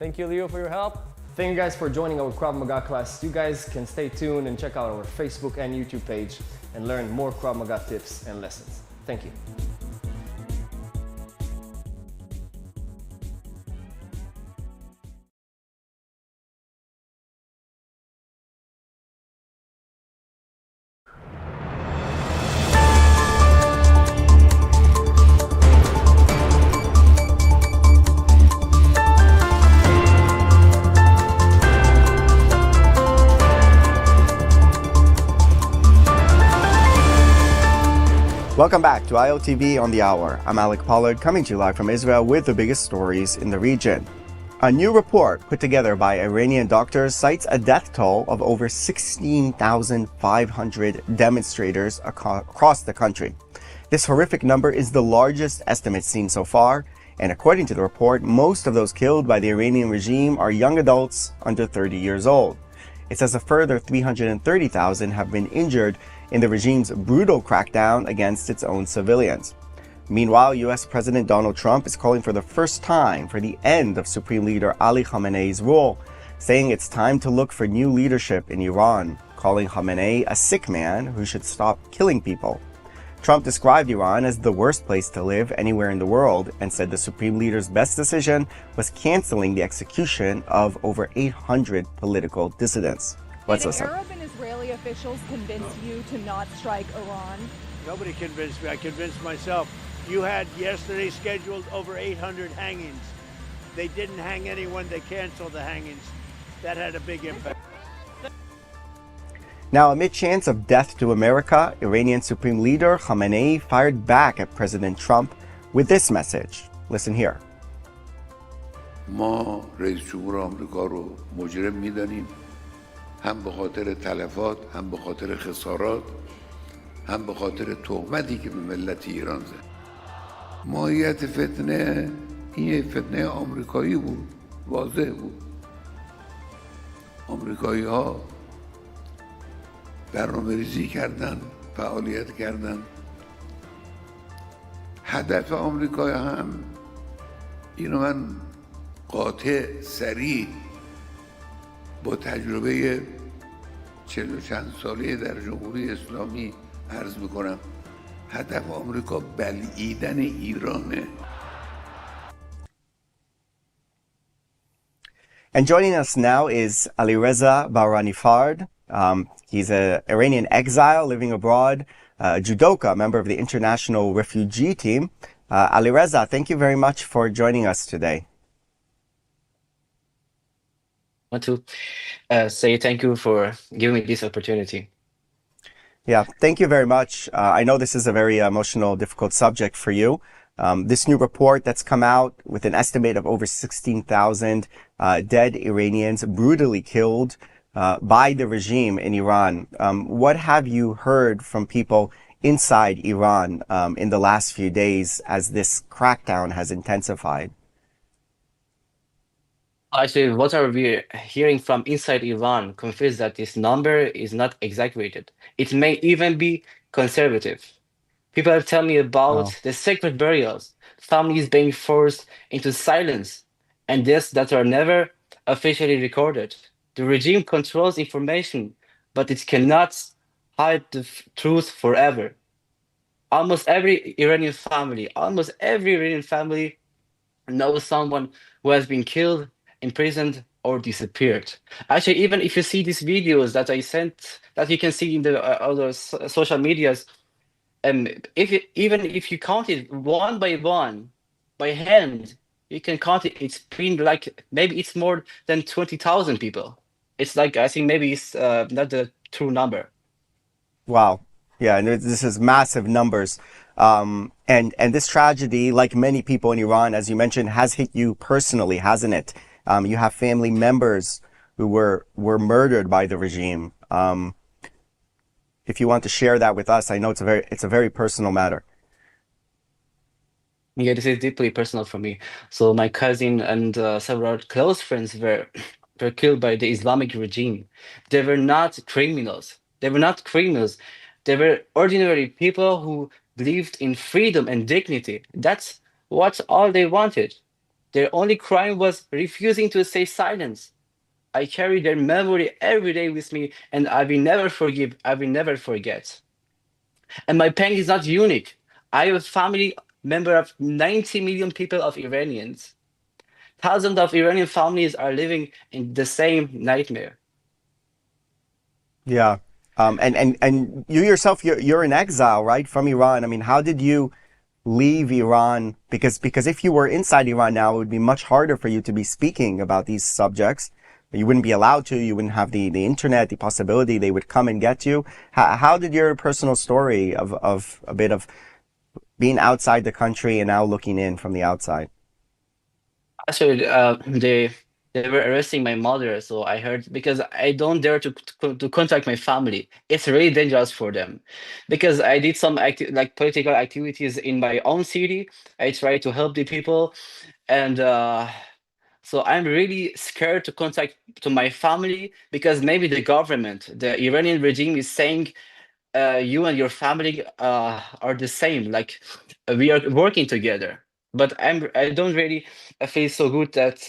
Thank you, Leo, for your help. Thank you guys for joining our Krav Maga class. You guys can stay tuned and check out our Facebook and YouTube page and learn more Krav Maga tips and lessons. Thank you. Welcome back to ILTV on the Hour. I'm Alec Pollard, coming to you live from Israel with the biggest stories in the region. A new report put together by Iranian doctors cites a death toll of over 16,500 demonstrators across the country. This horrific number is the largest estimate seen so far, and according to the report, most of those killed by the Iranian regime are young adults under 30 years old. It says a further 330,000 have been injured in the regime's brutal crackdown against its own civilians. Meanwhile, U.S. President Donald Trump is calling for the first time for the end of Supreme Leader Ali Khamenei's rule, saying it's time to look for new leadership in Iran, calling Khamenei a sick man who should stop killing people. Trump described Iran as the worst place to live anywhere in the world and said the Supreme Leader's best decision was canceling the execution of over 800 political dissidents. Let's listen. Arab and Israeli officials convinced you to not strike Iran? Nobody convinced me. I convinced myself. You had yesterday scheduled over 800 hangings. They didn't hang anyone. They canceled the hangings. That had a big impact. Now, amid chants of death to America, Iranian Supreme Leader Khamenei fired back at President Trump with this message. Listen here. ما رئیس جمهور آمریکا رو مجرم می‌دانیم، هم به خاطر تلفات، هم به خاطر خسارات، هم به خاطر تهمتی که به ملت ایران زد. ماهیت فتنه این فتنه آمریکایی بود، واضح بود. آمریکایی‌ها برنامه‌ریزی کردن، فعالیت کردن. هدف آمریکا هم اینو من قاطع سریع با تجربه 40 و چند ساله در جمهوری اسلامی عرض میکنم. هدف آمریکا بلعیدن ایرانه. And joining us now is Alireza Baranifard. He's an Iranian exile living abroad, a judoka, member of the International Refugee Team. Alireza, thank you very much for joining us today. I want to say thank you for giving me this opportunity. Yeah, thank you very much. I know this is a very emotional, difficult subject for you. This new report that's come out with an estimate of over 16,000 dead Iranians brutally killed by the regime in Iran. What have you heard from people inside Iran in the last few days as this crackdown has intensified? Actually, what are we hearing from inside Iran confirms that this number is not exaggerated. It may even be conservative. People are telling me about the sacred burials, families being forced into silence, and deaths that are never officially recorded. The regime controls information, but it cannot hide the truth forever. Almost every Iranian family knows someone who has been killed, imprisoned, or disappeared. Actually, even if you see these videos that I sent, that you can see in the other social medias, even if you count it one by one, by hand, you can count it. It's been like, maybe it's more than 20,000 people. It's like, I think maybe it's not the true number. Wow. Yeah, and this is massive numbers. And this tragedy, like many people in Iran, as you mentioned, has hit you personally, hasn't it? You have family members who were murdered by the regime. If you want to share that with us, I know it's a very personal matter. Yeah, this is deeply personal for me. So my cousin and several close friends were killed by the Islamic regime. They were not criminals. They were ordinary people who lived in freedom and dignity. That's what all they wanted. Their only crime was refusing to stay silent. I carry their memory every day with me, and I will never forgive, I will never forget. And my pain is not unique. I am a family member of 90 million people of Iranians. Thousands of Iranian families are living in the same nightmare. Yeah. And you yourself, you're in exile, right, from Iran. I mean, how did you leave Iran? Because if you were inside Iran now, it would be much harder for you to be speaking about these subjects. You wouldn't be allowed to. You wouldn't have the internet, the possibility they would come and get you. How did your personal story of a bit of being outside the country and now looking in from the outside? Actually, they were arresting my mother, so I heard because I don't dare to contact my family. It's really dangerous for them, because I did some like political activities in my own city. I tried to help the people, and so I'm really scared to contact to my family because maybe the government, the Iranian regime, is saying you and your family are the same. Like we are working together. But I don't really feel so good that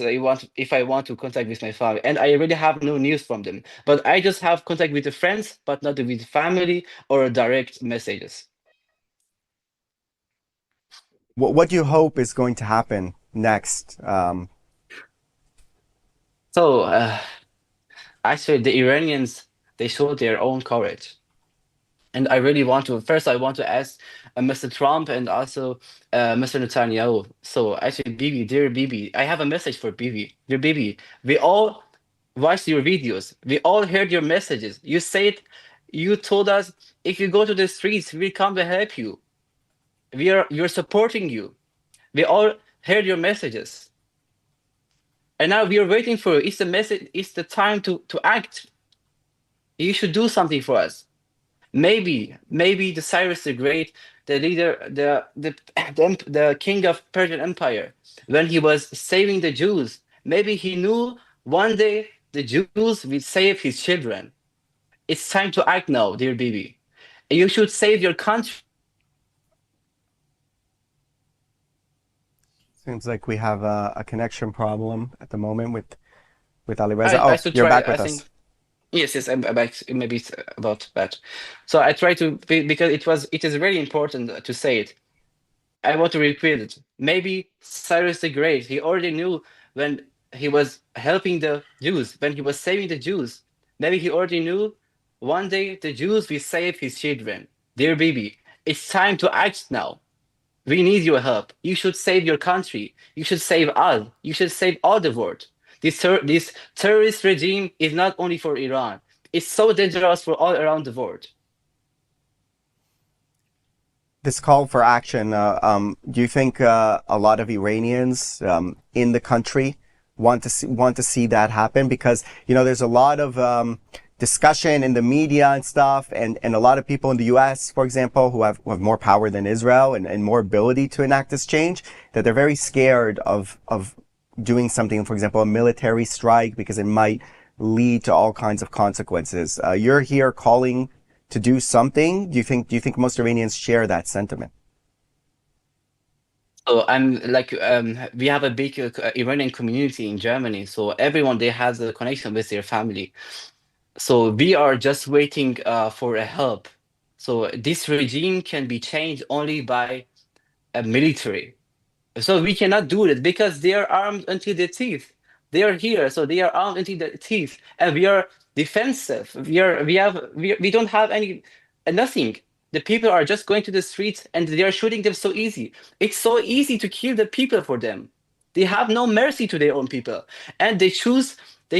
if I want to contact with my family, and I really have no news from them. But I just have contact with the friends, but not with family or direct messages. What do you hope is going to happen next? So actually, the Iranians, they showed their own courage. And I really want to, first, I want to ask Mr. Trump and also Mr. Netanyahu. So actually, Bibi, dear Bibi, I have a message for Bibi. Dear Bibi, we all watched your videos. We all heard your messages. You said, you told us, if you go to the streets, we come to help you. You're supporting you. We all heard your messages. And now we are waiting for you. It's the message, it's the time to act. You should do something for us. Maybe the Cyrus the Great, the leader, the king of Persian Empire, when he was saving the Jews, maybe he knew one day the Jews will save his children. It's time to act now, dear Bibi. You should save your country. Seems like we have a connection problem at the moment with Ali Reza. I Oh, should you're try. back I with think us. yes, I'm back. Maybe it's about that. So I try to because it is very important to say it. I want to repeat it. Maybe Cyrus the Great, he already knew when he was helping the Jews, when he was saving the Jews. Maybe he already knew one day the Jews will save his children. Dear Bibi, it's time to act now. We need your help. You should save your country. You should save us. You should save all the world. This terrorist regime is not only for Iran. It's so dangerous for all around the world. This call for action, do you think a lot of Iranians in the country want to see that happen? Because there's a lot of discussion in the media and stuff, and a lot of people in the U.S., for example, who have more power than Israel and more ability to enact this change, that they're very scared of doing something, for example, a military strike, because it might lead to all kinds of consequences. You're here calling to do something. Do you think most Iranians share that sentiment? So I'm like we have a big Iranian community in Germany, so everyone there has a connection with their family. So we are just waiting for a help. So this regime can be changed only by a military. So we cannot do it because they are armed until the teeth. They are here, so they are armed until the teeth, and we are defensive. We don't have any nothing. The people are just going to the streets and they are shooting them so easy. It's so easy to kill the people for them. They have no mercy to their own people, and they choose the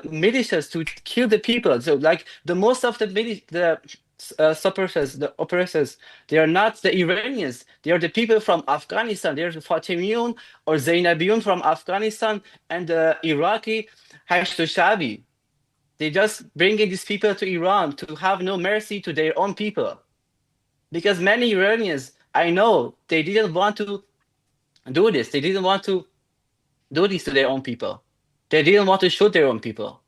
militias to kill the people. So like the most of the suppressors, the oppressors, they are not the Iranians. They are the people from Afghanistan. They are the Fatimiyun or Zainabiyun from Afghanistan and the Iraqi Hashtag. They just bringing these people to Iran to have no mercy to their own people. Because many Iranians, I know, they didn't want to do this. They didn't want to do this to their own people. They didn't want to shoot their own people.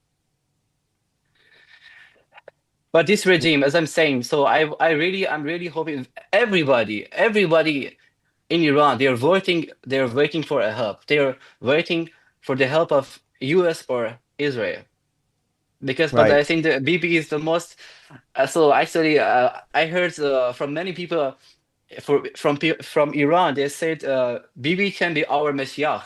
But this regime, as I'm saying, so I'm really hoping everybody in Iran, they're waiting for a help. They're waiting for the help of US or Israel. But I Right. think the Bibi is the most. So actually, I heard from many people from Iran. They said Bibi can be our Messiah.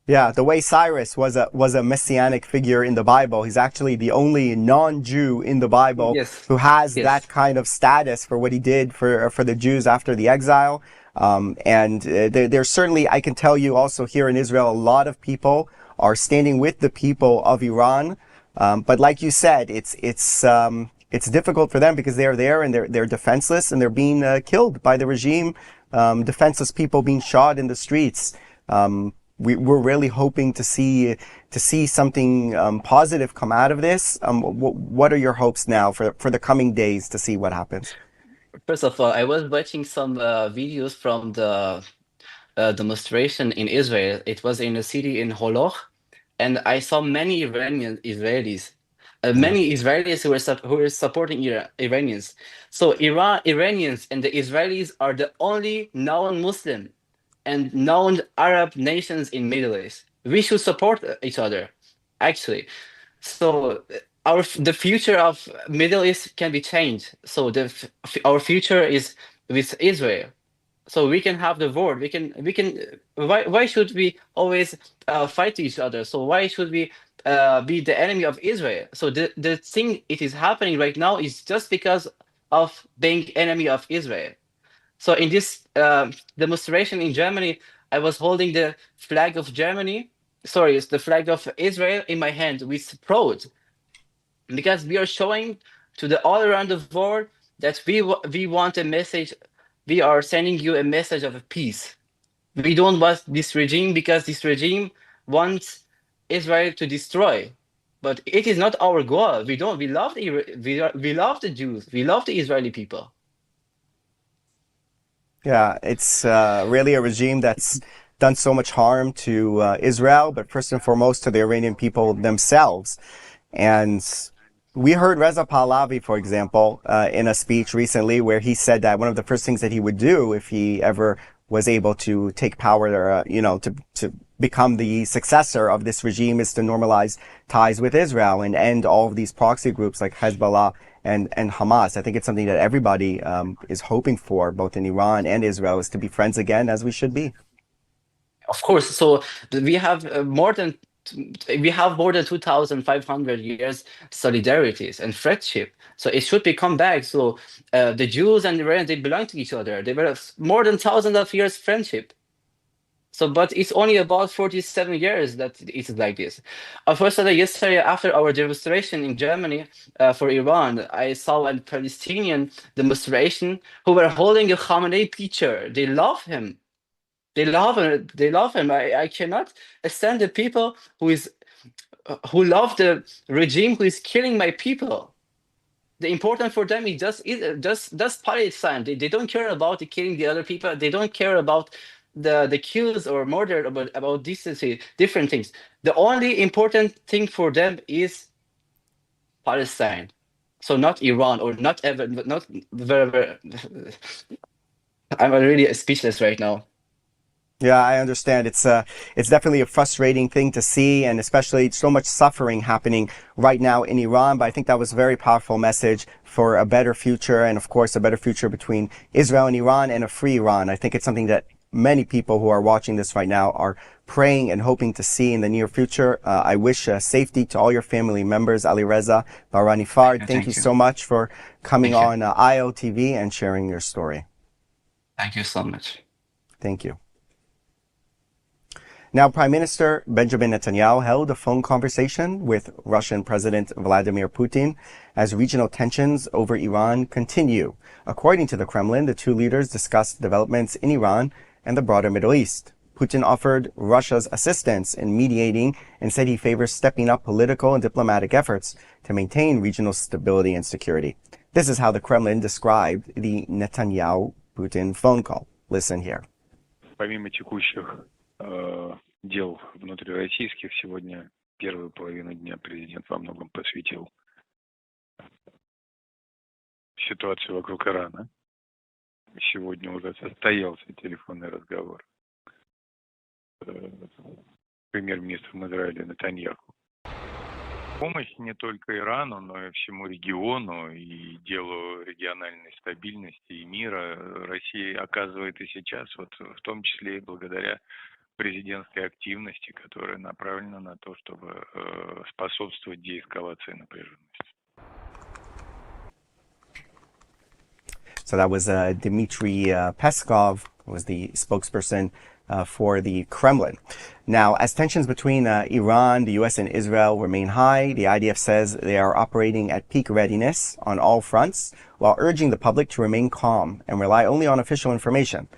Yeah, the way Cyrus was a messianic figure in the Bible, he's actually the only non-Jew in the Bible Yes, who has that yes. kind of status for what he did for the Jews after the exile. There's certainly, I can tell you also here in Israel, a lot of people are standing with the people of Iran. But like you said, it's difficult for them because they're there and they're defenseless and they're being killed by the regime. Defenseless people being shot in the streets. We're really hoping to see something positive come out of this. What are your hopes now for the coming days to see what happens? First of all, I was watching some videos from the demonstration in Israel. It was in a city in Holoch, and I saw many Israelis, Yeah. many Israelis who were supporting Iranians. So Iranians and the Israelis are the only known Muslim and known Arab nations in Middle East. We should support each other, actually. So the future of Middle East can be changed. So our future is with Israel. So we can have the war. We can. Why should we always fight each other? So why should we be the enemy of Israel? So the thing it is happening right now is just because of being enemy of Israel. So in this demonstration in Germany, I was holding the flag of Germany. Sorry, it's the flag of Israel in my hand with proud, because we are showing to the all around the world that we want a message. We are sending you a message of peace. We don't want this regime because this regime wants Israel to destroy. But it is not our goal. We don't. We love we love the Jews. We love the Israeli people. Yeah, it's really a regime that's done so much harm to Israel, but first and foremost to the Iranian people themselves. And we heard Reza Pahlavi, for example, in a speech recently where he said that one of the first things that he would do if he ever was able to take power, to become the successor of this regime is to normalize ties with Israel and end all of these proxy groups like Hezbollah and Hamas. I think it's something that everybody is hoping for, both in Iran and Israel, is to be friends again, as we should be. Of course. So we have more than 2,500 years solidarities and friendship. So it should be come back. So the Jews and the Iranians, they belong to each other. They were more than thousands of years friendship. So, but it's only about 47 years that it's like this. Unfortunately, yesterday after our demonstration in Germany for Iran, I saw a Palestinian demonstration who were holding a Khamenei picture. They love him. They love him. They love him. I cannot stand the people who love the regime who is killing my people. The important for them is just Palestine. They don't care about the killing the other people. They don't care about the kills or murder about decency, different things. The only important thing for them is Palestine. So not Iran or not ever, not wherever. I'm really speechless right now. Yeah, I understand. It's definitely a frustrating thing to see, and especially so much suffering happening right now in Iran. But I think that was a very powerful message for a better future, and of course, a better future between Israel and Iran and a free Iran. I think it's something that many people who are watching this right now are praying and hoping to see in the near future. I wish safety to all your family members. Ali Reza Barani Fard, thank you Thank you. so much for coming Thank you. on ILTV and sharing your story. Thank you so much. Thank you. Now, Prime Minister Benjamin Netanyahu held a phone conversation with Russian President Vladimir Putin as regional tensions over Iran continue. According to the Kremlin, the two leaders discussed developments in Iran and the broader Middle East. Putin offered Russia's assistance in mediating and said he favors stepping up political and diplomatic efforts to maintain regional stability and security. This is how the Kremlin described the Netanyahu-Putin phone call. Listen here. Помимо текущих дел внутрироссийских, сегодня первую половину дня президент во многом посвятил ситуации вокруг Ирана. Сегодня уже состоялся телефонный разговор с премьер-министром Израиля Нетаньяху. Помощь не только Ирану, но и всему региону и делу региональной стабильности и мира Россия оказывает и сейчас, вот в том числе и благодаря президентской активности, которая направлена на то, чтобы способствовать деэскалации напряженности. So that was Dmitry Peskov, who was the spokesperson for the Kremlin. Now, as tensions between Iran, the U.S., and Israel remain high, the IDF says they are operating at peak readiness on all fronts, while urging the public to remain calm and rely only on official information.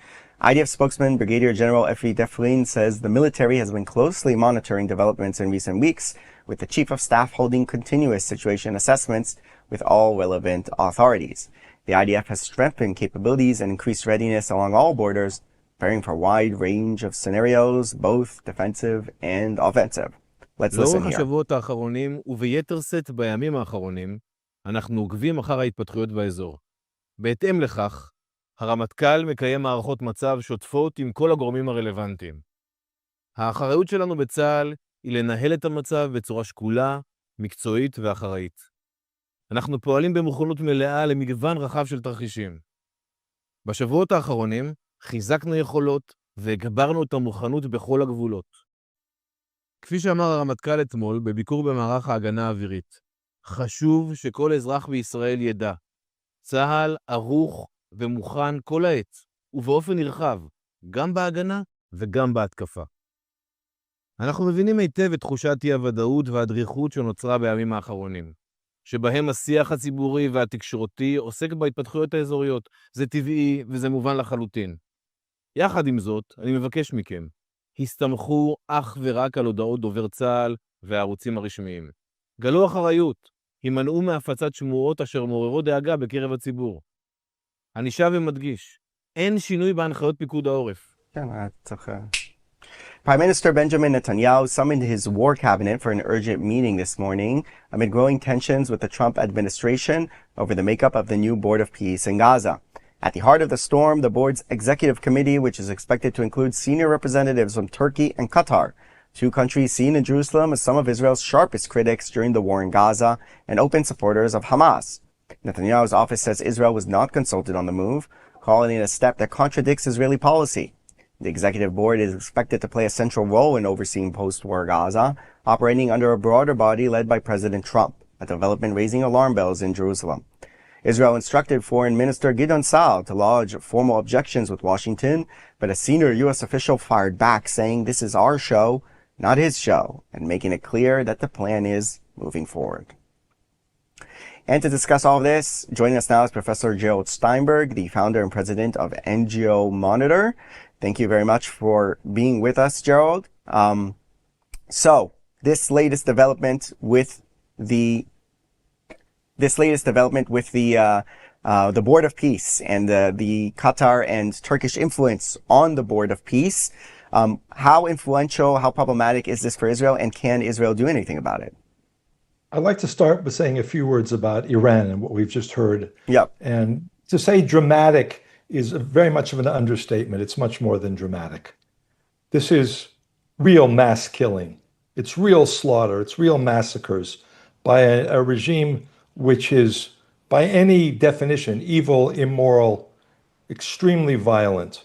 IDF spokesman Brigadier General Efri Deflin says the military has been closely monitoring developments in recent weeks, with the Chief of Staff holding continuous situation assessments with all relevant authorities. The IDF has strengthened capabilities and increased readiness along all borders, preparing for a wide range of scenarios, both defensive and offensive. Let's listen לאורך here. השבועות האחרונים, וביתר שאת בימים האחרונים, אנחנו עוקבים אחר ההתפתחויות באזור. בהתאם לכך, הרמטכ"ל מקיים מערכות מצב שוטפות עם כל הגורמים הרלוונטיים. האחריות שלנו בצה"ל היא לנהל את המצב בצורה שקולה, מקצועית ואחראית. אנחנו פועלים במוכנות מלאה למגוון רחב של תרחישים. בשבועות האחרונים חיזקנו יכולות והגברנו את המוכנות בכל הגבולות. כפי שאמר הרמטכ"ל אתמול בביקור במערך ההגנה האווירית, חשוב שכל אזרח בישראל ידע, צה"ל ערוך ומוכן כל העת, ובאופן נרחב, גם בהגנה וגם בהתקפה. אנחנו מבינים היטב את תחושת אי-הוודאות והדריכות שנוצרה בימים האחרונים, שבהם השיח הציבורי והתקשורתי עוסק בהתפתחויות האזוריות. זה טבעי וזה מובן לחלוטין. יחד עם זאת, אני מבקש מכם, הסתמכו אך ורק על הודעות דובר צה"ל והערוצים הרשמיים. גלו אחריות, הימנעו מהפצת שמועות אשר מעוררות דאגה בקרב הציבור. אני שב ומדגיש, אין שינוי בהנחיות פיקוד העורף. Prime Minister Benjamin Netanyahu summoned his war cabinet for an urgent meeting this morning amid growing tensions with the Trump administration over the makeup of the new Board of Peace in Gaza. At the heart of the storm, the board's executive committee, which is expected to include senior representatives from Turkey and Qatar, two countries seen in Jerusalem as some of Israel's sharpest critics during the war in Gaza and open supporters of Hamas. Netanyahu's office says Israel was not consulted on the move, calling it a step that contradicts Israeli policy. The executive board is expected to play a central role in overseeing post-war Gaza, operating under a broader body led by President Trump, a development raising alarm bells in Jerusalem. Israel instructed Foreign Minister Gideon Saar to lodge formal objections with Washington, but a senior U.S. official fired back, saying this is our show, not his show, and making it clear that the plan is moving forward. And to discuss all of this, joining us now is Professor Gerald Steinberg, the founder and president of NGO Monitor. Thank you very much for being with us, Gerald. So, this latest development with the Board of Peace and the Qatar and Turkish influence on the Board of Peace, how influential, how problematic is this for Israel, and can Israel do anything about it? I'd like to start by saying a few words about Iran and what we've just heard. Yep. And to say dramatic is very much of an understatement. It's much more than dramatic. This is real mass killing. It's real slaughter. It's real massacres by a regime which is, by any definition, evil, immoral, extremely violent.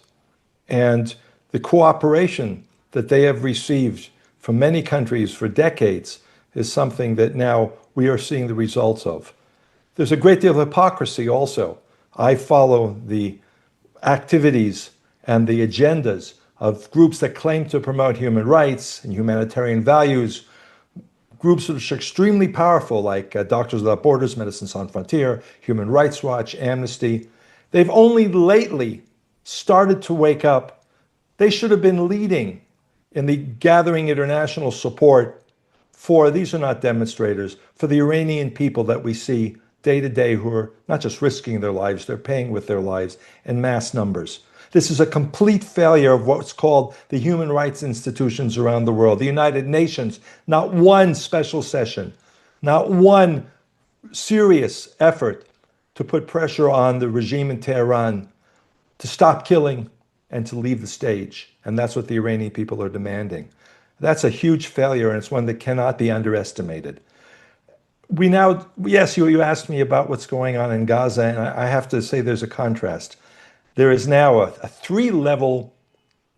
And the cooperation that they have received from many countries for decades is something that now we are seeing the results of. There's a great deal of hypocrisy also. I follow the activities and the agendas of groups that claim to promote human rights and humanitarian values, groups which are extremely powerful, like Doctors Without Borders, Medicine Sans Frontières, Human Rights Watch, Amnesty. They've only lately started to wake up. They should have been leading in the gathering international support for, these are not demonstrators, for the Iranian people that we see day to day who are not just risking their lives, they're paying with their lives in mass numbers. This is a complete failure of what's called the human rights institutions around the world. The United Nations, not one special session, not one serious effort to put pressure on the regime in Tehran to stop killing and to leave the stage. And that's what the Iranian people are demanding. That's a huge failure, and it's one that cannot be underestimated. Yes, you asked me about what's going on in Gaza, and I have to say there's a contrast. There is now a three-level,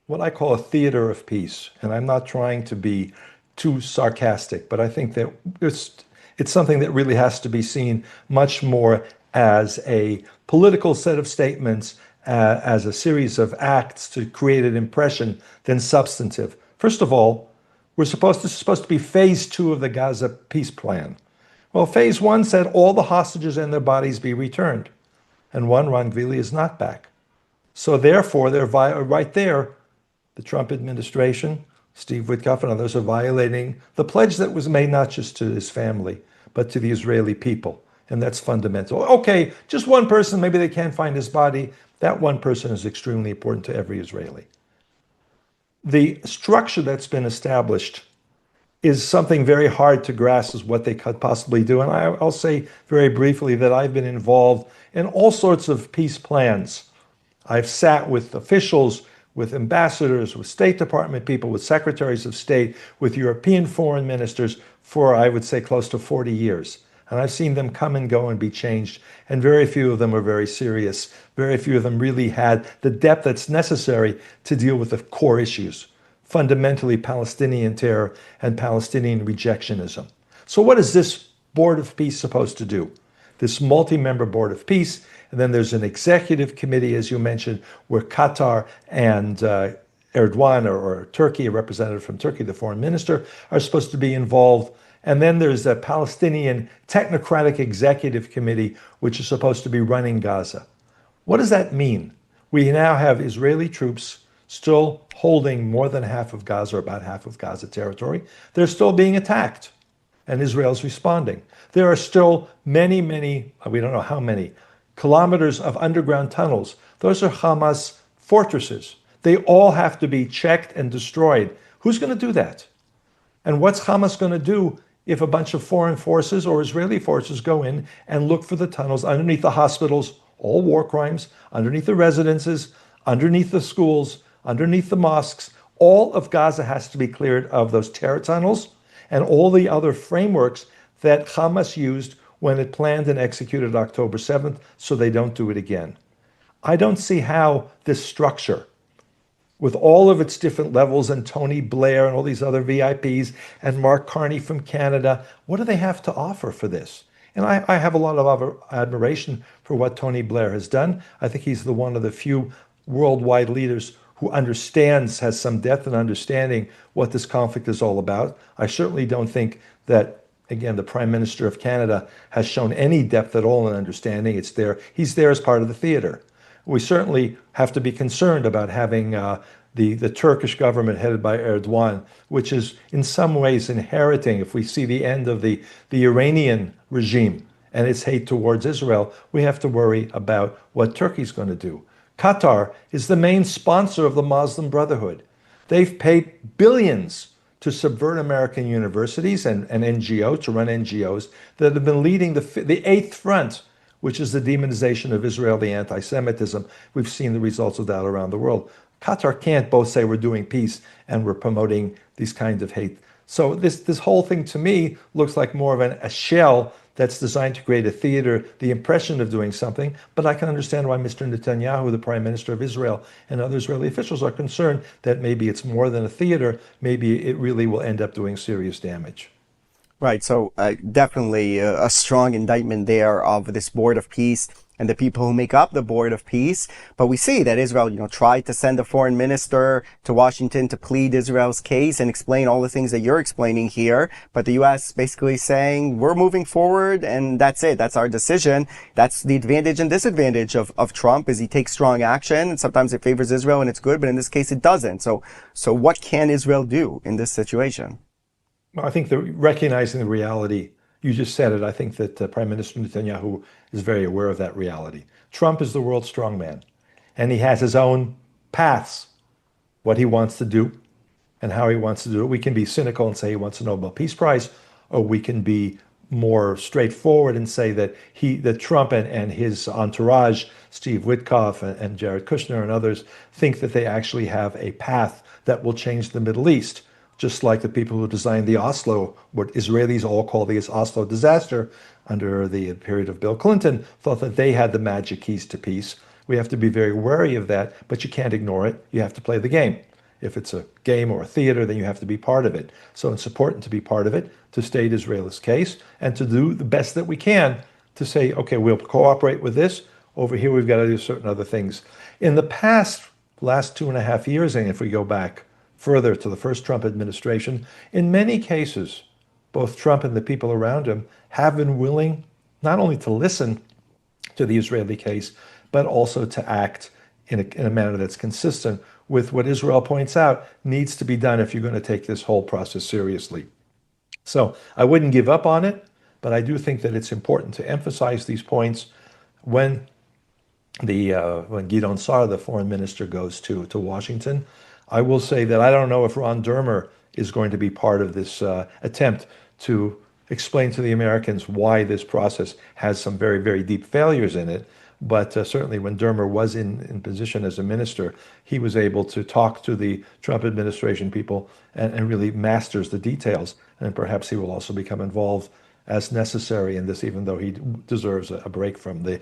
what I call a theater of peace. And I'm not trying to be too sarcastic, but I think that it's something that really has to be seen much more as a political set of statements, as a series of acts to create an impression than substantive. First of all, this is supposed to be phase 2 of the Gaza peace plan. Well, phase 1 said all the hostages and their bodies be returned. And one, Ron Gvili, is not back. So therefore, they're right there. The Trump administration, Steve Witkoff and others are violating the pledge that was made not just to his family, but to the Israeli people. And that's fundamental. Okay, just one person, maybe they can't find his body. That one person is extremely important to every Israeli. The structure that's been established is something very hard to grasp as what they could possibly do. And I'll say very briefly that I've been involved in all sorts of peace plans. I've sat with officials, with ambassadors, with State Department people, with secretaries of state, with European foreign ministers for, I would say, close to 40 years. And I've seen them come and go and be changed. And very few of them were very serious. Very few of them really had the depth that's necessary to deal with the core issues. Fundamentally Palestinian terror and Palestinian rejectionism. So what is this Board of Peace supposed to do? This multi-member Board of Peace, and then there's an executive committee, as you mentioned, where Qatar and Erdogan or Turkey, a representative from Turkey, the foreign minister, are supposed to be involved. And then there's a Palestinian technocratic executive committee, which is supposed to be running Gaza. What does that mean? We now have Israeli troops still holding more than half of Gaza, or about half of Gaza territory. They're still being attacked, and Israel's responding. There are still many, we don't know how many, kilometers of underground tunnels. Those are Hamas fortresses. They all have to be checked and destroyed. Who's going to do that? And what's Hamas going to do if a bunch of foreign forces or Israeli forces go in and look for the tunnels underneath the hospitals, all war crimes, underneath the residences, underneath the schools, underneath the mosques? All of Gaza has to be cleared of those terror tunnels and all the other frameworks that Hamas used when it planned and executed October 7th, so they don't do it again. I don't see how this structure, with all of its different levels and Tony Blair and all these other VIPs and Mark Carney from Canada, what do they have to offer for this? And I have a lot of admiration for what Tony Blair has done. I think he's one of the few worldwide leaders who has some depth and understanding what this conflict is all about. I certainly don't think that, again, the Prime Minister of Canada has shown any depth at all in understanding. He's there as part of the theater. We certainly have to be concerned about having the Turkish government headed by Erdogan, which is in some ways inheriting, if we see the end of the Iranian regime and its hate towards Israel, we have to worry about what Turkey's going to do. Qatar is the main sponsor of the Muslim Brotherhood. They've paid billions to subvert American universities and to run NGOs that have been leading the Eighth Front, which is the demonization of Israeli anti-Semitism. We've seen the results of that around the world. Qatar can't both say we're doing peace and we're promoting these kinds of hate. So this whole thing to me looks like more of a shell that's designed to create a theater, the impression of doing something. But I can understand why Mr. Netanyahu, the Prime Minister of Israel, and other Israeli officials are concerned that maybe it's more than a theater. Maybe it really will end up doing serious damage. Right. So definitely a strong indictment there of this Board of Peace and the people who make up the Board of Peace. But we see that Israel, tried to send a foreign minister to Washington to plead Israel's case and explain all the things that you're explaining here. But the U.S. basically saying, we're moving forward and that's it. That's our decision. That's the advantage and disadvantage of Trump, is he takes strong action and sometimes it favors Israel and it's good, but in this case it doesn't. So what can Israel do in this situation? Well, I think recognizing the reality, you just said it, I think that Prime Minister Netanyahu is very aware of that reality. Trump is the world's strongman, and he has his own paths, what he wants to do and how he wants to do it. We can be cynical and say he wants a Nobel Peace Prize, or we can be more straightforward and say that Trump and his entourage, Steve Witkoff and Jared Kushner and others, think that they actually have a path that will change the Middle East, just like the people who designed the Oslo, what Israelis all call the Oslo disaster under the period of Bill Clinton, thought that they had the magic keys to peace. We have to be very wary of that, but you can't ignore it. You have to play the game. If it's a game or a theater, then you have to be part of it. So it's important to be part of it, to state Israel's case, and to do the best that we can to say, okay, we'll cooperate with this. Over here, we've got to do certain other things. In the last 2.5 years, and if we go back further to the first Trump administration, in many cases, both Trump and the people around him have been willing not only to listen to the Israeli case, but also to act in a manner that's consistent with what Israel points out needs to be done if you're going to take this whole process seriously. So I wouldn't give up on it, but I do think that it's important to emphasize these points when Gideon Sar, the foreign minister, goes to Washington. I will say that I don't know if Ron Dermer is going to be part of this attempt to explain to the Americans why this process has some very, very deep failures in it. But certainly when Dermer was in position as a minister, he was able to talk to the Trump administration people and really masters the details. And perhaps he will also become involved as necessary in this, even though he deserves a break from the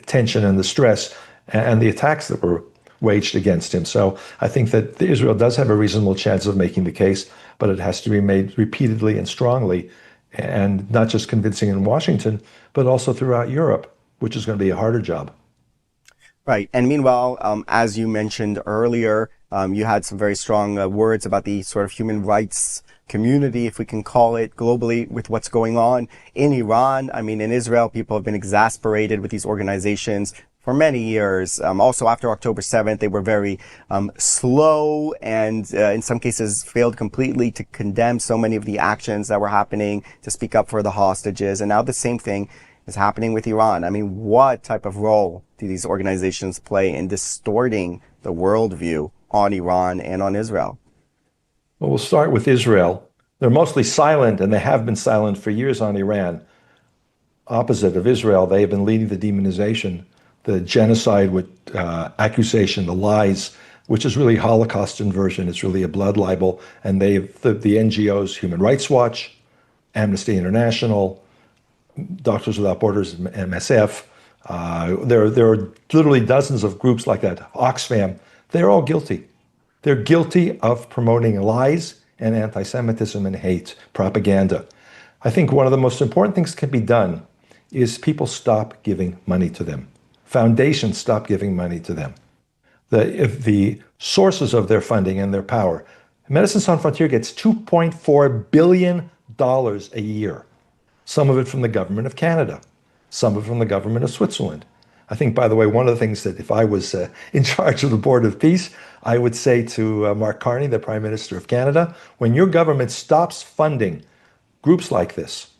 tension and the stress and the attacks that were waged against him. So I think that Israel does have a reasonable chance of making the case, but it has to be made repeatedly and strongly, and not just convincing in Washington, but also throughout Europe, which is going to be a harder job. Right. And meanwhile, as you mentioned earlier, you had some very strong words about the sort of human rights community, if we can call it, globally with what's going on in Iran. I mean, in Israel, people have been exasperated with these organizations for many years. Also, after October 7th, they were very slow and in some cases failed completely to condemn so many of the actions that were happening, to speak up for the hostages. And now the same thing is happening with Iran. I mean, what type of role do these organizations play in distorting the worldview on Iran and on Israel? Well, we'll start with Israel. They're mostly silent, and they have been silent for years on Iran. Opposite of Israel, they have been leading the demonization, the genocide with accusation, the lies, which is really Holocaust inversion. It's really a blood libel. And the NGOs, Human Rights Watch, Amnesty International, Doctors Without Borders, MSF, there are literally dozens of groups like that, Oxfam. They're all guilty. They're guilty of promoting lies and anti-Semitism and hate propaganda. I think one of the most important things that can be done is people stop giving money to them. Foundations stop giving money to them. If the sources of their funding and their power, Médecins Sans Frontières gets $2.4 billion a year. Some of it from the government of Canada, some of it from the government of Switzerland. I think, by the way, one of the things that if I was in charge of the Board of Peace, I would say to Mark Carney, the Prime Minister of Canada, when your government stops funding groups like this,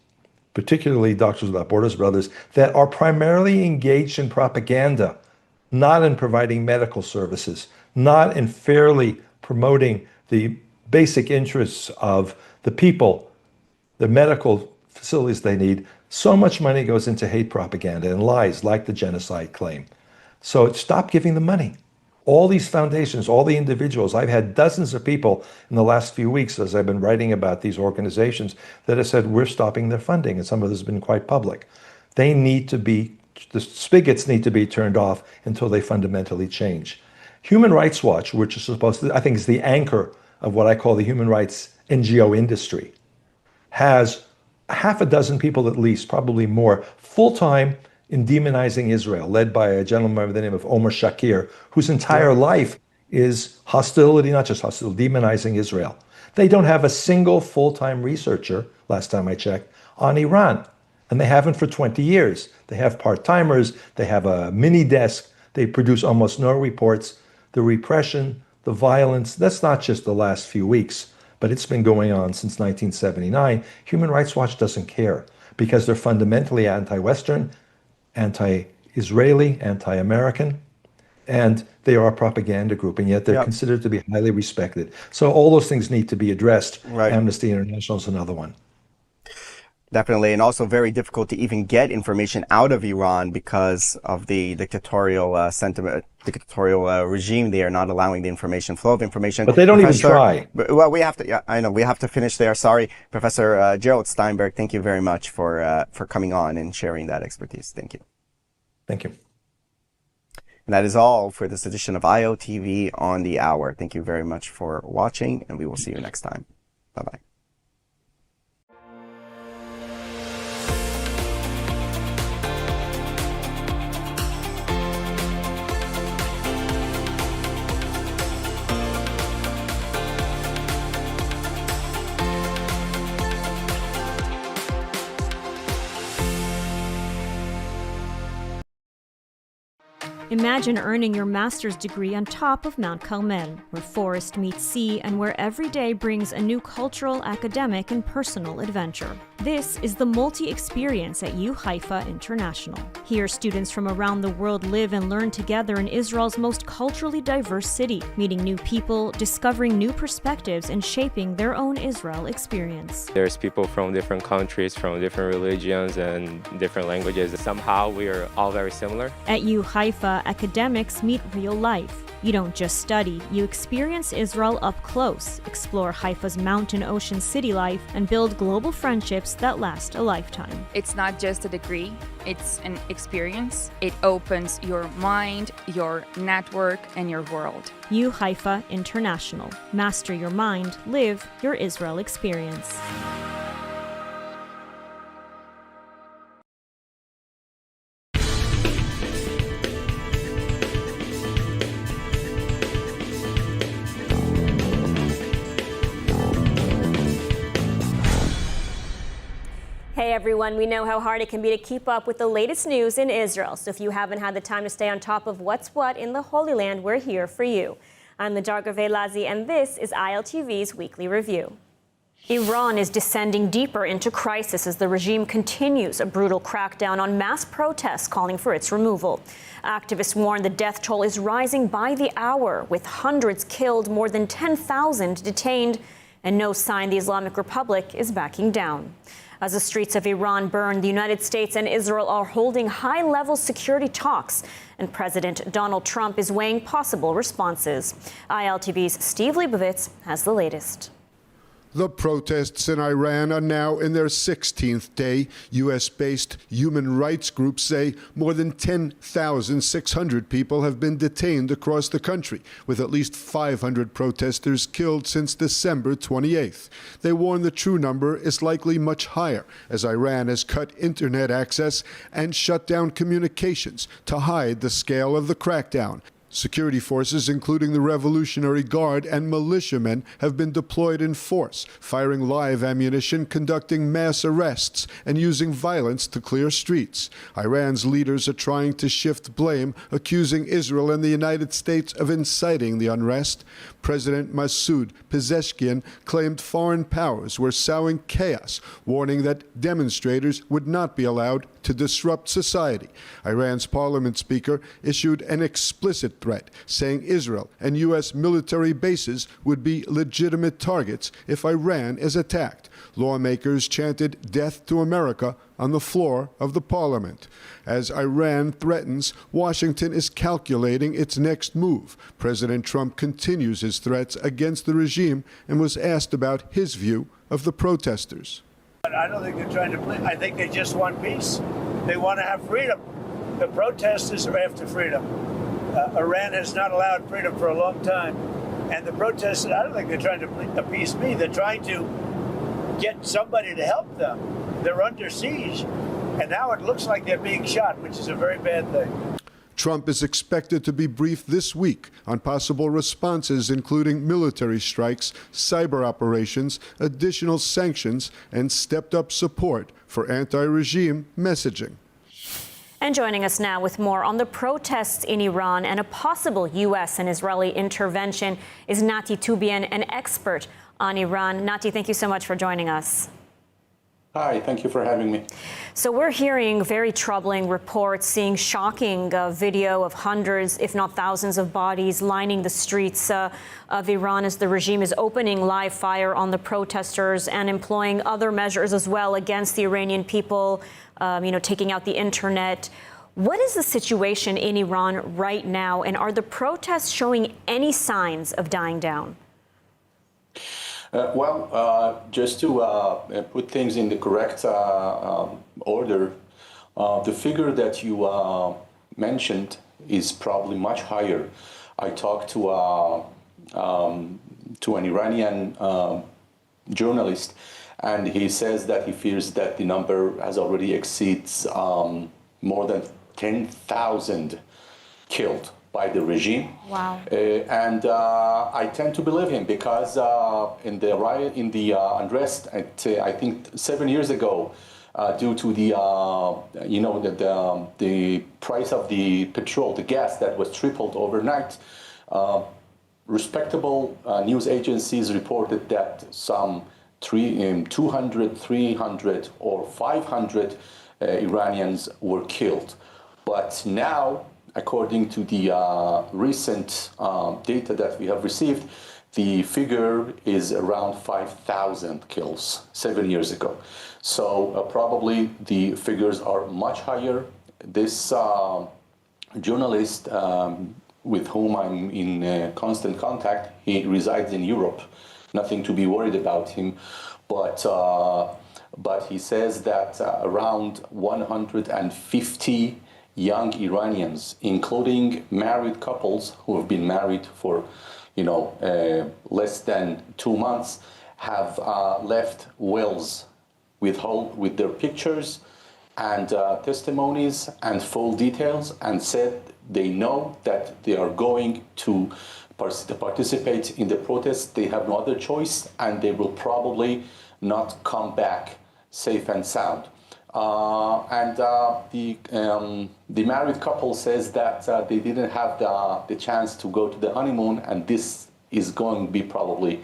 particularly Doctors Without Borders, but others, that are primarily engaged in propaganda, not in providing medical services, not in fairly promoting the basic interests of the people, the medical facilities they need, so much money goes into hate propaganda and lies like the genocide claim. So stop giving them money. All these foundations, all the individuals, I've had dozens of people in the last few weeks as I've been writing about these organizations that have said we're stopping their funding, and some of this has been quite public. They need to be, the spigots need to be turned off until they fundamentally change. Human Rights Watch, which is supposed to, I think is the anchor of what I call the human rights NGO industry, has half a dozen people at least, probably more, full-time in demonizing Israel, led by a gentleman by the name of Omar Shakir, whose entire life is hostility, not just hostility, demonizing Israel. They don't have a single full-time researcher, last time I checked, on Iran. And they haven't for 20 years. They have part-timers, they have a mini desk, they produce almost no reports. The repression, the violence, that's not just the last few weeks, but it's been going on since 1979. Human Rights Watch doesn't care because they're fundamentally anti-Western, anti-Israeli, anti-American, and they are a propaganda group, and yet they're considered to be highly respected. So all those things need to be addressed. Right. Amnesty International is another one. Definitely, and also very difficult to even get information out of Iran because of the dictatorial dictatorial regime. They are not allowing the flow of information. But they don't even try. Well, we have to. Yeah, I know we have to finish there. Sorry, Professor Gerald Steinberg. Thank you very much for coming on and sharing that expertise. Thank you. Thank you. And that is all for this edition of ILTV on the Hour. Thank you very much for watching, and we will see you next time. Bye bye. Imagine earning your master's degree on top of Mount Carmel, where forest meets sea and where every day brings a new cultural, academic, and personal adventure. This is the multi-experience at U Haifa International. Here, students from around the world live and learn together in Israel's most culturally diverse city, meeting new people, discovering new perspectives, and shaping their own Israel experience. There's people from different countries, from different religions and different languages. Somehow we are all very similar. At U Haifa, academics meet real life. You don't just study, you experience Israel up close, explore Haifa's mountain ocean city life, and build global friendships that last a lifetime. It's not just a degree, it's an experience. It opens your mind, your network, and your world. U Haifa International. Master your mind, live your Israel experience. Hey everyone, we know how hard it can be to keep up with the latest news in Israel. So if you haven't had the time to stay on top of what's what in the Holy Land, we're here for you. I'm Ladar Gavelazi, and this is ILTV's Weekly Review. Iran is descending deeper into crisis as the regime continues a brutal crackdown on mass protests calling for its removal. Activists warn the death toll is rising by the hour, with hundreds killed, more than 10,000 detained, and no sign the Islamic Republic is backing down. As the streets of Iran burn, the United States and Israel are holding high-level security talks, and President Donald Trump is weighing possible responses. ILTV's Steve Leibovitz has the latest. The protests in Iran are now in their 16th day. U.S.-based human rights groups say more than 10,600 people have been detained across the country, with at least 500 protesters killed since December 28th. They warn the true number is likely much higher, as Iran has cut internet access and shut down communications to hide the scale of the crackdown. Security forces, including the Revolutionary Guard and militiamen, have been deployed in force, firing live ammunition, conducting mass arrests, and using violence to clear streets. Iran's leaders are trying to shift blame, accusing Israel and the United States of inciting the unrest. President Masoud Pezeshkian claimed foreign powers were sowing chaos, warning that demonstrators would not be allowed to disrupt society. Iran's parliament speaker issued an explicit threat, saying Israel and U.S. military bases would be legitimate targets if Iran is attacked. Lawmakers chanted "Death to America" on the floor of the parliament. As Iran threatens, Washington is calculating its next move. President Trump continues his threats against the regime and was asked about his view of the protesters. I don't think they're trying to play. I think they just want peace. They want to have freedom. The protesters are after freedom. Iran has not allowed freedom for a long time. And the protesters, I don't think they're trying to appease me. They're trying to get somebody to help them. They're under siege. And now it looks like they're being shot, which is a very bad thing. Trump is expected to be briefed this week on possible responses, including military strikes, cyber operations, additional sanctions, and stepped-up support for anti-regime messaging. And joining us now with more on the protests in Iran and a possible U.S. and Israeli intervention is Nati Tubian, an expert on Iran. Nati, thank you so much for joining us. Hi, thank you for having me. So we're hearing very troubling reports, seeing shocking video of hundreds, if not thousands of bodies lining the streets of Iran as the regime is opening live fire on the protesters and employing other measures as well against the Iranian people, taking out the internet. What is the situation in Iran right now, and are the protests showing any signs of dying down? Just to put things in the correct order, the figure that you mentioned is probably much higher. I talked to an Iranian journalist, and he says that he fears that the number has already exceeds more than 10,000 killed by the regime. Wow. And I tend to believe him because in the riot, in the unrest, I think 7 years ago, due to the the price of the petrol, the gas that was tripled overnight, respectable news agencies reported that some 200, 300, or 500 Iranians were killed. But now, according to the recent data that we have received, the figure is around 5,000 kills 7 years ago. So probably the figures are much higher. This journalist with whom I'm in constant contact, he resides in Europe. Nothing to be worried about him, but he says that around 150 young Iranians, including married couples who have been married for, less than 2 months, have left wills with their pictures and testimonies and full details, and said they know that they are going to participate in the protests. They have no other choice, and they will probably not come back safe and sound. The married couple says that they didn't have the chance to go to the honeymoon, and this is going to be probably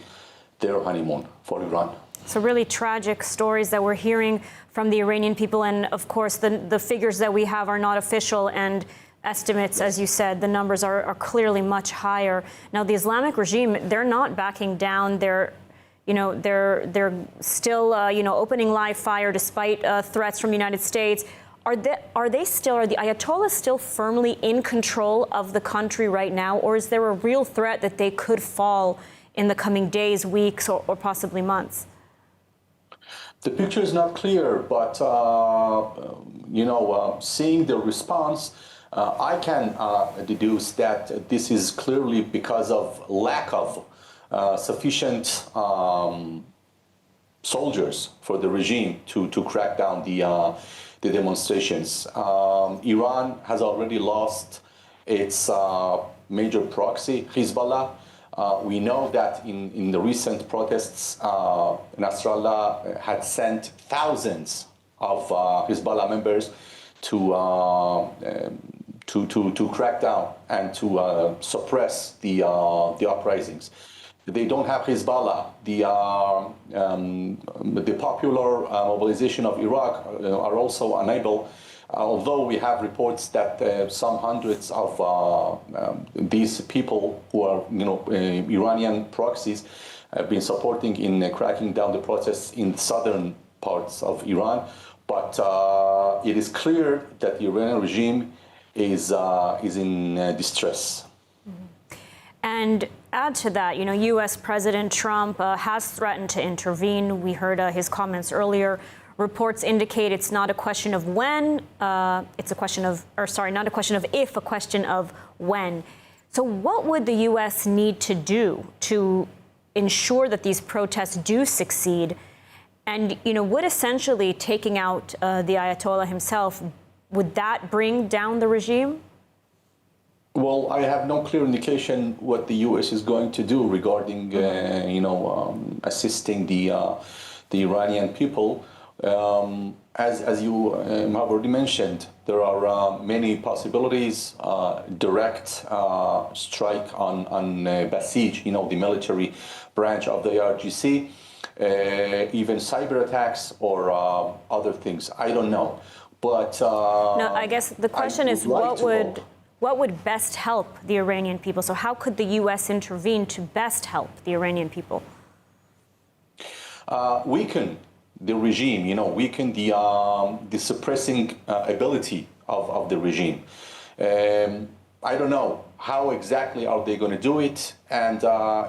their honeymoon for Iran. So really tragic stories that we're hearing from the Iranian people, and of course the figures that we have are not official, and estimates, as you said, the numbers are clearly much higher. Now the Islamic regime, they're not backing down. They're still, opening live fire despite threats from the United States. Are the Ayatollahs still firmly in control of the country right now, or is there a real threat that they could fall in the coming days, weeks, or possibly months? The picture is not clear, but seeing the response, I can deduce that this is clearly because of lack of sufficient soldiers for the regime to crack down the demonstrations. Iran has already lost its major proxy, Hezbollah. We know that in the recent protests, Nasrallah had sent thousands of Hezbollah members to crack down and to suppress the uprisings. They don't have Hezbollah. The popular mobilization of Iraq are also unable, although we have reports that some hundreds of these people who are, Iranian proxies have been supporting in cracking down the protests in southern parts of Iran. But it is clear that the Iranian regime is in distress. And add to that, U.S. President Trump has threatened to intervene. We heard his comments earlier. Reports indicate it's not a question of when, it's a question of, not a question of if, a question of when. So what would the U.S. need to do to ensure that these protests do succeed? And, would essentially taking out the Ayatollah himself, would that bring down the regime? Well, I have no clear indication what the U.S. is going to do regarding, assisting the Iranian people. As you have already mentioned, there are many possibilities. Direct strike on Basij, the military branch of the IRGC. even cyber attacks or other things. I don't know. But no, I guess the question is what would best help the Iranian people? So how could the U.S. intervene to best help the Iranian people? Weaken the regime, weaken the suppressing ability of the regime. I don't know how exactly are they going to do it, and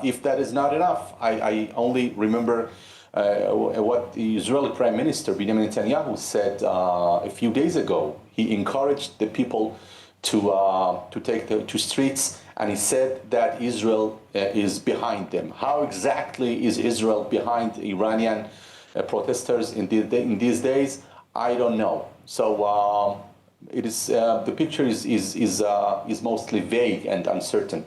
if that is not enough, I only remember what the Israeli Prime Minister Benjamin Netanyahu said a few days ago. He encouraged the people to take to streets, and he said that Israel is behind them. How exactly is Israel behind Iranian protesters in these days? I don't know. So it is the picture is mostly vague and uncertain.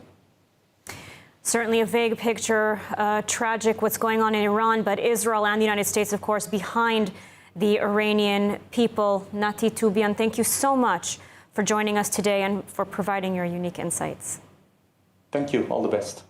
Certainly a vague picture, tragic what's going on in Iran, but Israel and the United States, of course, behind the Iranian people. Nati Tubian, thank you so much for joining us today and for providing your unique insights. Thank you. All the best.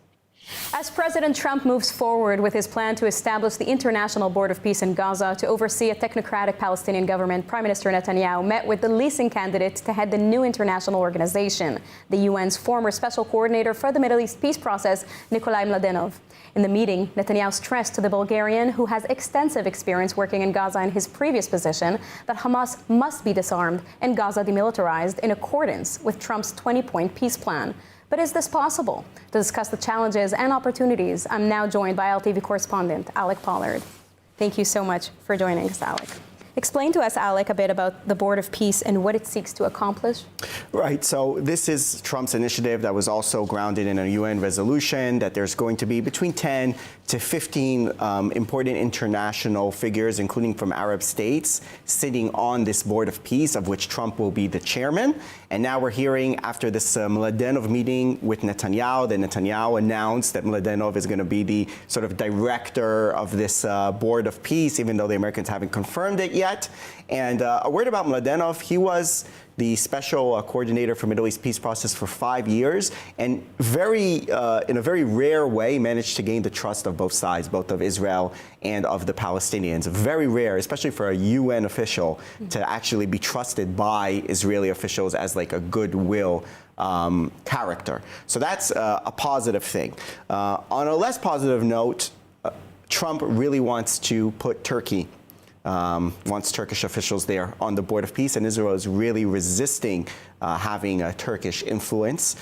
As President Trump moves forward with his plan to establish the International Board of Peace in Gaza to oversee a technocratic Palestinian government, Prime Minister Netanyahu met with the leading candidate to head the new international organization, the UN's former special coordinator for the Middle East peace process, Nikolai Mladenov. In the meeting, Netanyahu stressed to the Bulgarian, who has extensive experience working in Gaza in his previous position, that Hamas must be disarmed and Gaza demilitarized in accordance with Trump's 20-point peace plan. But is this possible? To discuss the challenges and opportunities, I'm now joined by ILTV correspondent Alec Pollard. Thank you so much for joining us, Alec. Explain to us, Alec, a bit about the Board of Peace and what it seeks to accomplish. Right. So this is Trump's initiative that was also grounded in a UN resolution that there's going to be between 10 to 15 important international figures, including from Arab states, sitting on this Board of Peace, of which Trump will be the chairman. And now we're hearing after this Mladenov meeting with Netanyahu, that Netanyahu announced that Mladenov is going to be the sort of director of this Board of Peace, even though the Americans haven't confirmed it yet. And a word about Mladenov, he was the special coordinator for Middle East peace process for 5 years, and in a very rare way managed to gain the trust of both sides, both of Israel and of the Palestinians. Very rare, especially for a UN official to actually be trusted by Israeli officials as like a goodwill character. So that's a positive thing. On a less positive note, Trump really wants to put Turkey wants Turkish officials there on the Board of Peace, and Israel is really resisting having a Turkish influence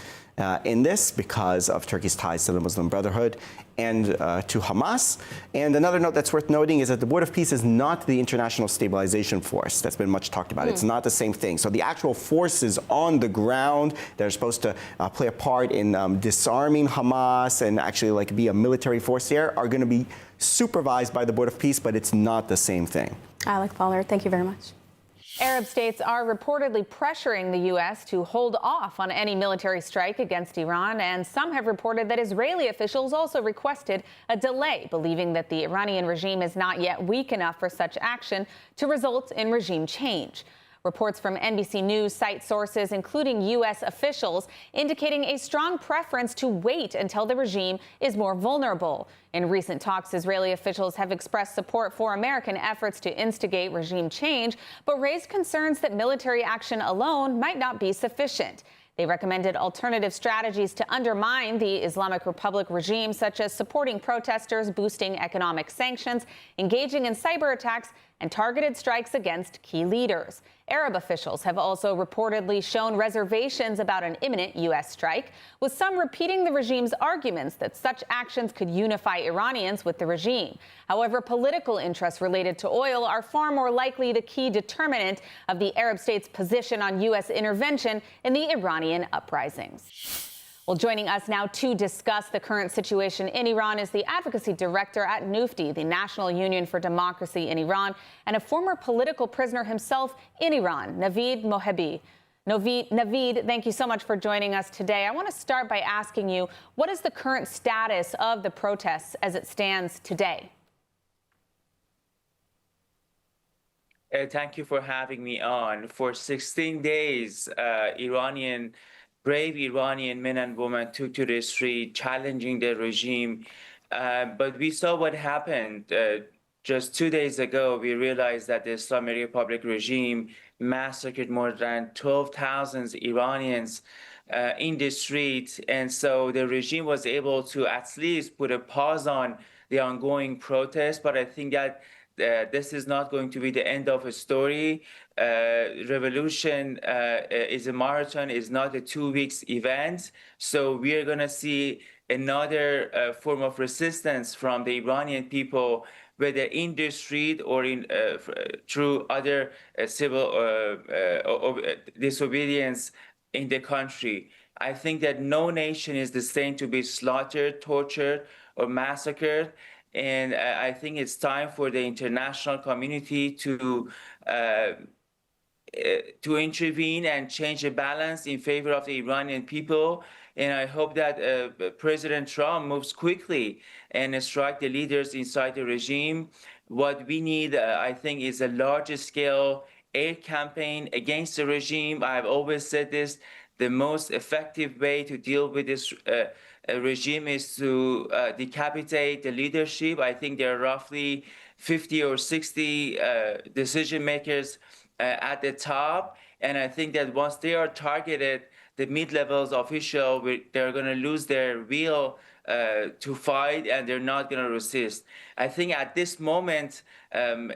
in this because of Turkey's ties to the Muslim Brotherhood and to Hamas. And another note that's worth noting is that the Board of Peace is not the international stabilization force that's been much talked about. It's not the same thing. So the actual forces on the ground that are supposed to play a part in disarming Hamas and actually like be a military force there are going to be supervised by the Board of Peace, but it's not the same thing. Alec Pollard, thank you very much. Arab states are reportedly pressuring the U.S. to hold off on any military strike against Iran, and some have reported that Israeli officials also requested a delay, believing that the Iranian regime is not yet weak enough for such action to result in regime change. Reports from NBC News cite sources, including U.S. officials, indicating a strong preference to wait until the regime is more vulnerable. In recent talks, Israeli officials have expressed support for American efforts to instigate regime change, but raised concerns that military action alone might not be sufficient. They recommended alternative strategies to undermine the Islamic Republic regime, such as supporting protesters, boosting economic sanctions, engaging in cyber attacks, and targeted strikes against key leaders. Arab officials have also reportedly shown reservations about an imminent U.S. strike, with some repeating the regime's arguments that such actions could unify Iranians with the regime. However, political interests related to oil are far more likely the key determinant of the Arab states' position on U.S. intervention in the Iranian uprisings. Well, joining us now to discuss the current situation in Iran is the advocacy director at NUFTI, the National Union for Democracy in Iran, and a former political prisoner himself in Iran, Navid Mohebi. Navid, thank you so much for joining us today. I want to start by asking you, what is the current status of the protests as it stands today? Thank you for having me on. For 16 days, brave Iranian men and women took to the street challenging the regime But we saw what happened. Just 2 days ago, we realized that the Islamic Republic regime massacred more than 12,000 Iranians in the street. And so the regime was able to at least put a pause on the ongoing protests. But I think that this is not going to be the end of a story. Revolution is a marathon, is not a 2 weeks event. So we are going to see another form of resistance from the Iranian people, whether in the street or through other civil disobedience in the country. I think that no nation is destined to be slaughtered, tortured, or massacred. And I think it's time for the international community to intervene and change the balance in favor of the Iranian people. And I hope that President Trump moves quickly and strike the leaders inside the regime. What we need, I think, is a larger scale air campaign against the regime. I've always said this, the most effective way to deal with this regime is to decapitate the leadership. I think there are roughly 50 or 60 decision makers at the top. And I think that once they are targeted, the mid-levels official, they're going to lose their will to fight, and they're not going to resist. I think at this moment,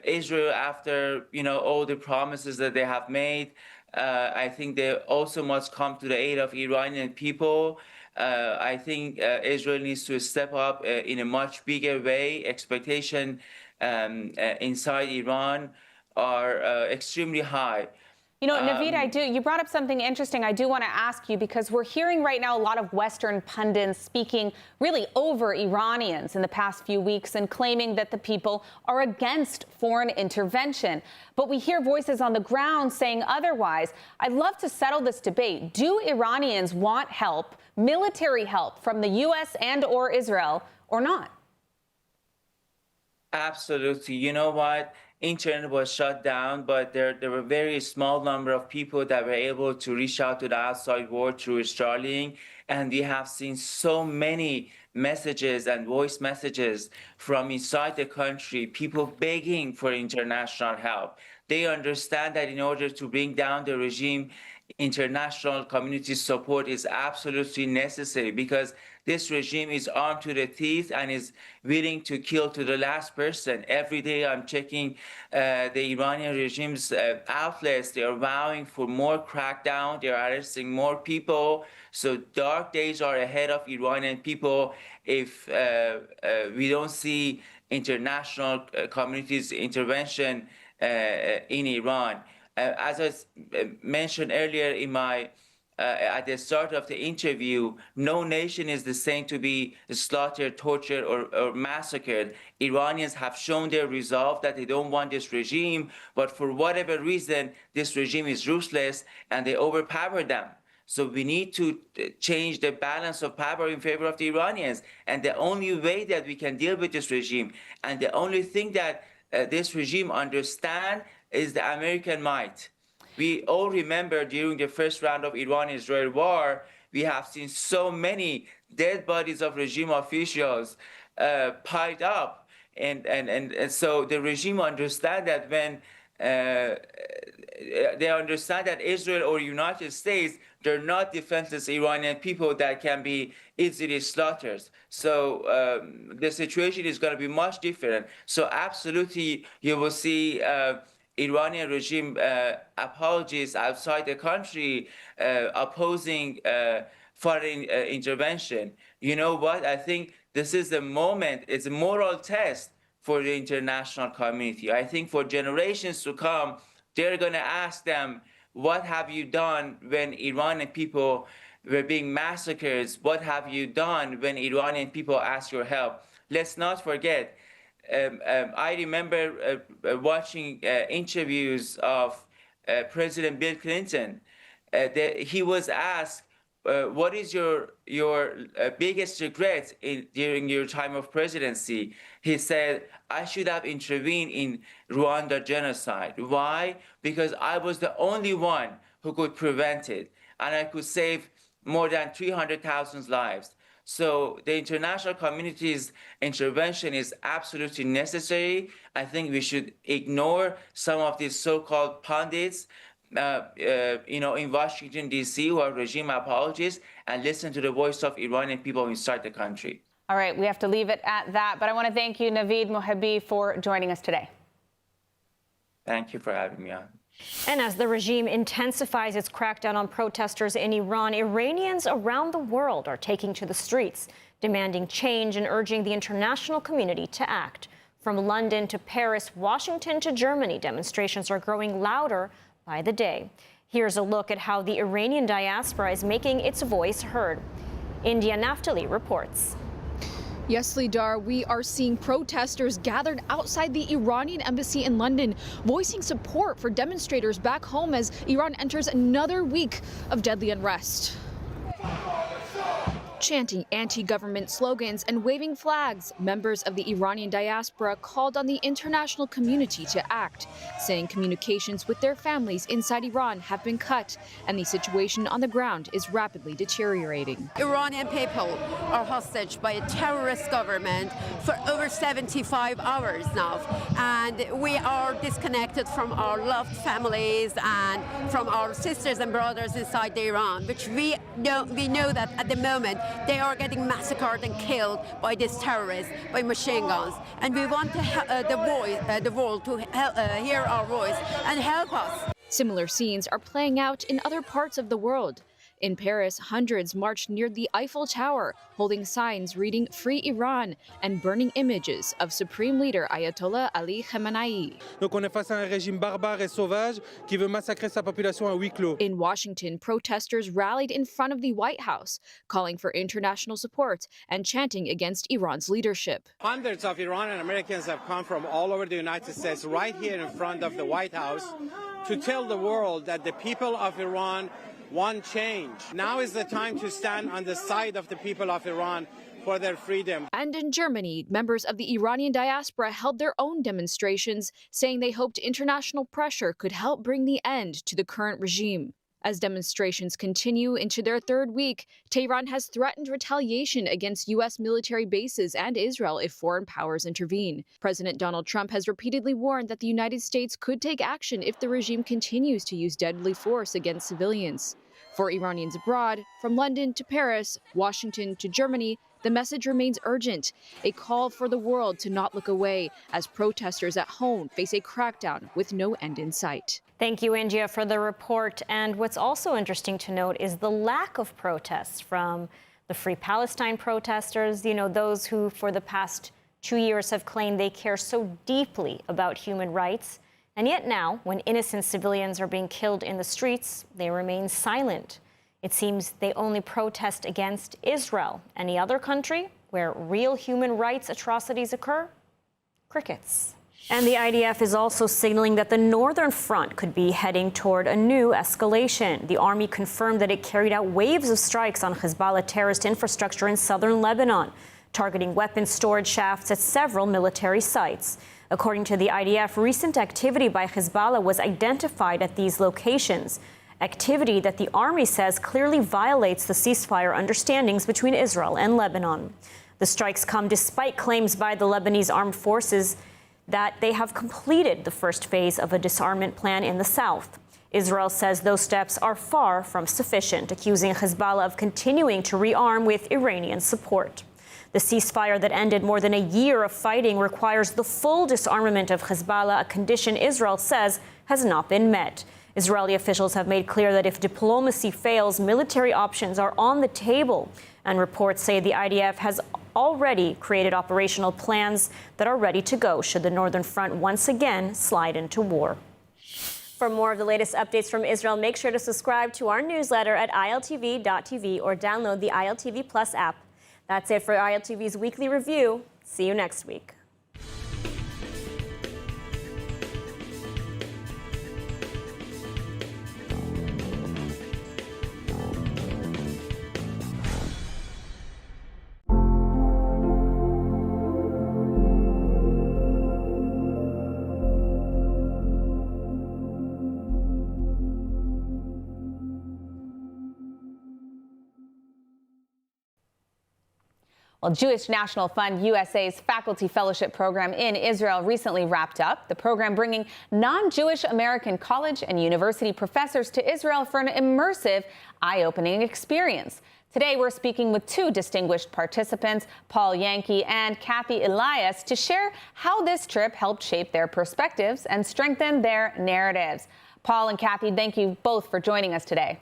Israel, after all the promises that they have made, I think they also must come to the aid of Iranian people. I think Israel needs to step up in a much bigger way. Expectation inside Iran are extremely high. You know, Naveed, you brought up something interesting I do want to ask you, because we're hearing right now a lot of Western pundits speaking really over Iranians in the past few weeks and claiming that the people are against foreign intervention. But we hear voices on the ground saying otherwise. I'd love to settle this debate. Do Iranians want help, military help from the U.S. and/or Israel, or not? Absolutely. You know what? Internet was shut down, but there were a very small number of people that were able to reach out to the outside world through Starlink. And we have seen so many messages and voice messages from inside the country, people begging for international help. They understand that in order to bring down the regime, international community support is absolutely necessary, because this regime is armed to the teeth and is willing to kill to the last person. Every day I'm checking the Iranian regime's outlets. They are vowing for more crackdown. They are arresting more people. So dark days are ahead of Iranian people if we don't see international community's intervention in Iran. As I mentioned earlier in my at the start of the interview, no nation is the same to be slaughtered, tortured, or massacred. Iranians have shown their resolve that they don't want this regime, but for whatever reason, this regime is ruthless and they overpower them. So we need to change the balance of power in favor of the Iranians. And the only way that we can deal with this regime, and the only thing that this regime understands, is the American might. We all remember during the first round of Iran-Israel war, we have seen so many dead bodies of regime officials piled up. And so the regime understands that when they understand that Israel or United States, they're not defenseless Iranian people that can be easily slaughtered. So the situation is going to be much different. So absolutely, you will see Iranian regime apologies outside the country opposing foreign intervention. You know what? I think this is the moment. It's a moral test for the international community. I think for generations to come, they're going to ask them, what have you done when Iranian people were being massacred? What have you done when Iranian people asked your help? Let's not forget, I remember watching interviews of President Bill Clinton. He was asked, what is your biggest regret during your time of presidency? He said, I should have intervened in Rwanda genocide. Why? Because I was the only one who could prevent it, and I could save more than 300,000 lives. So the international community's intervention is absolutely necessary. I think we should ignore some of these so-called pundits, in Washington, D.C., who are regime apologists, and listen to the voice of Iranian people inside the country. All right, we have to leave it at that. But I want to thank you, Naveed Mohabbi, for joining us today. Thank you for having me on. And as the regime intensifies its crackdown on protesters in Iran, Iranians around the world are taking to the streets, demanding change and urging the international community to act. From London to Paris, Washington to Germany, demonstrations are growing louder by the day. Here's a look at how the Iranian diaspora is making its voice heard. India Naftali reports. Yes, Lidar, we are seeing protesters gathered outside the Iranian embassy in London, voicing support for demonstrators back home as Iran enters another week of deadly unrest. Chanting anti-government slogans and waving flags, members of the Iranian diaspora called on the international community to act, saying communications with their families inside Iran have been cut and the situation on the ground is rapidly deteriorating. Iranian people are hostage by a terrorist government for over 75 hours now, and we are disconnected from our loved families and from our sisters and brothers inside Iran, which we know that at the moment they are getting massacred and killed by these terrorists, by machine guns. And we want the world to hear our voice and help us. Similar scenes are playing out in other parts of the world. In Paris, hundreds marched near the Eiffel Tower, holding signs reading "Free Iran" and burning images of Supreme Leader Ayatollah Ali Khamenei. Donc on est face à un régime barbare et sauvage qui veut massacrer sa population à huis clos. In Washington, protesters rallied in front of the White House, calling for international support and chanting against Iran's leadership. Hundreds of Iranian Americans have come from all over the United States right here in front of the White House to tell the world that the people of Iran want change. Now is the time to stand on the side of the people of Iran for their freedom. And in Germany, members of the Iranian diaspora held their own demonstrations, saying they hoped international pressure could help bring the end to the current regime. As demonstrations continue into their third week, Tehran has threatened retaliation against U.S. military bases and Israel if foreign powers intervene. President Donald Trump has repeatedly warned that the United States could take action if the regime continues to use deadly force against civilians. For Iranians abroad, from London to Paris, Washington to Germany, the message remains urgent, a call for the world to not look away as protesters at home face a crackdown with no end in sight. Thank you, India, for the report. And what's also interesting to note is the lack of protests from the Free Palestine protesters, those who for the past 2 years have claimed they care so deeply about human rights. And yet now, when innocent civilians are being killed in the streets, they remain silent. It seems they only protest against Israel. Any other country where real human rights atrocities occur? Crickets. And the IDF is also signaling that the Northern Front could be heading toward a new escalation. The army confirmed that it carried out waves of strikes on Hezbollah terrorist infrastructure in southern Lebanon, targeting weapons storage shafts at several military sites. According to the IDF, recent activity by Hezbollah was identified at these locations, activity that the army says clearly violates the ceasefire understandings between Israel and Lebanon. The strikes come despite claims by the Lebanese armed forces that they have completed the first phase of a disarmament plan in the south. Israel says those steps are far from sufficient, accusing Hezbollah of continuing to rearm with Iranian support. The ceasefire that ended more than a year of fighting requires the full disarmament of Hezbollah, a condition Israel says has not been met. Israeli officials have made clear that if diplomacy fails, military options are on the table. And reports say the IDF has already created operational plans that are ready to go should the Northern Front once again slide into war. For more of the latest updates from Israel, make sure to subscribe to our newsletter at ILTV.tv or download the ILTV Plus app. That's it for ILTV's weekly review. See you next week. Well, Jewish National Fund USA's Faculty Fellowship Program in Israel recently wrapped up. The program bringing non-Jewish American college and university professors to Israel for an immersive, eye-opening experience. Today, we're speaking with two distinguished participants, Paul Yankee and Kathy Elias, to share how this trip helped shape their perspectives and strengthen their narratives. Paul and Kathy, thank you both for joining us today.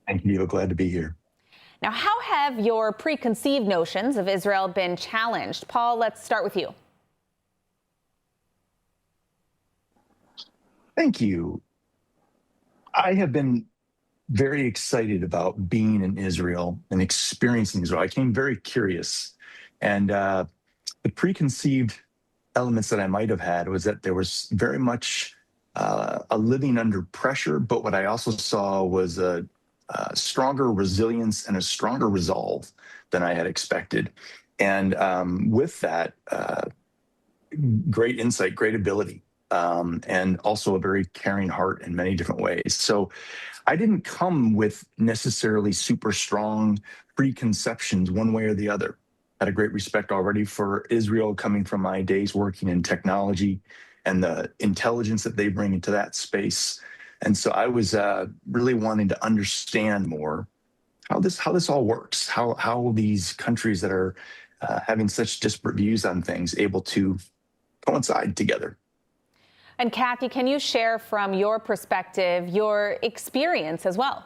Thank you. Glad to be here. Now, how have your preconceived notions of Israel been challenged? Paul, let's start with you. Thank you. I have been very excited about being in Israel and experiencing Israel. I came very curious. And the preconceived elements that I might have had was that there was very much a living under pressure, but what I also saw was a stronger resilience and a stronger resolve than I had expected. And with that, great insight, great ability, and also a very caring heart in many different ways. So I didn't come with necessarily super strong preconceptions one way or the other. I had a great respect already for Israel coming from my days working in technology and the intelligence that they bring into that space. And so I was really wanting to understand more how this all works, how these countries that are having such disparate views on things able to coincide together. And Kathy, can you share from your perspective your experience as well?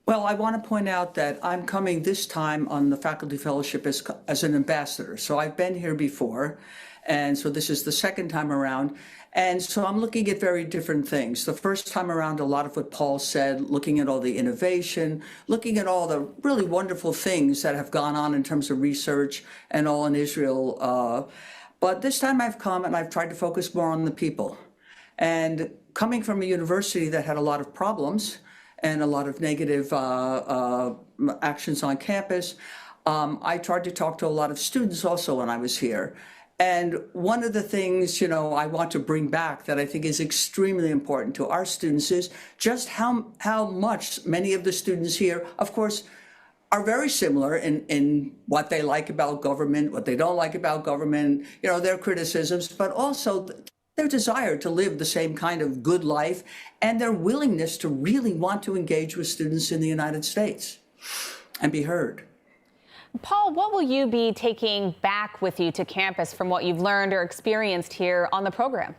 Well, I want to point out that I'm coming this time on the faculty fellowship as an ambassador. So I've been here before, and so this is the second time around. And so I'm looking at very different things. The first time around, a lot of what Paul said, looking at all the innovation, looking at all the really wonderful things that have gone on in terms of research and all in Israel. But this time I've come and I've tried to focus more on the people. And coming from a university that had a lot of problems and a lot of negative actions on campus, I tried to talk to a lot of students also when I was here. And one of the things, I want to bring back that I think is extremely important to our students is just how much many of the students here, of course, are very similar in what they like about government, what they don't like about government, their criticisms, but also their desire to live the same kind of good life and their willingness to really want to engage with students in the United States and be heard. Paul, what will you be taking back with you to campus from what you've learned or experienced here on the program?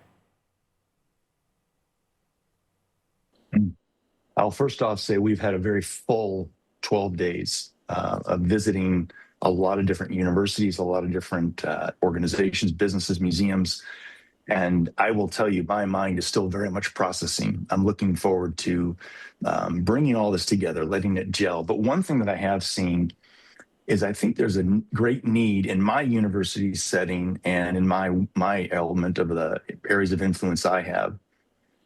I'll first off say we've had a very full 12 days of visiting a lot of different universities, a lot of different organizations, businesses, museums. And I will tell you, my mind is still very much processing. I'm looking forward to bringing all this together, letting it gel. But one thing that I have seen is I think there's a great need in my university setting and in my element of the areas of influence I have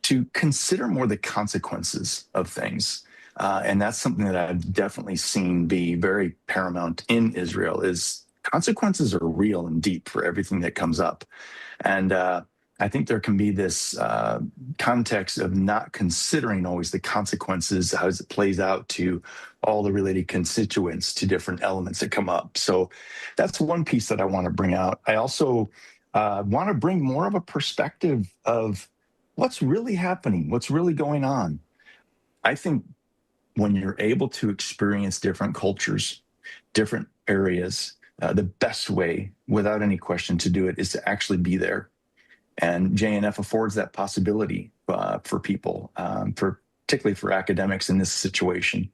to consider more the consequences of things. And that's something that I've definitely seen be very paramount in Israel is consequences are real and deep for everything that comes up. And I think there can be this context of not considering always the consequences, how it plays out to all the related constituents to different elements that come up. So that's one piece that I want to bring out. I also want to bring more of a perspective of what's really happening, what's really going on. I think when you're able to experience different cultures, different areas, the best way, without any question, to do it is to actually be there. And JNF affords that possibility for people, particularly for academics in this situation.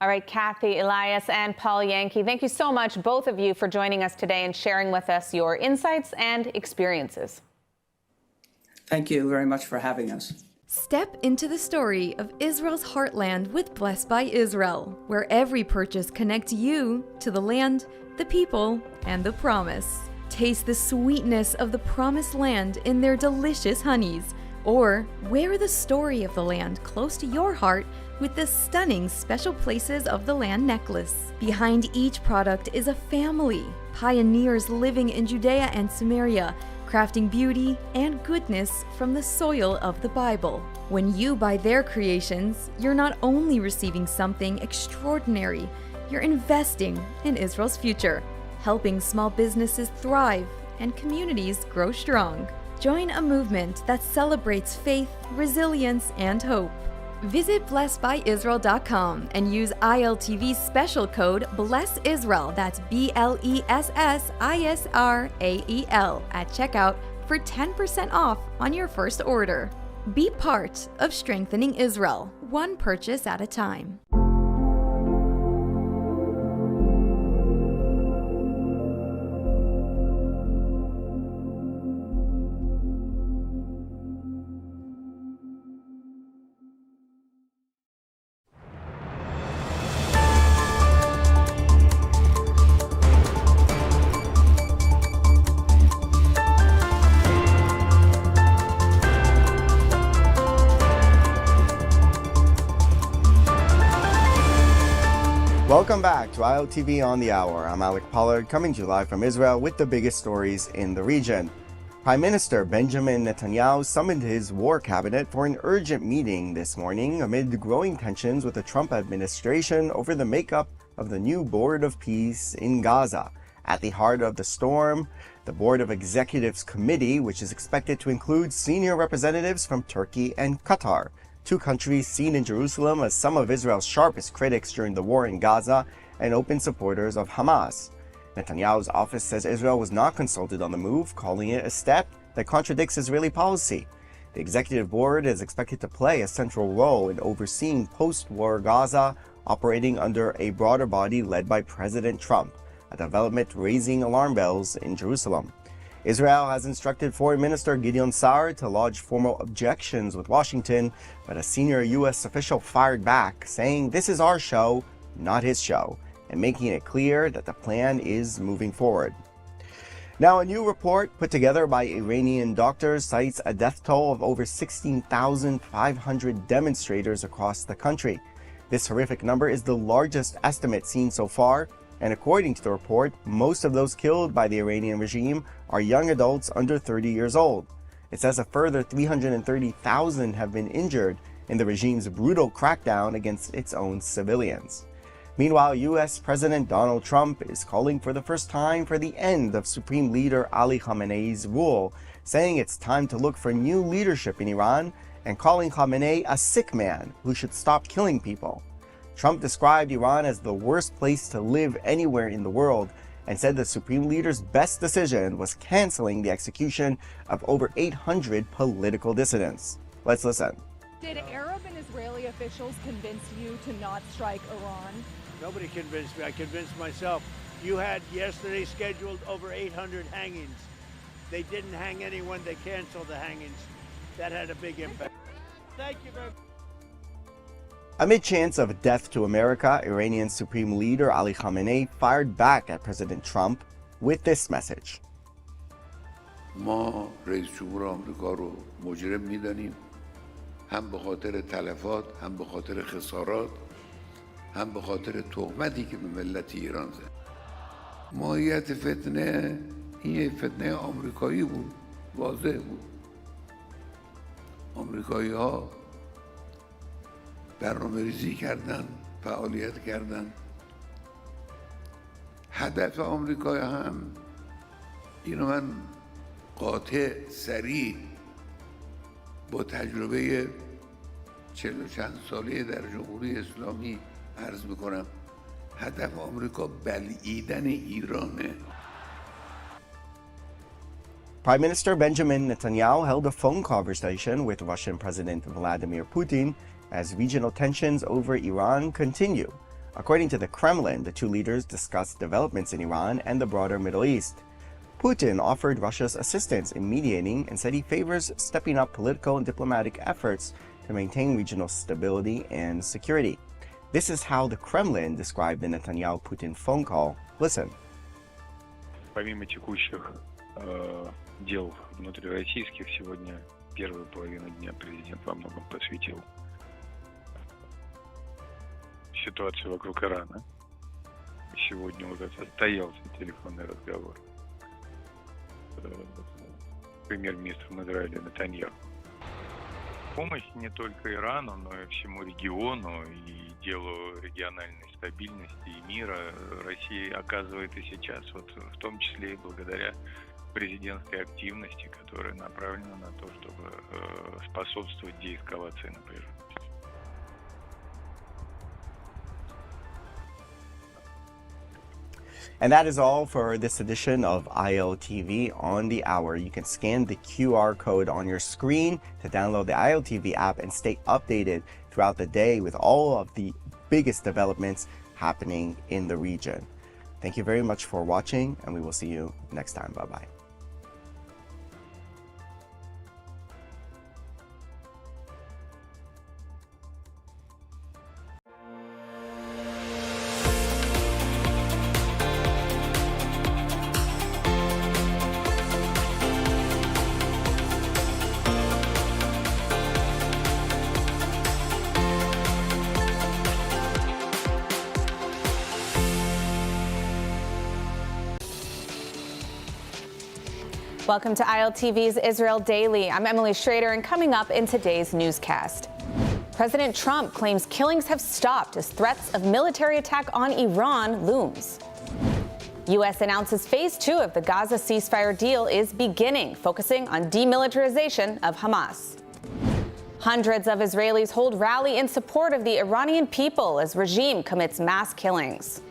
All right, Kathy Elias and Paul Yankee, thank you so much, both of you, for joining us today and sharing with us your insights and experiences. Thank you very much for having us. Step into the story of Israel's heartland with Blessed by Israel, where every purchase connects you to the land, the people, and the promise. Taste the sweetness of the promised land in their delicious honeys, or wear the story of the land close to your heart with the stunning Special Places of the Land necklace. Behind each product is a family, pioneers living in Judea and Samaria, crafting beauty and goodness from the soil of the Bible. When you buy their creations, you're not only receiving something extraordinary, you're investing in Israel's future, helping small businesses thrive and communities grow strong. Join a movement that celebrates faith, resilience, and hope. Visit blessedbyisrael.com and use ILTV's special code BLESSISRAEL, that's BLESSISRAEL, at checkout for 10% off on your first order. Be part of strengthening Israel, one purchase at a time. Welcome back to ILTV on the Hour. I'm Alec Pollard, coming to you live from Israel with the biggest stories in the region. Prime Minister Benjamin Netanyahu summoned his war cabinet for an urgent meeting this morning amid growing tensions with the Trump administration over the makeup of the new Board of Peace in Gaza. At the heart of the storm, the Board of Executives Committee, which is expected to include senior representatives from Turkey and Qatar, two countries seen in Jerusalem as some of Israel's sharpest critics during the war in Gaza and open supporters of Hamas. Netanyahu's office says Israel was not consulted on the move, calling it a step that contradicts Israeli policy. The executive board is expected to play a central role in overseeing post-war Gaza, operating under a broader body led by President Trump, a development raising alarm bells in Jerusalem. Israel has instructed Foreign Minister Gideon Sa'ar to lodge formal objections with Washington, but a senior U.S. official fired back, saying this is our show, not his show, and making it clear that the plan is moving forward. Now, a new report put together by Iranian doctors cites a death toll of over 16,500 demonstrators across the country. This horrific number is the largest estimate seen so far, and according to the report, most of those killed by the Iranian regime are young adults under 30 years old. It says a further 330,000 have been injured in the regime's brutal crackdown against its own civilians. Meanwhile, U.S. President Donald Trump is calling for the first time for the end of Supreme Leader Ali Khamenei's rule, saying it's time to look for new leadership in Iran and calling Khamenei a sick man who should stop killing people. Trump described Iran as the worst place to live anywhere in the world and said the Supreme Leader's best decision was canceling the execution of over 800 political dissidents. Let's listen. Did Arab and Israeli officials convince you to not strike Iran? Nobody convinced me. I convinced myself. You had yesterday scheduled over 800 hangings. They didn't hang anyone. They canceled the hangings. That had a big impact. Thank you very much. Amid chants of death to America, Iranian Supreme Leader Ali Khamenei fired back at President Trump with this message. ما رئیس جمهور آمریکا رو مجرم می‌دانیم، هم به خاطر تلفات، هم به خاطر خسارات، هم به خاطر تهمتی که به ملت ایران زد. ماهیت فتنه این فتنه آمریکایی بود، واضح بود. آمریکایی‌ها برنامه‌ریزی کردن، فعالیت کردن. هدف آمریکا هم اینو من قاطع سریع با تجربه 40 و چند ساله در جمهوری اسلامی عرض میکنم، هدف آمریکا بلعیدن ایرانه. Prime Minister Benjamin Netanyahu held a phone conversation with Russian President Vladimir Putin as regional tensions over Iran continue. According to the Kremlin, the two leaders discussed developments in Iran and the broader Middle East. Putin offered Russia's assistance in mediating and said he favors stepping up political and diplomatic efforts to maintain regional stability and security. This is how the Kremlin described the Netanyahu-Putin phone call. Listen. Помимо текущих дел внутрироссийских, сегодня первую половину дня президент во многом посвятил ситуации вокруг Ирана. Сегодня уже состоялся телефонный разговор с премьер-министром Израиля Нетаньяху. Помощь не только Ирану, но и всему региону и делу региональной стабильности и мира Россия оказывает и сейчас, вот в том числе и благодаря президентской активности, которая направлена на то, чтобы способствовать деэскалации напряжения. And that is all for this edition of ILTV on the Hour. You can scan the QR code on your screen to download the ILTV app and stay updated throughout the day with all of the biggest developments happening in the region. Thank you very much for watching, and we will see you next time. Bye-bye. Welcome to ILTV's Israel Daily. I'm Emily Schrader, and coming up in today's newscast, President Trump claims killings have stopped as threats of military attack on Iran looms. U.S. announces phase 2 of the Gaza ceasefire deal is beginning, focusing on demilitarization of Hamas. Hundreds of Israelis hold rally in support of the Iranian people as regime commits mass killings.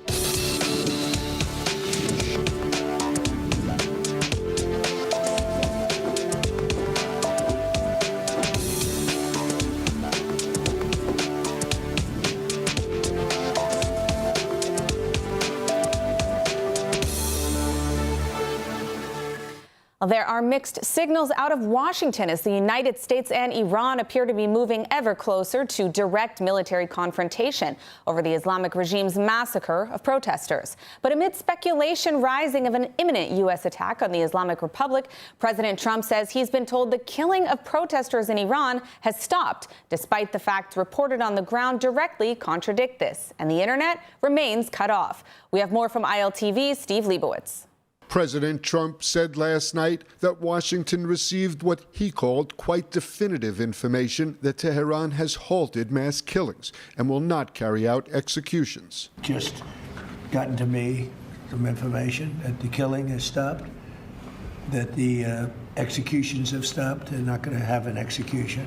There are mixed signals out of Washington as the United States and Iran appear to be moving ever closer to direct military confrontation over the Islamic regime's massacre of protesters. But amid speculation rising of an imminent U.S. attack on the Islamic Republic, President Trump says he's been told the killing of protesters in Iran has stopped, despite the facts reported on the ground directly contradict this. And the internet remains cut off. We have more from ILTV's Steve Leibowitz. President Trump said last night that Washington received what he called quite definitive information that Tehran has halted mass killings and will not carry out executions. Just gotten to me some information that the killing has stopped, that the executions have stopped. They're not going to have an execution,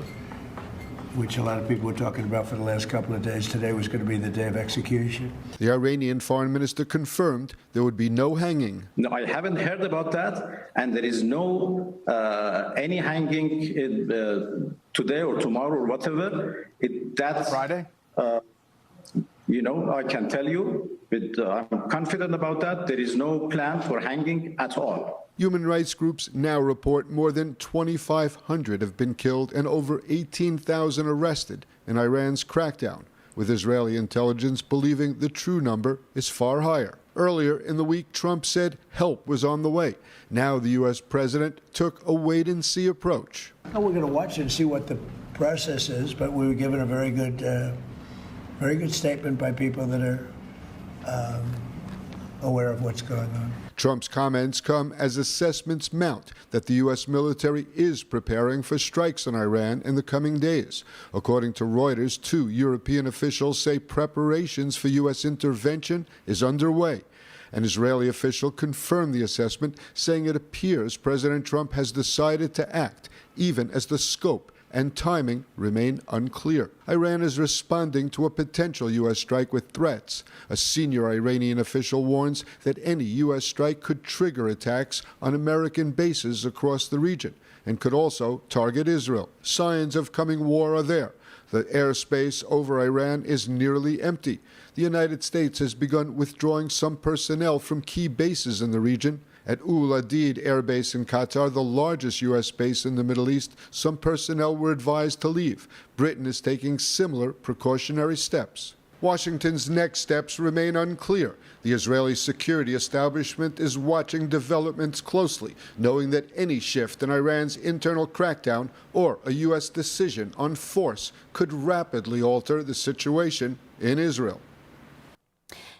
which a lot of people were talking about for the last couple of days. Today was going to be the day of execution. The Iranian foreign minister confirmed there would be no hanging. No, I haven't heard about that, and there is no any hanging today or tomorrow or whatever. That's Friday. I can tell you, I'm confident about that. There is no plan for hanging at all. Human rights groups now report more than 2,500 have been killed and over 18,000 arrested in Iran's crackdown, with Israeli intelligence believing the true number is far higher. Earlier in the week, Trump said help was on the way. Now the U.S. president took a wait-and-see approach. We're going to watch and see what the process is, but we were given a very good statement by people that are aware of what's going on. Trump's comments come as assessments mount that the U.S. military is preparing for strikes on Iran in the coming days. According to Reuters, 2 European officials say preparations for U.S. intervention is underway. An Israeli official confirmed the assessment, saying it appears President Trump has decided to act, even as the scope and timing remain unclear. Iran is responding to a potential U.S. strike with threats. A senior Iranian official warns that any U.S. strike could trigger attacks on American bases across the region and could also target Israel. Signs of coming war are there. The airspace over Iran is nearly empty. The United States has begun withdrawing some personnel from key bases in the region. At Ul Adid Air Base in Qatar, the largest U.S. base in the Middle East, some personnel were advised to leave. Britain is taking similar precautionary steps. Washington's next steps remain unclear. The Israeli security establishment is watching developments closely, knowing that any shift in Iran's internal crackdown or a U.S. decision on force could rapidly alter the situation in Israel.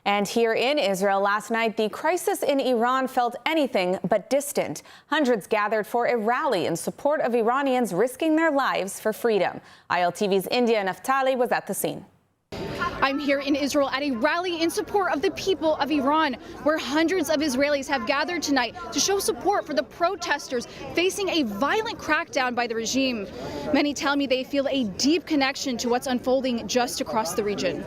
And here in Israel last night, the crisis in Iran felt anything but distant. Hundreds gathered for a rally in support of Iranians risking their lives for freedom. ILTV's India Naftali was at the scene. I'm here in Israel at a rally in support of the people of Iran, where hundreds of Israelis have gathered tonight to show support for the protesters facing a violent crackdown by the regime. Many tell me they feel a deep connection to what's unfolding just across the region.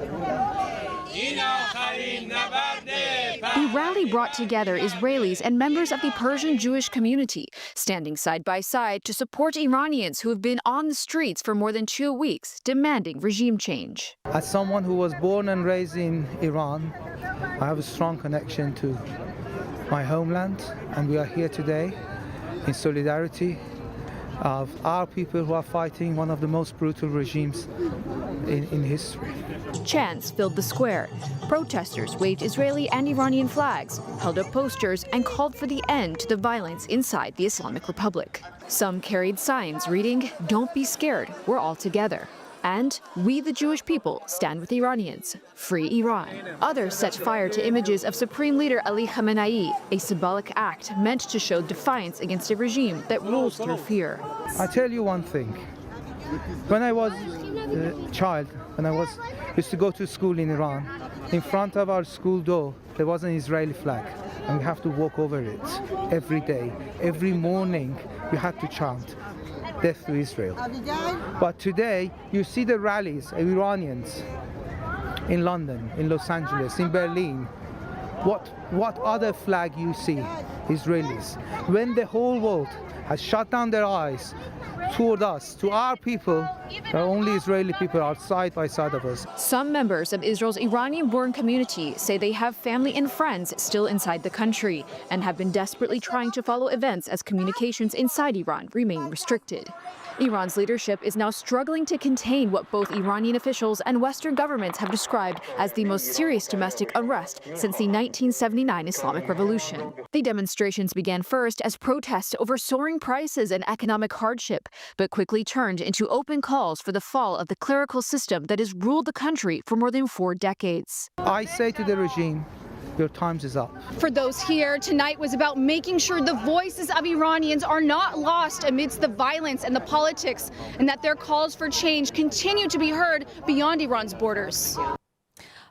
The rally brought together Israelis and members of the Persian Jewish community, standing side by side to support Iranians who have been on the streets for more than 2 weeks, demanding regime change. As someone who was born and raised in Iran, I have a strong connection to my homeland, and we are here today in solidarity of our people who are fighting one of the most brutal regimes in history. Chants filled the square. Protesters waved Israeli and Iranian flags, held up posters, and called for the end to the violence inside the Islamic Republic. Some carried signs reading, "Don't be scared, we're all together." And "We the Jewish people stand with Iranians. Free Iran." Others set fire to images of Supreme Leader Ali Khamenei, a symbolic act meant to show defiance against a regime that rules through fear. I tell you one thing. When I was a child, used to go to school in Iran, in front of our school door, there was an Israeli flag, and we have to walk over it every day. Every morning, we had to chant, "Death to Israel." But today, you see the rallies of Iranians in London, in Los Angeles, in Berlin. What other flag you see? Israelis. When the whole world has shut down their eyes toward us, to our people, the only Israeli people are side by side of us. Some members of Israel's Iranian-born community say they have family and friends still inside the country and have been desperately trying to follow events as communications inside Iran remain restricted. Iran's leadership is now struggling to contain what both Iranian officials and Western governments have described as the most serious domestic unrest since the 1979 Islamic Revolution. The demonstrations began first as protests over soaring prices and economic hardship, but quickly turned into open calls for the fall of the clerical system that has ruled the country for more than 4 decades. I say to the regime, your time is up. For those here, tonight was about making sure the voices of Iranians are not lost amidst the violence and the politics, and that their calls for change continue to be heard beyond Iran's borders.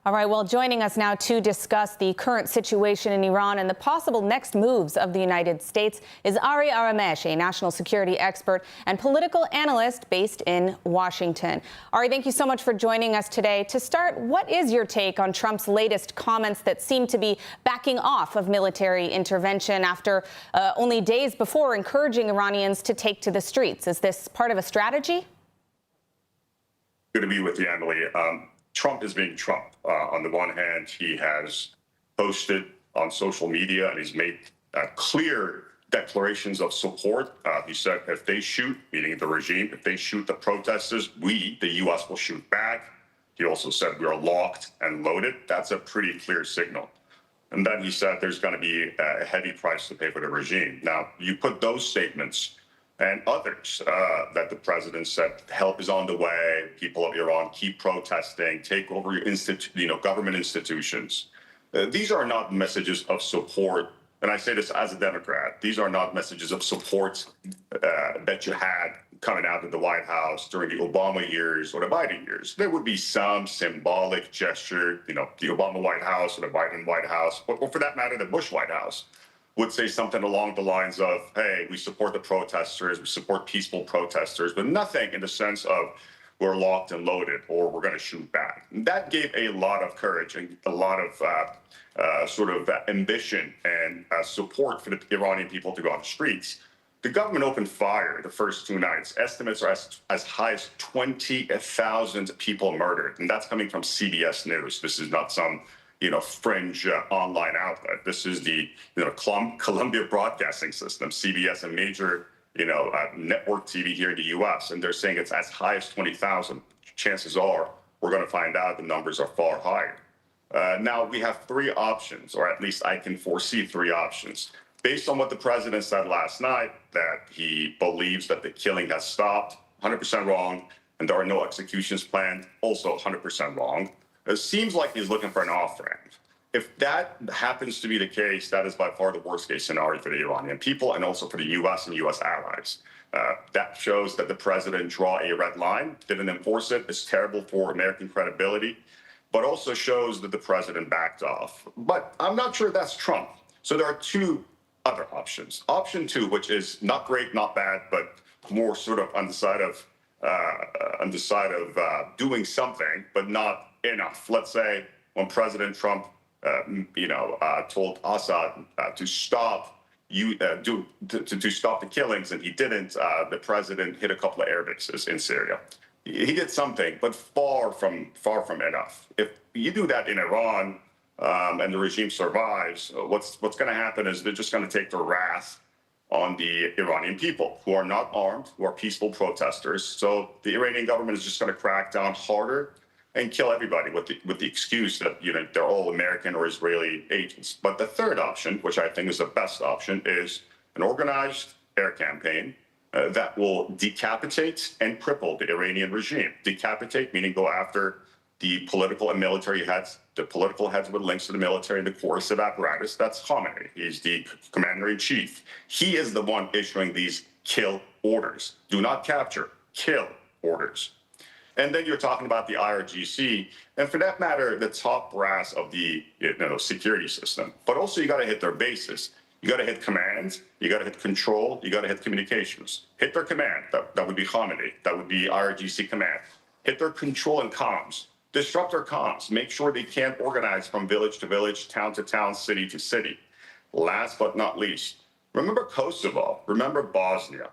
All right, well, joining us now to discuss the current situation in Iran and the possible next moves of the United States is Ari Aramesh, a national security expert and political analyst based in Washington. Ari, thank you so much for joining us today. To start, what is your take on Trump's latest comments that seem to be backing off of military intervention after only days before encouraging Iranians to take to the streets? Is this part of a strategy? Good to be with you, Emily. Trump is being Trump. On the one hand, he has posted on social media and he's made clear declarations of support. He said if they shoot, meaning the regime, if they shoot the protesters, we, the U.S., will shoot back. He also said we are locked and loaded. That's a pretty clear signal. And then he said there's going to be a heavy price to pay for the regime. Now, you put those statements and others that the president said help is on the way, people of Iran keep protesting, take over your government institutions. These are not messages of support, and I say this as a Democrat, these are not messages of support that you had coming out of the White House during the Obama years or the Biden years. There would be some symbolic gesture, the Obama White House or the Biden White House, or for that matter, the Bush White House, would say something along the lines of, hey, we support the protesters, we support peaceful protesters, but nothing in the sense of we're locked and loaded or we're going to shoot back. And that gave a lot of courage and a lot of ambition and support for the Iranian people to go on the streets. The government opened fire the first 2 nights. Estimates are as high as 20,000 people murdered, and that's coming from CBS News. This is not some fringe online outlet. This is the Columbia Broadcasting System, CBS, a major network TV here in the U.S. And they're saying it's as high as 20,000. Chances are we're going to find out the numbers are far higher. Now we have 3 options, or at least I can foresee 3 options. Based on what the president said last night, that he believes that the killing has stopped, 100% wrong, and there are no executions planned, also 100% wrong. It seems like he's looking for an off-ramp. If that happens to be the case, that is by far the worst case scenario for the Iranian people and also for the U.S. and U.S. allies. That shows that the president drew a red line, didn't enforce it. It's terrible for American credibility, but also shows that the president backed off. But I'm not sure that's Trump. So there are two other options. Option two, which is not great, not bad, but more sort of on the side of doing something, but not enough. Let's say when President Trump, told Assad to stop to stop the killings, and he didn't. The president hit a couple of air bases in Syria. He did something, but far from enough. If you do that in Iran and the regime survives, what's going to happen is they're just going to take their wrath on the Iranian people, who are not armed, who are peaceful protesters. So the Iranian government is just going to crack down harder and kill everybody with the excuse that they're all American or Israeli agents. But the third option, which I think is the best option, is an organized air campaign that will decapitate and cripple the Iranian regime. Decapitate meaning go after the political and military heads, the political heads with links to the military and the coercive apparatus. That's Khamenei. He's the commander-in-chief. He is the one issuing these kill orders. Do not capture, kill orders. And then you're talking about the IRGC, and for that matter, the top brass of the security system. But also you got to hit their bases. You got to hit command, you got to hit control, you got to hit communications. Hit their command, that would be Khamenei, that would be IRGC command. Hit their control and comms. Disrupt their comms. Make sure they can't organize from village to village, town to town, city to city. Last but not least, remember Kosovo, remember Bosnia.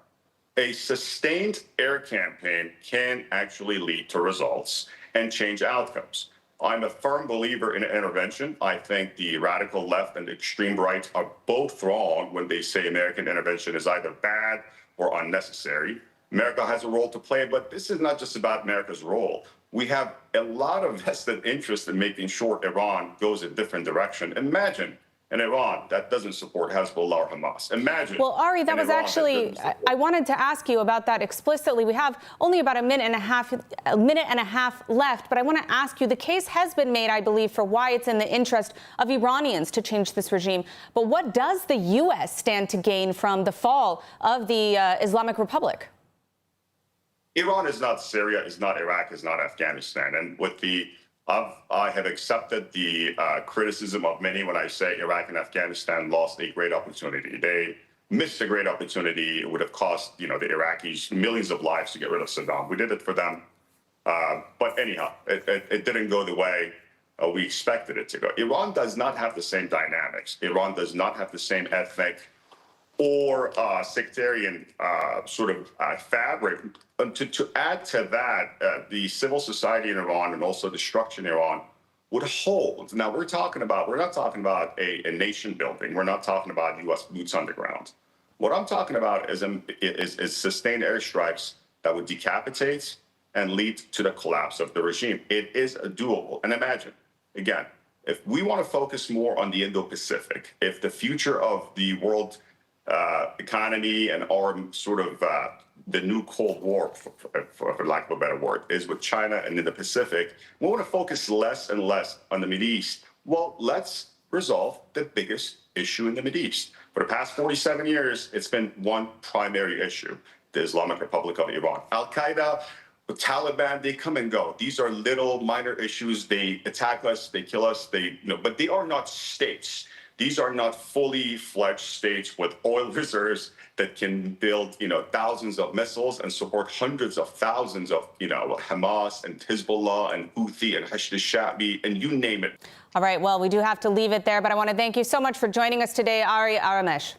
A sustained air campaign can actually lead to results and change outcomes. I'm a firm believer in intervention. I think the radical left and the extreme right are both wrong when they say American intervention is either bad or unnecessary. America has a role to play, but this is not just about America's role. We have a lot of vested interest in making sure Iran goes a different direction. Imagine in Iran that doesn't support Hezbollah or Hamas. Imagine. Well, Ari, that was actually, I wanted to ask you about that explicitly. We have only about a minute and a half left, but I want to ask you, the case has been made, I believe, for why it's in the interest of Iranians to change this regime. But what does the U.S. stand to gain from the fall of the Islamic Republic? Iran is not Syria, is not Iraq, is not Afghanistan. And with I have accepted the criticism of many when I say Iraq and Afghanistan lost a great opportunity. They missed a great opportunity. It would have cost, the Iraqis millions of lives to get rid of Saddam. We did it for them. But anyhow, it didn't go the way we expected it to go. Iran does not have the same dynamics. Iran does not have the same ethnic or sectarian fabric. To add to that, the civil society in Iran and also the structure in Iran would hold. Now, we're not talking about a nation building. We're not talking about U.S. boots on the ground. What I'm talking about is sustained airstrikes that would decapitate and lead to the collapse of the regime. It is doable. And imagine, again, if we want to focus more on the Indo-Pacific, if the future of the world economy and our the new Cold War, for lack of a better word, is with China and in the Pacific, we want to focus less and less on the Mideast. Well, let's resolve the biggest issue in the Mideast. For the past 47 years, it's been one primary issue, the Islamic Republic of Iran. Al-Qaeda, the Taliban, they come and go. These are little minor issues. They attack us, they kill us, but they are not states. These are not fully fledged states with oil reserves that can build, thousands of missiles and support hundreds of thousands of, Hamas and Hezbollah and Houthi and Hashd al-Sha'bi and you name it. All right, well, we do have to leave it there, but I want to thank you so much for joining us today, Ari Aramesh.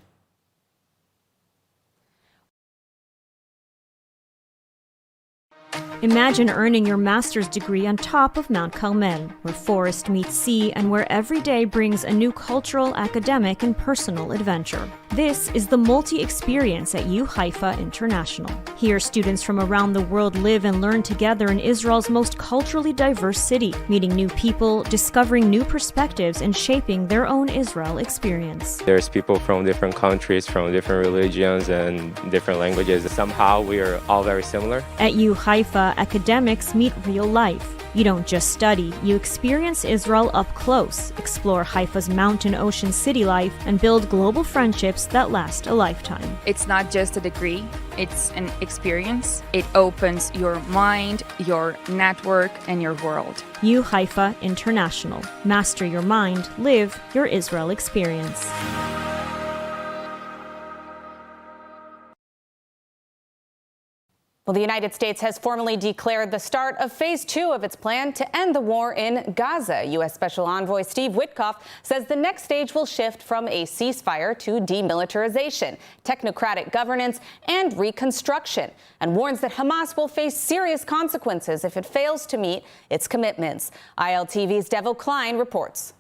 Imagine earning your master's degree on top of Mount Carmel, where forest meets sea and where every day brings a new cultural, academic, and personal adventure. This is the multi-experience at U Haifa International. Here, students from around the world live and learn together in Israel's most culturally diverse city, meeting new people, discovering new perspectives, and shaping their own Israel experience. There's people from different countries, from different religions and different languages. Somehow we are all very similar. At U Haifa, academics meet real life. You don't just study, you experience Israel up close, explore Haifa's mountain ocean city life, and build global friendships that last a lifetime. It's not just a degree, it's an experience. It opens your mind, your network, and your world. U Haifa International. Master your mind, live your Israel experience. Well, the United States has formally declared the start of phase 2 of its plan to end the war in Gaza. U.S. Special Envoy Steve Witkoff says the next stage will shift from a ceasefire to demilitarization, technocratic governance, and reconstruction, and warns that Hamas will face serious consequences if it fails to meet its commitments. ILTV's Devo Klein reports.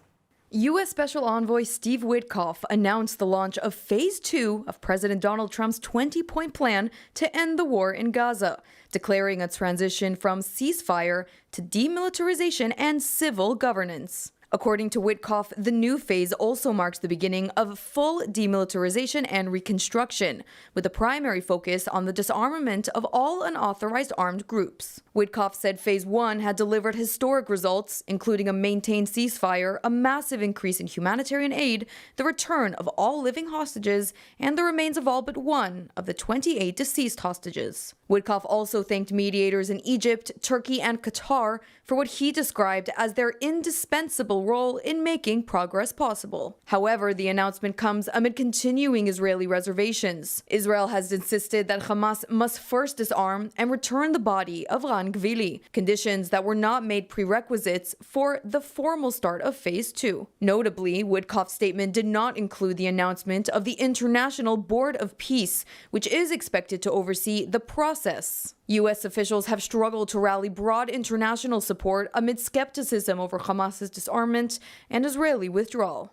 U.S. Special Envoy Steve Witkoff announced the launch of Phase 2 of President Donald Trump's 20-point plan to end the war in Gaza, declaring a transition from ceasefire to demilitarization and civil governance. According to Witkoff, the new phase also marks the beginning of full demilitarization and reconstruction, with a primary focus on the disarmament of all unauthorized armed groups. Witkoff said Phase 1 had delivered historic results, including a maintained ceasefire, a massive increase in humanitarian aid, the return of all living hostages, and the remains of all but one of the 28 deceased hostages. Witkoff also thanked mediators in Egypt, Turkey, and Qatar for what he described as their indispensable role in making progress possible. However, the announcement comes amid continuing Israeli reservations. Israel has insisted that Hamas must first disarm and return the body of Ran Gvili, conditions that were not made prerequisites for the formal start of Phase 2. Notably, Witkoff's statement did not include the announcement of the International Board of Peace, which is expected to oversee the process. U.S. officials have struggled to rally broad international support amid skepticism over Hamas's disarmament and Israeli withdrawal.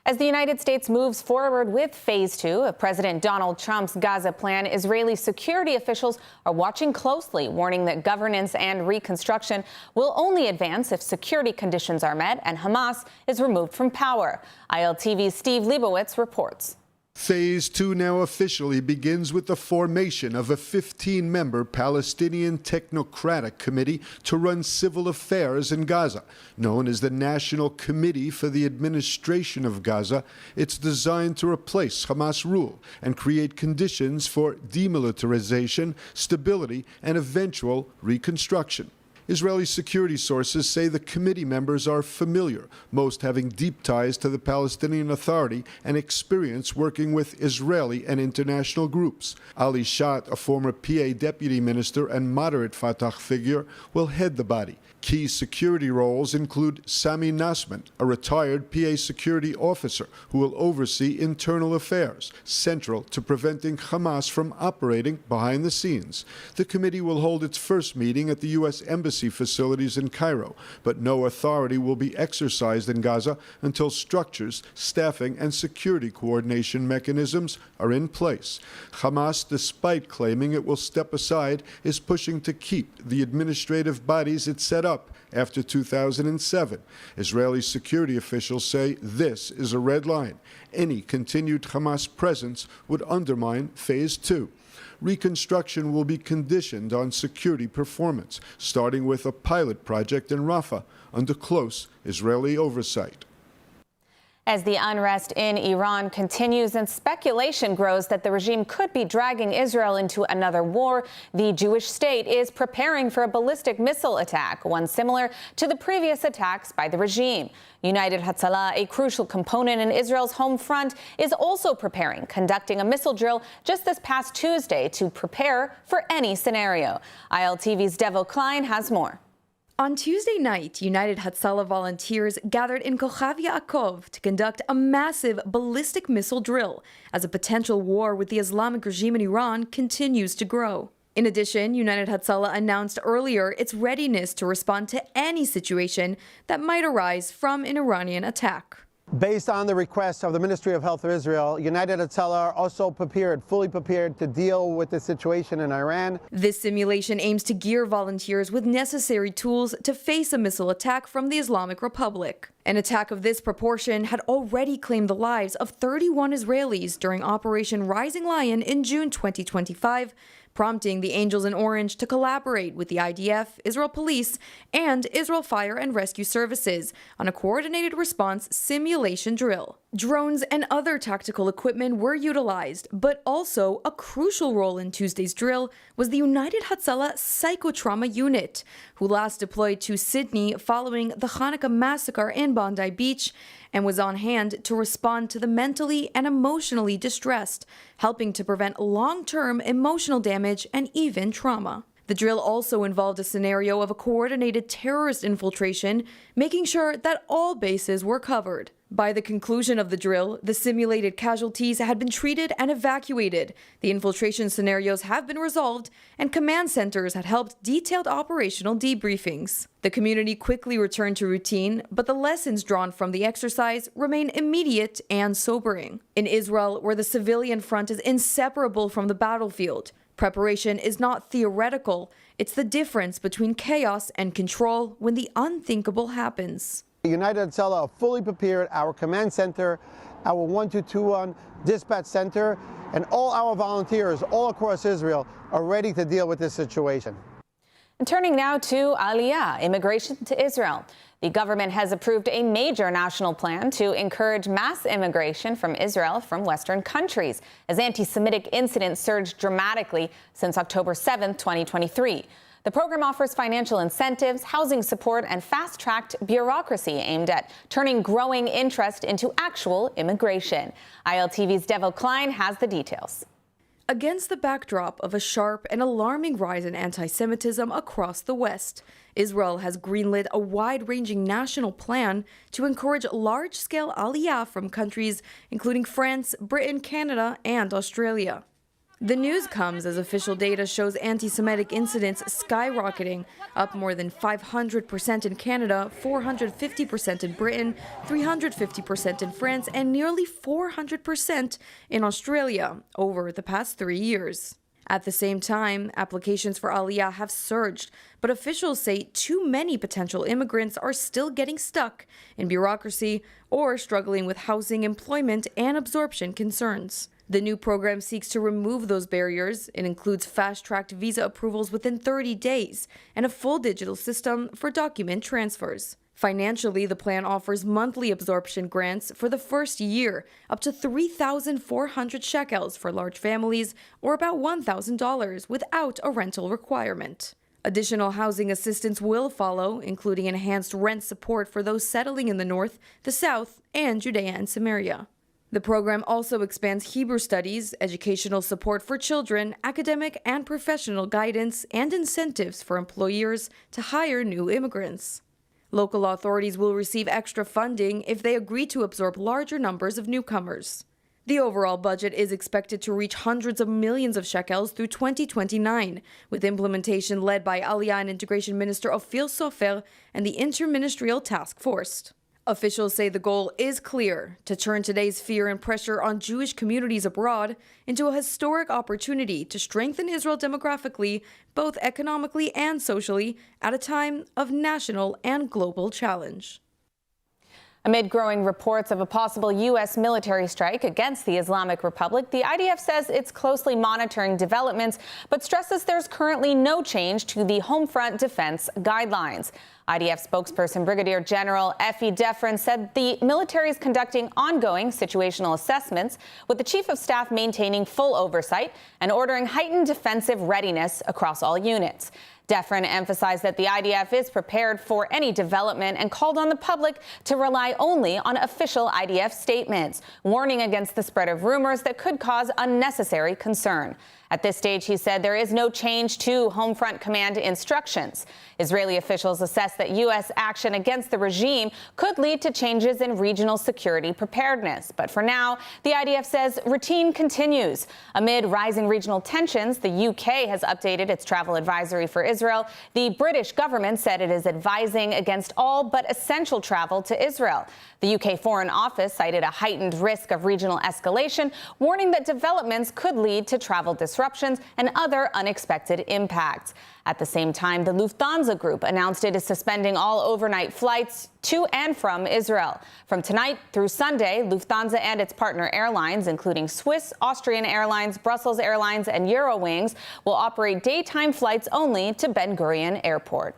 As the United States moves forward with Phase 2 of President Donald Trump's Gaza plan, Israeli security officials are watching closely, warning that governance and reconstruction will only advance if security conditions are met and Hamas is removed from power. ILTV's Steve Leibowitz reports. Phase 2 now officially begins with the formation of a 15-member Palestinian technocratic committee to run civil affairs in Gaza, known as the National Committee for the Administration of Gaza. It's designed to replace Hamas rule and create conditions for demilitarization, stability, and eventual reconstruction. Israeli security sources say the committee members are familiar, most having deep ties to the Palestinian Authority and experience working with Israeli and international groups. Ali Shat, a former PA deputy minister and moderate Fatah figure, will head the body. Key security roles include Sami Nasman, a retired PA security officer who will oversee internal affairs, central to preventing Hamas from operating behind the scenes. The committee will hold its first meeting at the U.S. Embassy facilities in Cairo, but no authority will be exercised in Gaza until structures, staffing, and security coordination mechanisms are in place. Hamas, despite claiming it will step aside, is pushing to keep the administrative bodies it set up after 2007. Israeli security officials say this is a red line. Any continued Hamas presence would undermine Phase 2. Reconstruction will be conditioned on security performance, starting with a pilot project in Rafah under close Israeli oversight. As the unrest in Iran continues and speculation grows that the regime could be dragging Israel into another war, the Jewish state is preparing for a ballistic missile attack, one similar to the previous attacks by the regime. United Hatzalah, a crucial component in Israel's home front, is also preparing, conducting a missile drill just this past Tuesday to prepare for any scenario. ILTV's Devo Klein has more. On Tuesday night, United Hatzalah volunteers gathered in Kochav Yaakov to conduct a massive ballistic missile drill as a potential war with the Islamic regime in Iran continues to grow. In addition, United Hatzalah announced earlier its readiness to respond to any situation that might arise from an Iranian attack. Based on the request of the Ministry of Health of Israel, United Hatzalah are also fully prepared to deal with the situation in Iran. This simulation aims to gear volunteers with necessary tools to face a missile attack from the Islamic Republic. An attack of this proportion had already claimed the lives of 31 Israelis during Operation Rising Lion in June 2025, prompting the Angels in Orange to collaborate with the IDF, Israel Police, and Israel Fire and Rescue Services on a coordinated response simulation drill. Drones and other tactical equipment were utilized, but also a crucial role in Tuesday's drill was the United Hatzalah Psychotrauma Unit, who last deployed to Sydney following the Hanukkah massacre in Bondi Beach and was on hand to respond to the mentally and emotionally distressed, helping to prevent long-term emotional damage and even trauma. The drill also involved a scenario of a coordinated terrorist infiltration, making sure that all bases were covered. By the conclusion of the drill, the simulated casualties had been treated and evacuated, the infiltration scenarios have been resolved, and command centers had helped detailed operational debriefings. The community quickly returned to routine, but the lessons drawn from the exercise remain immediate and sobering. In Israel, where the civilian front is inseparable from the battlefield, preparation is not theoretical, it's the difference between chaos and control when the unthinkable happens. United Hatzalah are fully prepared, our command center, our 1221 dispatch center, and all our volunteers all across Israel are ready to deal with this situation. And turning now to Aliyah, immigration to Israel. The government has approved a major national plan to encourage mass immigration from Israel from Western countries as anti-Semitic incidents surged dramatically since October 7, 2023. The program offers financial incentives, housing support, and fast-tracked bureaucracy aimed at turning growing interest into actual immigration. ILTV's Devil Klein has the details. Against the backdrop of a sharp and alarming rise in anti-Semitism across the West, Israel has greenlit a wide-ranging national plan to encourage large-scale aliyah from countries including France, Britain, Canada, and Australia. The news comes as official data shows anti-Semitic incidents skyrocketing, up more than 500% in Canada, 450% in Britain, 350% in France, and nearly 400% in Australia over the past 3 years. At the same time, applications for Aliyah have surged, but officials say too many potential immigrants are still getting stuck in bureaucracy or struggling with housing, employment, and absorption concerns. The new program seeks to remove those barriers. It includes fast-tracked visa approvals within 30 days and a full digital system for document transfers. Financially, the plan offers monthly absorption grants for the first year, up to 3,400 shekels for large families, or about $1,000 without a rental requirement. Additional housing assistance will follow, including enhanced rent support for those settling in the north, the south, and Judea and Samaria. The program also expands Hebrew studies, educational support for children, academic and professional guidance, and incentives for employers to hire new immigrants. Local authorities will receive extra funding if they agree to absorb larger numbers of newcomers. The overall budget is expected to reach hundreds of millions of shekels through 2029, with implementation led by Aliyah and Integration Minister Ophir Sofer and the Interministerial Task Force. Officials say the goal is clear: to turn today's fear and pressure on Jewish communities abroad into a historic opportunity to strengthen Israel demographically, both economically and socially, at a time of national and global challenge. Amid growing reports of a possible U.S. military strike against the Islamic Republic, the IDF says it's closely monitoring developments, but stresses there's currently no change to the Homefront defense guidelines. IDF spokesperson Brigadier General Effie Defrin said the military is conducting ongoing situational assessments, with the Chief of Staff maintaining full oversight and ordering heightened defensive readiness across all units. Defrin emphasized that the IDF is prepared for any development and called on the public to rely only on official IDF statements, warning against the spread of rumors that could cause unnecessary concern. At this stage, he said there is no change to Homefront Command instructions. Israeli officials assess that U.S. action against the regime could lead to changes in regional security preparedness. But for now, the IDF says routine continues. Amid rising regional tensions, the UK has updated its travel advisory for Israel. The British government said it is advising against all but essential travel to Israel. The UK Foreign Office cited a heightened risk of regional escalation, warning that developments could lead to travel disruptions disruptions and other unexpected impacts. At the same time, the Lufthansa Group announced it is suspending all overnight flights to and from Israel. From tonight through Sunday, Lufthansa and its partner airlines, including Swiss, Austrian Airlines, Brussels Airlines, and Eurowings, will operate daytime flights only to Ben Gurion Airport.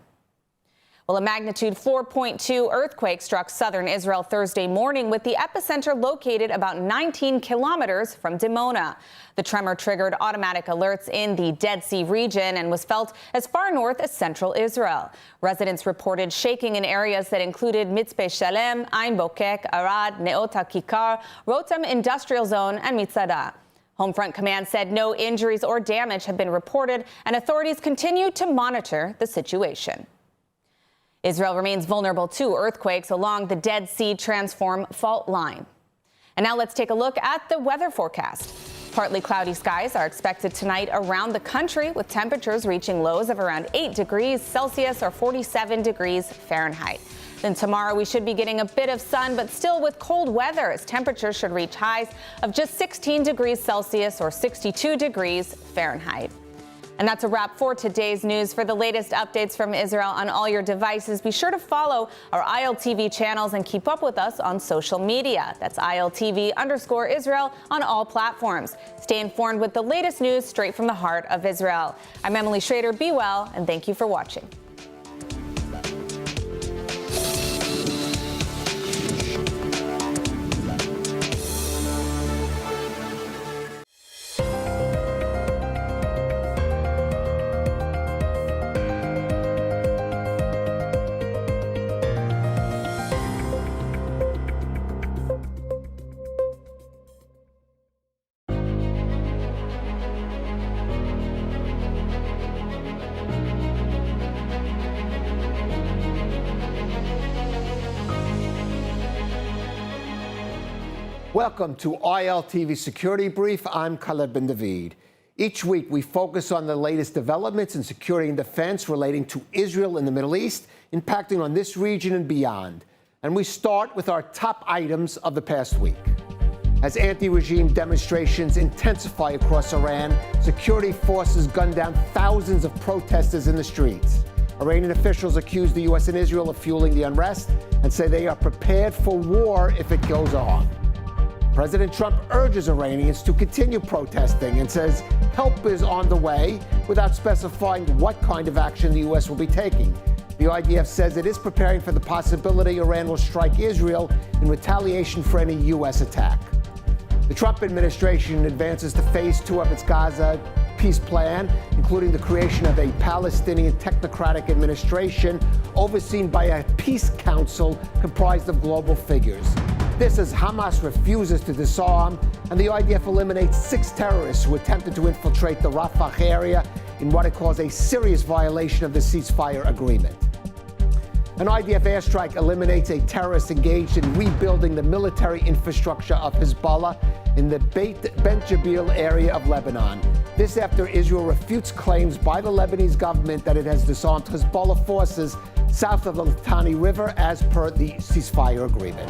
Well, a magnitude 4.2 earthquake struck southern Israel Thursday morning, with the epicenter located about 19 kilometers from Dimona. The tremor triggered automatic alerts in the Dead Sea region and was felt as far north as central Israel. Residents reported shaking in areas that included Mitzpe Shalem, Ein Bokek, Arad, Neota Kikar, Rotem Industrial Zone, and Mitzada. Homefront Command said no injuries or damage have been reported, and authorities continue to monitor the situation. Israel remains vulnerable to earthquakes along the Dead Sea Transform fault line. And now let's take a look at the weather forecast. Partly cloudy skies are expected tonight around the country, with temperatures reaching lows of around 8 degrees Celsius or 47 degrees Fahrenheit. Then tomorrow we should be getting a bit of sun, but still with cold weather, as temperatures should reach highs of just 16 degrees Celsius or 62 degrees Fahrenheit. And that's a wrap for today's news. For the latest updates from Israel on all your devices, be sure to follow our ILTV channels and keep up with us on social media. That's ILTV_Israel on all platforms. Stay informed with the latest news straight from the heart of Israel. I'm Emily Schrader. Be well, and thank you for watching. Welcome to ILTV Security Brief. I'm Khaled Ben David. Each week, we focus on the latest developments in security and defense relating to Israel and the Middle East, impacting on this region and beyond. And we start with our top items of the past week. As anti-regime demonstrations intensify across Iran, security forces gunned down thousands of protesters in the streets. Iranian officials accuse the U.S. and Israel of fueling the unrest and say they are prepared for war if it goes on. President Trump urges Iranians to continue protesting and says help is on the way, without specifying what kind of action the U.S. will be taking. The IDF says it is preparing for the possibility Iran will strike Israel in retaliation for any U.S. attack. The Trump administration advances to phase 2 of its Gaza peace plan, including the creation of a Palestinian technocratic administration overseen by a peace council comprised of global figures. This as Hamas refuses to disarm, and the IDF eliminates 6 terrorists who attempted to infiltrate the Rafah area in what it calls a serious violation of the ceasefire agreement. An IDF airstrike eliminates a terrorist engaged in rebuilding the military infrastructure of Hezbollah in the Beit Jabil area of Lebanon. This after Israel refutes claims by the Lebanese government that it has disarmed Hezbollah forces south of the Litani River as per the ceasefire agreement.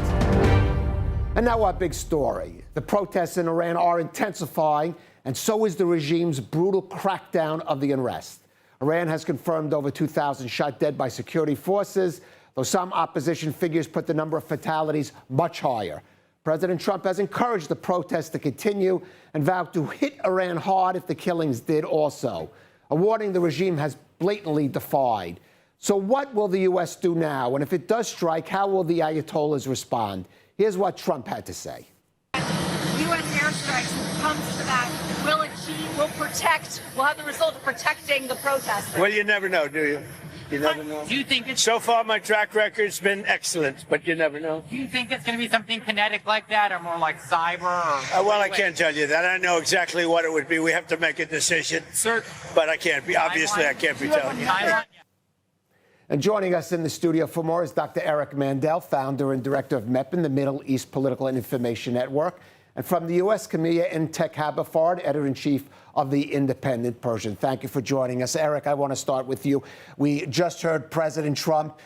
And now our big story. The protests in Iran are intensifying, and so is the regime's brutal crackdown of the unrest. Iran has confirmed over 2,000 shot dead by security forces, though some opposition figures put the number of fatalities much higher. President Trump has encouraged the protests to continue and vowed to hit Iran hard if the killings did also, a warning the regime has blatantly defied. So what will the U.S. do now? And if it does strike, how will the Ayatollahs respond? Here's what Trump had to say. U.S. airstrikes comes to that. Will protect, will have the result of protecting the protesters. Well, you never know, do you? You never know. Do you think it's... So far, my track record's been excellent, but you never know. Do you think it's going to be something kinetic like that, or more like cyber? Or well, I can't tell you that. I know exactly what it would be. We have to make a decision. Sir, but I can't be. Obviously, I can't be telling you. And joining us in the studio for more is Dr. Eric Mandel, founder and director of MEPIN, the Middle East Political and Information Network. And from the U.S., Camilla Intek Habafard, editor-in-chief of the Independent Persian. Thank you for joining us. Eric, I want to start with you. We just heard President Trump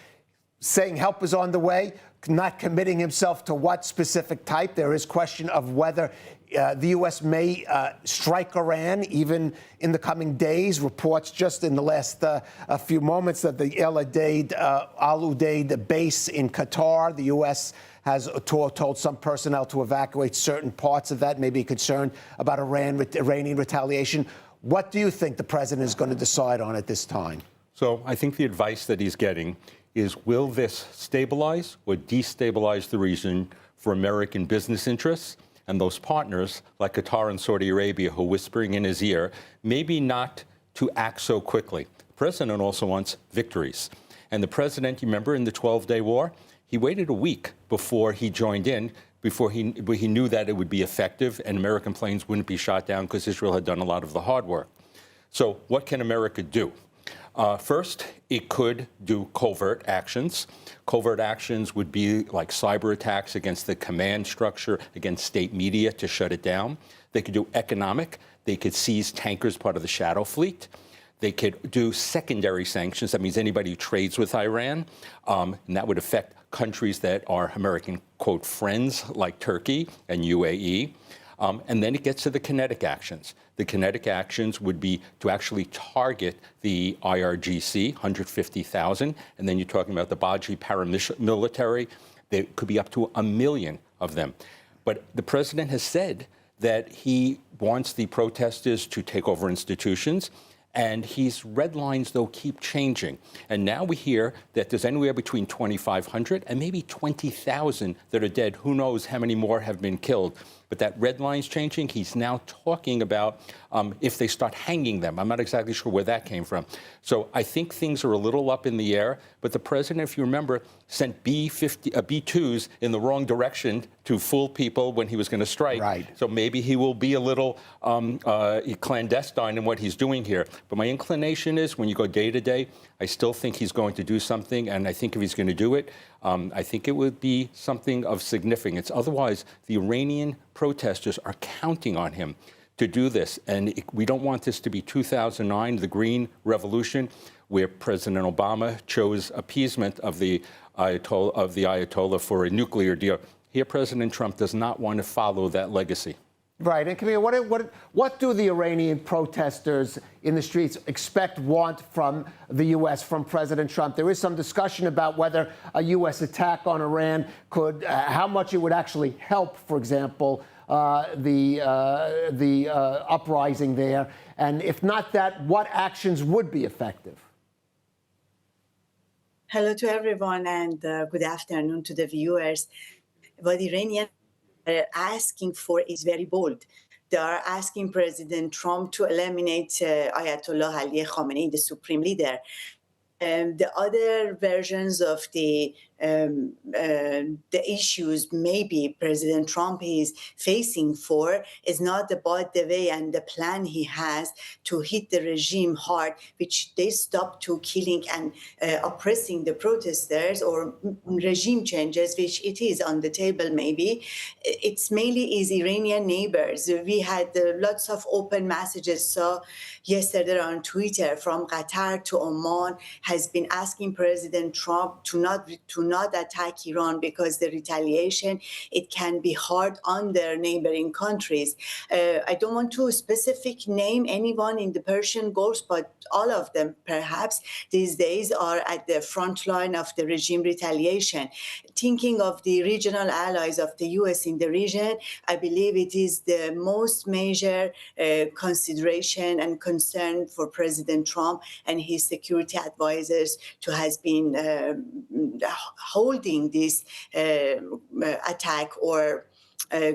saying help is on the way. not committing himself to what specific type. There is question of whether the U.S. may strike Iran even in the coming days. Reports just in the last a few moments that the Al Udeid base in Qatar, the U.S. has told some personnel to evacuate certain parts of that, maybe concerned about Iranian retaliation. What do you think the president is going to decide on at this time? So I think the advice that he's getting is, will this stabilize or destabilize the region for American business interests? And those partners, like Qatar and Saudi Arabia, who are whispering in his ear, maybe not to act so quickly. The president also wants victories. And the president, you remember, in the 12-day war, he waited a week before he joined in, before he knew that it would be effective and American planes wouldn't be shot down because Israel had done a lot of the hard work. So what can America do? First, it could do covert actions. Covert actions would be like cyber attacks against the command structure, against state media to shut it down. They could do economic. They could seize tankers, part of the shadow fleet. They could do secondary sanctions. That means anybody who trades with Iran, and that would affect countries that are American, quote, friends, like Turkey and UAE. And then it gets to the kinetic actions. The kinetic actions would be to actually target the IRGC, 150,000, and then you're talking about the Baji paramilitary. There could be up to 1 million of them. But the president has said that he wants the protesters to take over institutions, and his red lines, though, keep changing. And now we hear that there's anywhere between 2,500 and maybe 20,000 that are dead. Who knows how many more have been killed? But that red line's changing. He's now talking about if they start hanging them. I'm not exactly sure where that came from. So I think things are a little up in the air. But the president, if you remember, sent B-2s in the wrong direction to fool people when he was going to strike. Right. So maybe he will be a little clandestine in what he's doing here. But my inclination is, when you go day to day, I still think he's going to do something. And I think if he's going to do it, I think it would be something of significance. Otherwise, the Iranian protesters are counting on him to do this. And we don't want this to be 2009, the Green Revolution, where President Obama chose appeasement of the Ayatollah for a nuclear deal. Here, President Trump does not want to follow that legacy. Right. And Camille, what do the Iranian protesters in the streets want from the U.S., from President Trump? There is some discussion about whether a U.S. attack on Iran could, how much it would actually help, for example, the uprising there. And if not that, what actions would be effective? Hello to everyone, and good afternoon to the viewers. What the Iranians are asking for is very bold. They are asking President Trump to eliminate Ayatollah Ali Khamenei, the supreme leader. The other versions of the issues maybe President Trump is facing for is not about the way and the plan he has to hit the regime hard, which they stop to killing and oppressing the protesters, or regime changes, which it is on the table maybe. It's mainly is Iranian neighbors. We had lots of open messages. So yesterday on Twitter from Qatar to Oman has been asking President Trump to not attack Iran, because the retaliation, it can be hard on their neighboring countries. I don't want to specific name anyone in the Persian Gulf, but all of them perhaps these days are at the front line of the regime retaliation. Thinking of the regional allies of the U.S. in the region, I believe it is the most major consideration and concern for President Trump and his security advisors to has been holding this attack or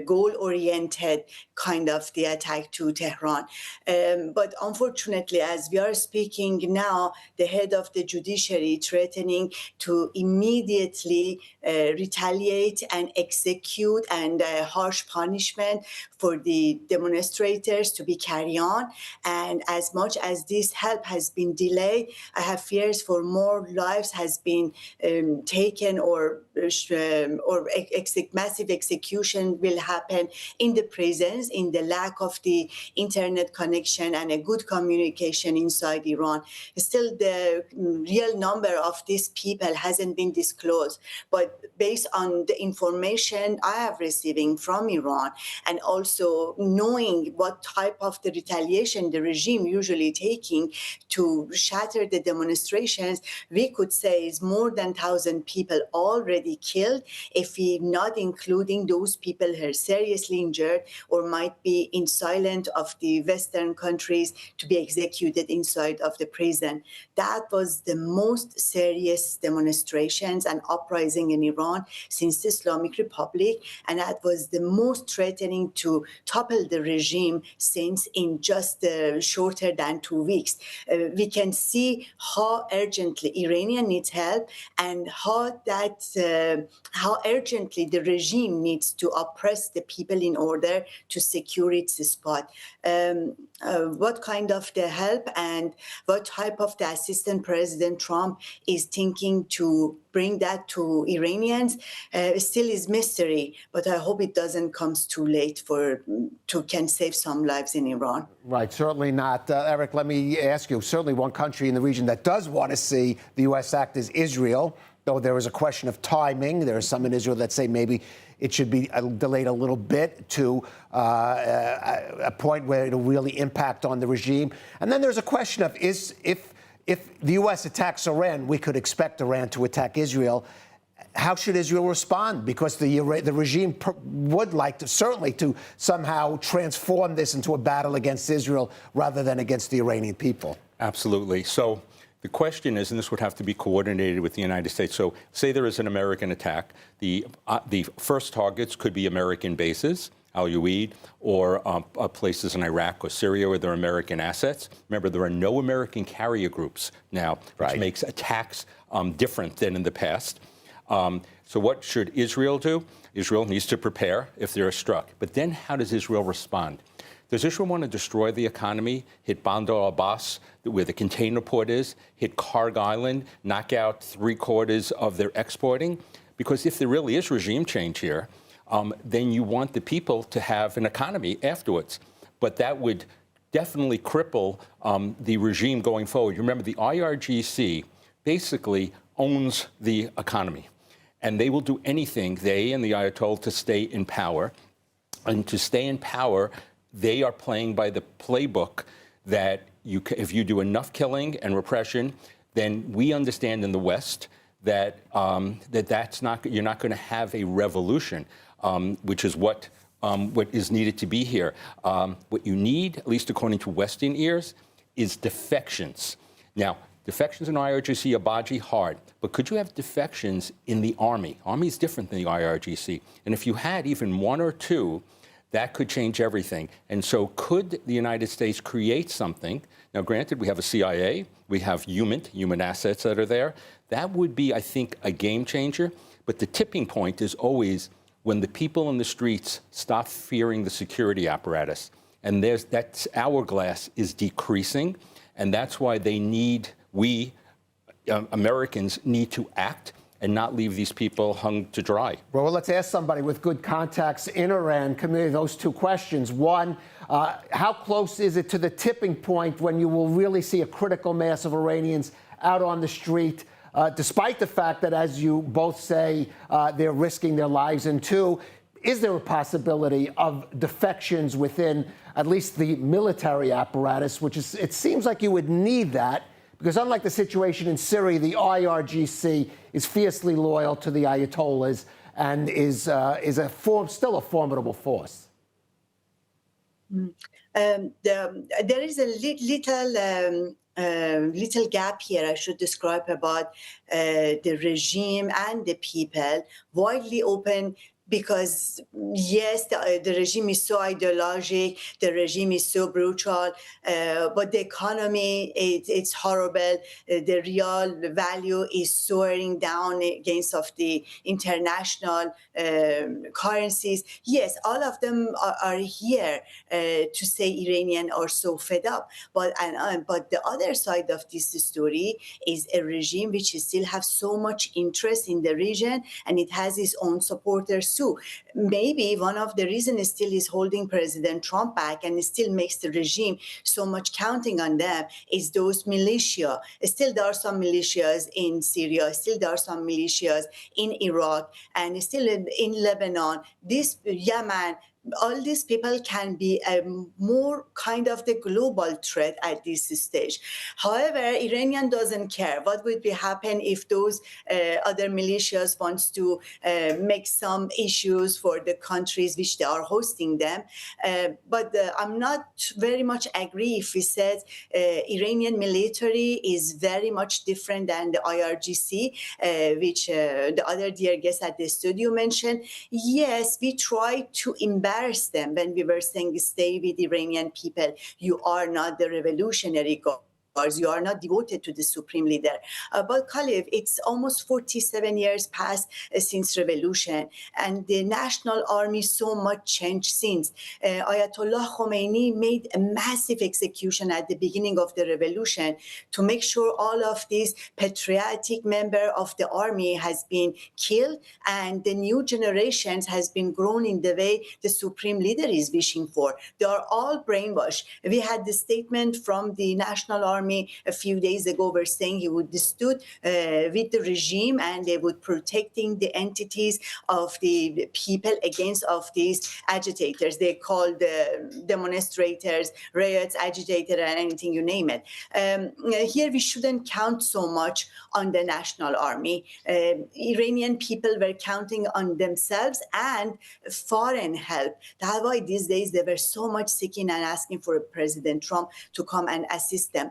goal-oriented kind of the attack to Tehran. But unfortunately, as we are speaking now, the head of the judiciary threatening to immediately retaliate and execute and harsh punishment for the demonstrators to be carried on. And as much as this help has been delayed, I have fears for more lives has been taken, or massive execution destruction will happen in the prisons, in the lack of the internet connection and a good communication inside Iran. Still, the real number of these people hasn't been disclosed, but based on the information I have receiving from Iran, and also knowing what type of the retaliation the regime usually taking to shatter the demonstrations, we could say is more than 1,000 people already killed, if we not including those people who are seriously injured or might be in silent of the Western countries to be executed inside of the prison. That was the most serious demonstrations and uprising in Iran since the Islamic Republic, and that was the most threatening to topple the regime since in just shorter than 2 weeks. We can see how urgently Iranian needs help, and how urgently the regime needs to oppress the people in order to secure its spot. What kind of the help and what type of the assistant President Trump is thinking to bring that to Iranians still is mystery, but I hope it doesn't come too late to can save some lives in Iran. Right, certainly not. Eric, let me ask you, certainly one country in the region that does want to see the U.S. act is Israel, though there is a question of timing. There are some in Israel that say maybe it should be delayed a little bit to a point where it'll really impact on the regime. And then there's a question of if the U.S. attacks Iran, we could expect Iran to attack Israel. How should Israel respond? Because the regime would like to certainly to somehow transform this into a battle against Israel rather than against the Iranian people. Absolutely. So the question is, and this would have to be coordinated with the United States. So say there is an American attack. The first targets could be American bases, Al Udeid, or places in Iraq or Syria where there are American assets. Remember, there are no American carrier groups now, which makes attacks different than in the past. So what should Israel do? Israel needs to prepare if they're struck. But then how does Israel respond? Does Israel want to destroy the economy, hit Bandar Abbas, where the container port is, hit Karg Island, knock out 3/4 of their exporting? Because if there really is regime change here, then you want the people to have an economy afterwards. But that would definitely cripple the regime going forward. You remember, the IRGC basically owns the economy. And they will do anything, they and the Ayatollah, to stay in power. And to stay in power, they are playing by the playbook that if you do enough killing and repression, then we understand in the West that you're not going to have a revolution, which is what is needed to be here. What you need, at least according to Western ears, is defections. Now, defections in IRGC are Abaji hard, but could you have defections in the Army? Army is different than the IRGC. And if you had even one or two, that could change everything. And so could the United States create something? Now, granted, we have a CIA, we have human assets that are there. That would be, I think, a game changer. But the tipping point is always when the people in the streets stop fearing the security apparatus. And that hourglass is decreasing. And that's why we Americans need to act and not leave these people hung to dry. Well, let's ask somebody with good contacts in Iran. Committee, those two questions. One, how close is it to the tipping point when you will really see a critical mass of Iranians out on the street, despite the fact that, as you both say, they're risking their lives? And two, is there a possibility of defections within at least the military apparatus, which is, it seems like you would need that, because unlike the situation in Syria, the IRGC is fiercely loyal to the Ayatollahs and is still a formidable force. There is a little gap here I should describe about the regime and the people, widely open. Because, yes, the regime is so ideologic, the regime is so brutal, but the economy, it's horrible. The real value is soaring down against of the international currencies. Yes, all of them are here to say Iranians are so fed up. But the other side of this story is a regime which still has so much interest in the region, and it has its own supporters too. Maybe one of the reasons still is holding President Trump back and still makes the regime so much counting on them is those militia. Still there are some militias in Syria, still there are some militias in Iraq, and still in Lebanon, this Yemen. All these people can be a more kind of the global threat at this stage. However, Iranian doesn't care. What would be happen if those other militias wants to make some issues for the countries which they are hosting them? But I'm not very much agree if we said Iranian military is very much different than the IRGC, which the other dear guest at the studio mentioned. Yes, we try to embarrass them when we were saying stay with Iranian people. You are not the revolutionary guards. You are not devoted to the supreme leader. But Khalif, it's almost 47 years past since revolution, and the national army so much changed since. Ayatollah Khomeini made a massive execution at the beginning of the revolution to make sure all of these patriotic members of the army has been killed, and the new generations has been grown in the way the supreme leader is wishing for. They are all brainwashed. We had the statement from the national army a few days ago were saying he would stood with the regime and they would protecting the entities of the people against of these agitators. They called the demonstrators, riots, agitator, and anything you name it. Here we shouldn't count so much on the national army. Iranian people were counting on themselves and foreign help. That's why these days they were so much seeking and asking for President Trump to come and assist them.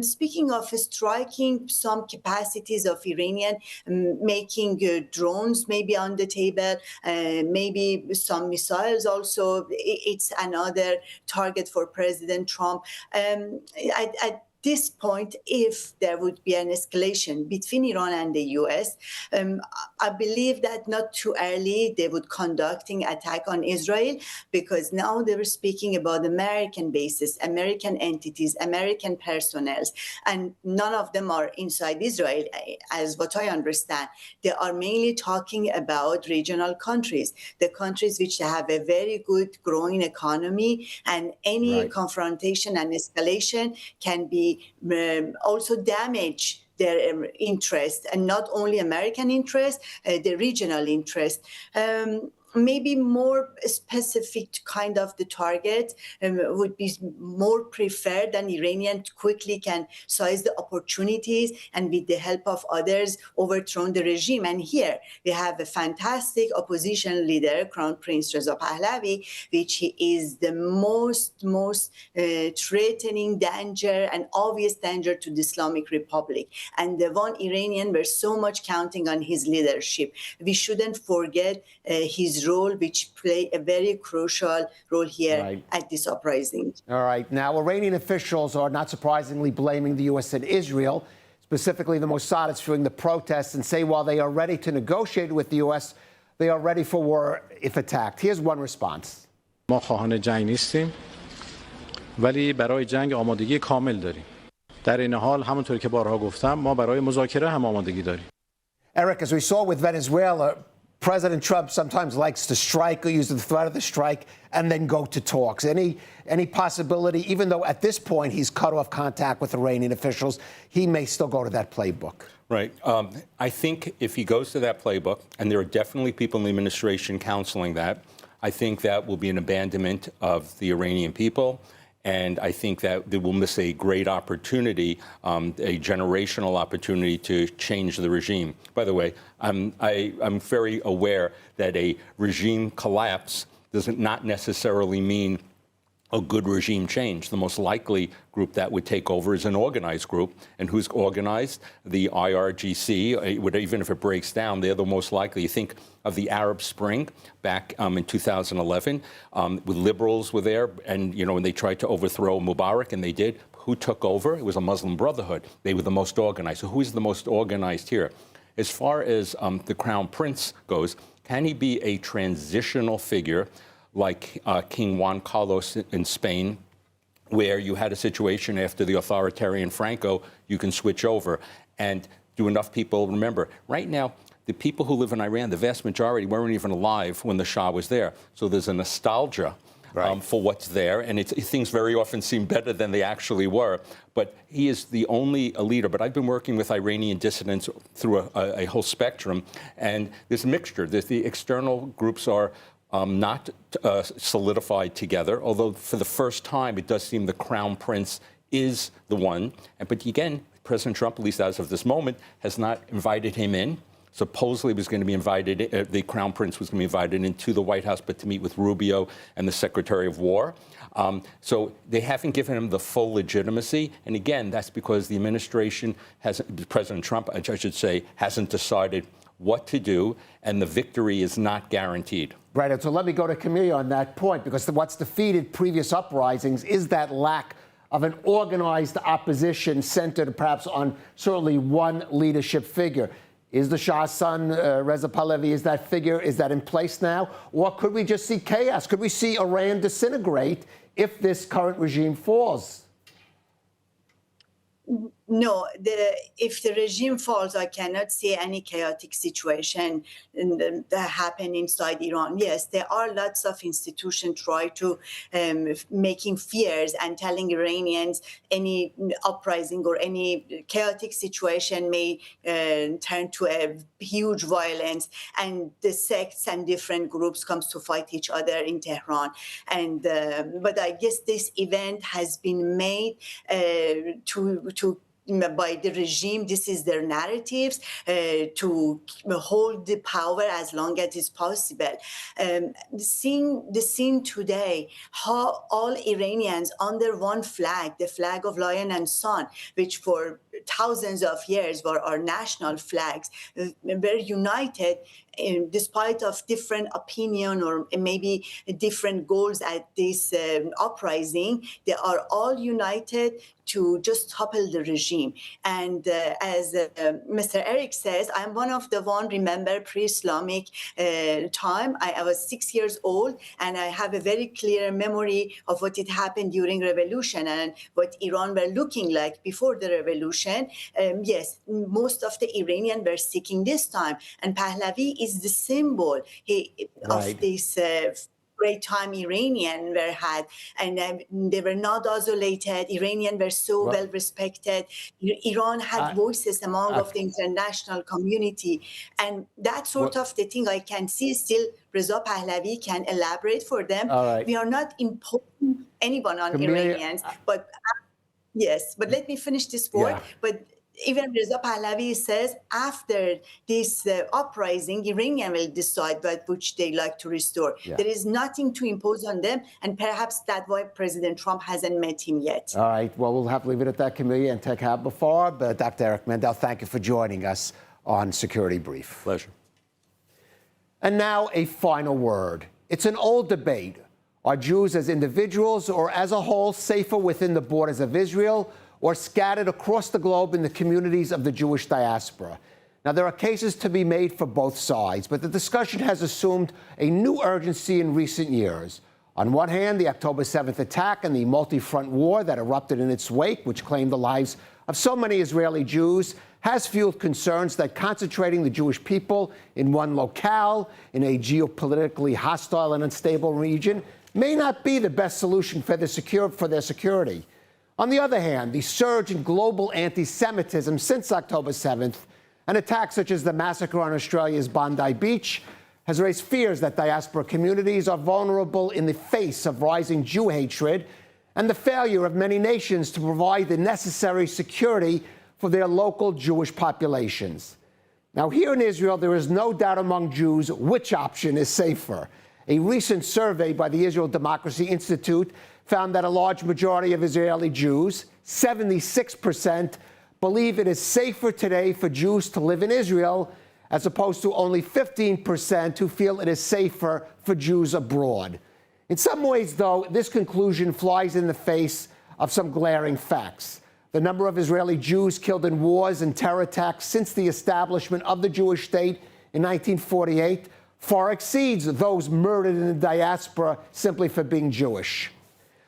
Speaking of striking some capacities of Iranian, making drones maybe on the table, maybe some missiles also, it's another target for President Trump. At this point, if there would be an escalation between Iran and the US, I believe that not too early they would conducting attack on Israel, because now they were speaking about American bases, American entities, American personnel, and none of them are inside Israel, as what I understand. They are mainly talking about regional countries, the countries which have a very good growing economy, and any confrontation and escalation can be also damage their interest, and not only American interest, the regional interest. Maybe more specific kind of the target would be more preferred than Iranian quickly can seize the opportunities and with the help of others overthrow the regime. And here we have a fantastic opposition leader, Crown Prince Reza Pahlavi, which he is the most threatening danger and obvious danger to the Islamic Republic. And the one Iranian were so much counting on his leadership. We shouldn't forget his role, which play a very crucial role here at this uprising. All right. Now, Iranian officials are not surprisingly blaming the U.S. and Israel, specifically the Mossad, is fueling the protests, and say while they are ready to negotiate with the U.S., they are ready for war if attacked. Here's one response. ما خواهان جنگ نیستیم، ولی برای جنگ آمادگی کامل داریم. در این حال همونطور که بارها گفتم ما برای مذاکره هم آمادگی داریم. Eric, as we saw with Venezuela, President Trump sometimes likes to strike or use the threat of the strike and then go to talks. Any possibility, even though at this point he's cut off contact with Iranian officials, he may still go to that playbook? Right. I think if he goes to that playbook, and there are definitely people in the administration counseling that, I think that will be an abandonment of the Iranian people. And I think that they will miss a great opportunity, a generational opportunity to change the regime. By the way, I'm very aware that a regime collapse does not necessarily mean a good regime change. The most likely group that would take over is an organized group. And who's organized? The IRGC. Even if it breaks down, they're the most likely. You think of the Arab Spring back in 2011, with liberals were there, and when they tried to overthrow Mubarak, and they did. Who took over? It was a Muslim Brotherhood. They were the most organized. So who is the most organized here? As far as the Crown Prince goes, can he be a transitional figure like King Juan Carlos in Spain, where you had a situation after the authoritarian Franco, you can switch over? And do enough people remember? Right now, the people who live in Iran, the vast majority, weren't even alive when the Shah was there. So there's a nostalgia for what's there, and things very often seem better than they actually were. But he is the only leader. But I've been working with Iranian dissidents through a whole spectrum, and there's a mixture. The external groups are not solidified together, although for the first time it does seem the Crown Prince is the one. But again, President Trump, at least as of this moment, has not invited him in. Supposedly was going to be invited, the Crown Prince was going to be invited into the White House, but to meet with Rubio and the Secretary of War. So they haven't given him the full legitimacy. And again, that's because the administration President Trump, I should say, hasn't decided what to do, and the victory is not guaranteed. Right, and so let me go to Camille on that point, because what's defeated previous uprisings is that lack of an organized opposition centered perhaps on certainly one leadership figure. Is the Shah's son, Reza Pahlavi, is that figure, is that in place now? Or could we just see chaos? Could we see Iran disintegrate if this current regime falls? No, if the regime falls, I cannot see any chaotic situation that happen inside Iran. Yes, there are lots of institutions try to making fears and telling Iranians any uprising or any chaotic situation may turn to a huge violence, and the sects and different groups comes to fight each other in Tehran. And but I guess this event has been made by the regime. This is their narratives to hold the power as long as is possible. Seeing the scene today, how all Iranians under one flag, the flag of Lion and Sun, which for thousands of years were our national flags, were united despite of different opinion or maybe different goals at this uprising. They are all united to just topple the regime. And as Mr. Eric says, I'm one of the remember pre-Islamic time. I was 6 years old, and I have a very clear memory of what had happened during revolution and what Iran were looking like before the revolution. Yes, most of the Iranians were seeking this time, and Pahlavi is the symbol of this great time Iranian were had, and they were not isolated. Iranian were so well respected. Iran had voices among of the international community, and that sort of the thing I can see still. Reza Pahlavi can elaborate for them. We are not imposing anyone on Iranians, but yes. But let me finish this word. But even Reza Pahlavi says after this uprising, Iranian will decide which they like to restore. There is nothing to impose on them, and perhaps that's why President Trump hasn't met him yet. All right. Well, we'll have to leave it at that, Camille, and take have before. But Dr. Eric Mandel, thank you for joining us on Security Brief. Pleasure. And now a final word. It's an old debate. Are Jews as individuals or as a whole safer within the borders of Israel or scattered across the globe in the communities of the Jewish diaspora? Now, there are cases to be made for both sides, but the discussion has assumed a new urgency in recent years. On one hand, the October 7th attack and the multi-front war that erupted in its wake, which claimed the lives of so many Israeli Jews, has fueled concerns that concentrating the Jewish people in one locale, in a geopolitically hostile and unstable region, may not be the best solution for their security. On the other hand, the surge in global anti-Semitism since October 7th, and attacks such as the massacre on Australia's Bondi Beach, has raised fears that diaspora communities are vulnerable in the face of rising Jew hatred and the failure of many nations to provide the necessary security for their local Jewish populations. Now, here in Israel, there is no doubt among Jews which option is safer. A recent survey by the Israel Democracy Institute found that a large majority of Israeli Jews, 76%, believe it is safer today for Jews to live in Israel, as opposed to only 15% who feel it is safer for Jews abroad. In some ways, though, this conclusion flies in the face of some glaring facts. The number of Israeli Jews killed in wars and terror attacks since the establishment of the Jewish state in 1948 far exceeds those murdered in the diaspora simply for being Jewish.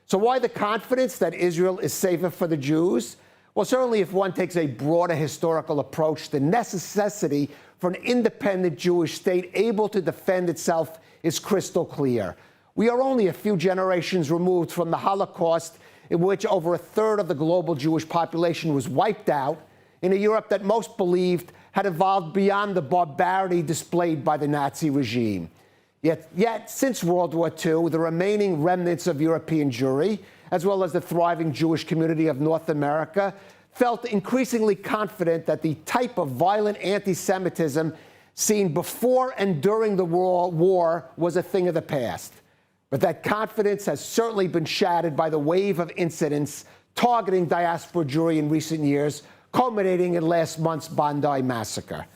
So why the confidence that Israel is safer for the Jews? Well, certainly if one takes a broader historical approach, the necessity for an independent Jewish state able to defend itself is crystal clear. We are only a few generations removed from the Holocaust, in which over a third of the global Jewish population was wiped out, in a Europe that most believed had evolved beyond the barbarity displayed by the Nazi regime. Yet, since World War II, the remaining remnants of European Jewry, as well as the thriving Jewish community of North America, felt increasingly confident that the type of violent anti-Semitism seen before and during the war was a thing of the past. But that confidence has certainly been shattered by the wave of incidents targeting diaspora Jewry in recent years, culminating in last month's Bondi massacre.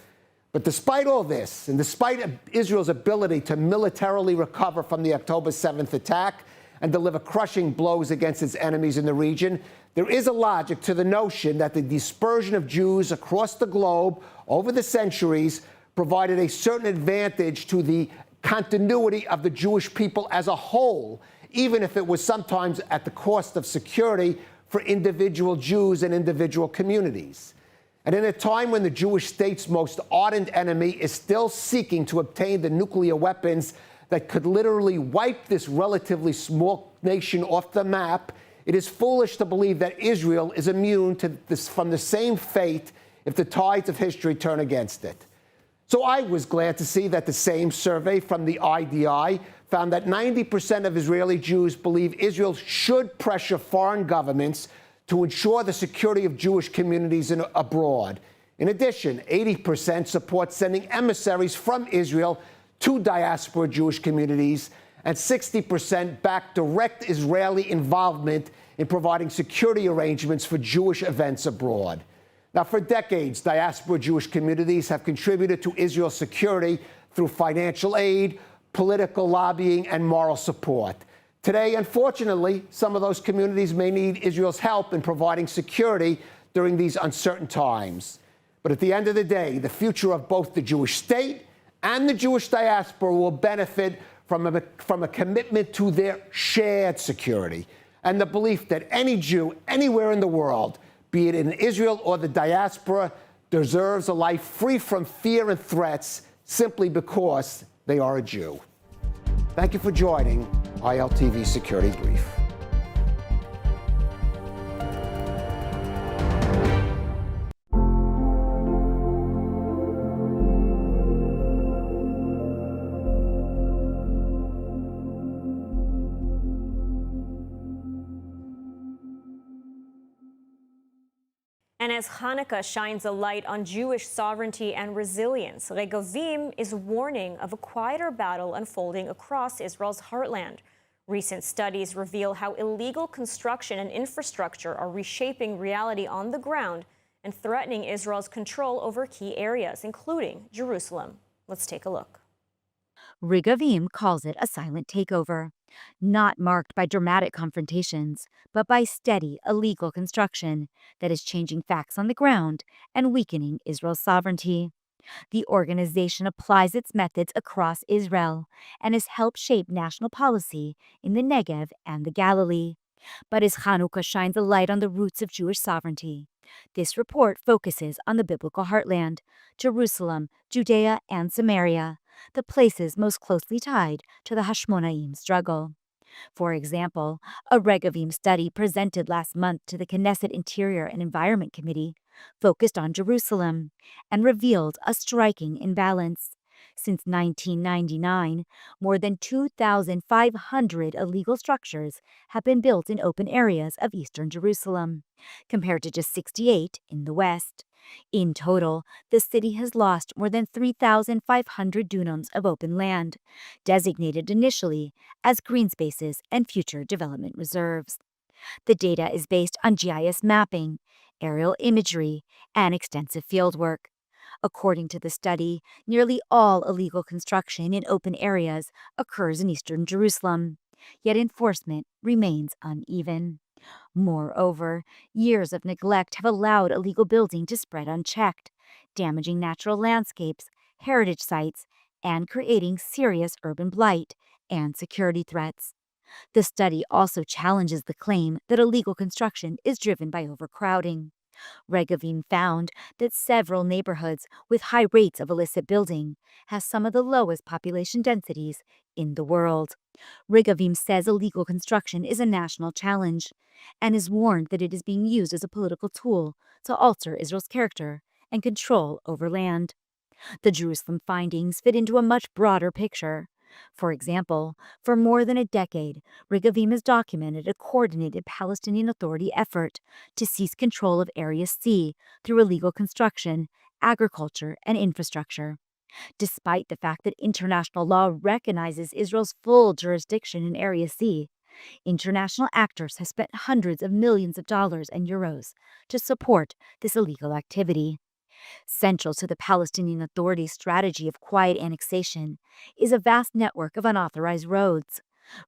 But despite all this, and despite Israel's ability to militarily recover from the October 7th attack and deliver crushing blows against its enemies in the region, there is a logic to the notion that the dispersion of Jews across the globe over the centuries provided a certain advantage to the continuity of the Jewish people as a whole, even if it was sometimes at the cost of security for individual Jews and individual communities. And in a time when the Jewish state's most ardent enemy is still seeking to obtain the nuclear weapons that could literally wipe this relatively small nation off the map, it is foolish to believe that Israel is immune to from the same fate if the tides of history turn against it. So I was glad to see that the same survey from the IDI found that 90% of Israeli Jews believe Israel should pressure foreign governments to ensure the security of Jewish communities abroad. In addition, 80% support sending emissaries from Israel to diaspora Jewish communities, and 60% back direct Israeli involvement in providing security arrangements for Jewish events abroad. Now, for decades, diaspora Jewish communities have contributed to Israel's security through financial aid, political lobbying, and moral support. Today, unfortunately, some of those communities may need Israel's help in providing security during these uncertain times. But at the end of the day, the future of both the Jewish state and the Jewish diaspora will benefit from a commitment to their shared security and the belief that any Jew anywhere in the world, be it in Israel or the diaspora, deserves a life free from fear and threats simply because they are a Jew. Thank you for joining ILTV Security Brief. And as Hanukkah shines a light on Jewish sovereignty and resilience, Regavim is warning of a quieter battle unfolding across Israel's heartland. Recent studies reveal how illegal construction and infrastructure are reshaping reality on the ground and threatening Israel's control over key areas, including Jerusalem. Let's take a look. Regavim calls it a silent takeover, not marked by dramatic confrontations, but by steady, illegal construction that is changing facts on the ground and weakening Israel's sovereignty. The organization applies its methods across Israel and has helped shape national policy in the Negev and the Galilee. But as Hanukkah shines a light on the roots of Jewish sovereignty, this report focuses on the biblical heartland, Jerusalem, Judea, and Samaria, the places most closely tied to the Hashmonaim struggle. For example, a Regavim study presented last month to the Knesset Interior and Environment Committee focused on Jerusalem and revealed a striking imbalance. Since 1999, more than 2,500 illegal structures have been built in open areas of eastern Jerusalem, compared to just 68 in the west. In total, the city has lost more than 3,500 dunams of open land, designated initially as green spaces and future development reserves. The data is based on GIS mapping, aerial imagery, and extensive fieldwork. According to the study, nearly all illegal construction in open areas occurs in eastern Jerusalem, yet enforcement remains uneven. Moreover, years of neglect have allowed illegal building to spread unchecked, damaging natural landscapes, heritage sites, and creating serious urban blight and security threats. The study also challenges the claim that illegal construction is driven by overcrowding. Regavim found that several neighborhoods with high rates of illicit building has some of the lowest population densities in the world. Regavim says illegal construction is a national challenge and is warned that it is being used as a political tool to alter Israel's character and control over land. The Jerusalem findings fit into a much broader picture. For example, for more than a decade, Regavim has documented a coordinated Palestinian Authority effort to seize control of Area C through illegal construction, agriculture, and infrastructure. Despite the fact that international law recognizes Israel's full jurisdiction in Area C, international actors have spent hundreds of millions of dollars and euros to support this illegal activity. Central to the Palestinian Authority's strategy of quiet annexation is a vast network of unauthorized roads.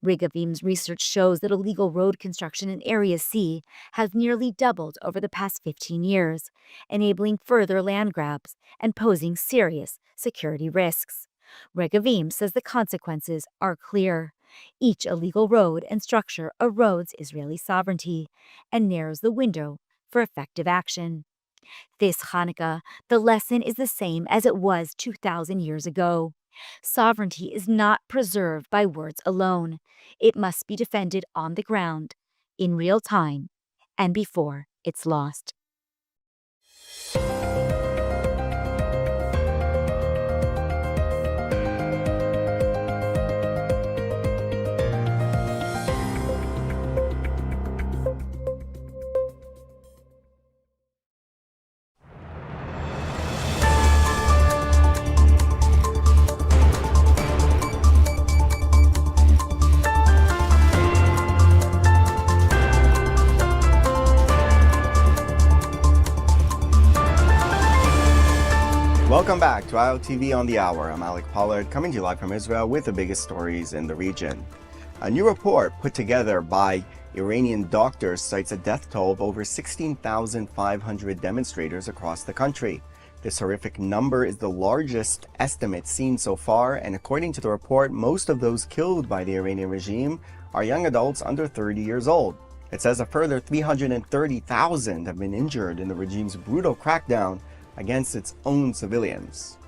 Regavim's research shows that illegal road construction in Area C has nearly doubled over the past 15 years, enabling further land grabs and posing serious security risks. Regavim says the consequences are clear. Each illegal road and structure erodes Israeli sovereignty and narrows the window for effective action. This Hanukkah, the lesson is the same as it was 2,000 years ago. Sovereignty is not preserved by words alone. It must be defended on the ground, in real time, and before it's lost. Welcome back to ILTV on the Hour. I'm Alec Pollard, coming to you live from Israel with the biggest stories in the region. A new report put together by Iranian doctors cites a death toll of over 16,500 demonstrators across the country. This horrific number is the largest estimate seen so far, and according to the report, most of those killed by the Iranian regime are young adults under 30 years old. It says a further 330,000 have been injured in the regime's brutal crackdown against its own civilians.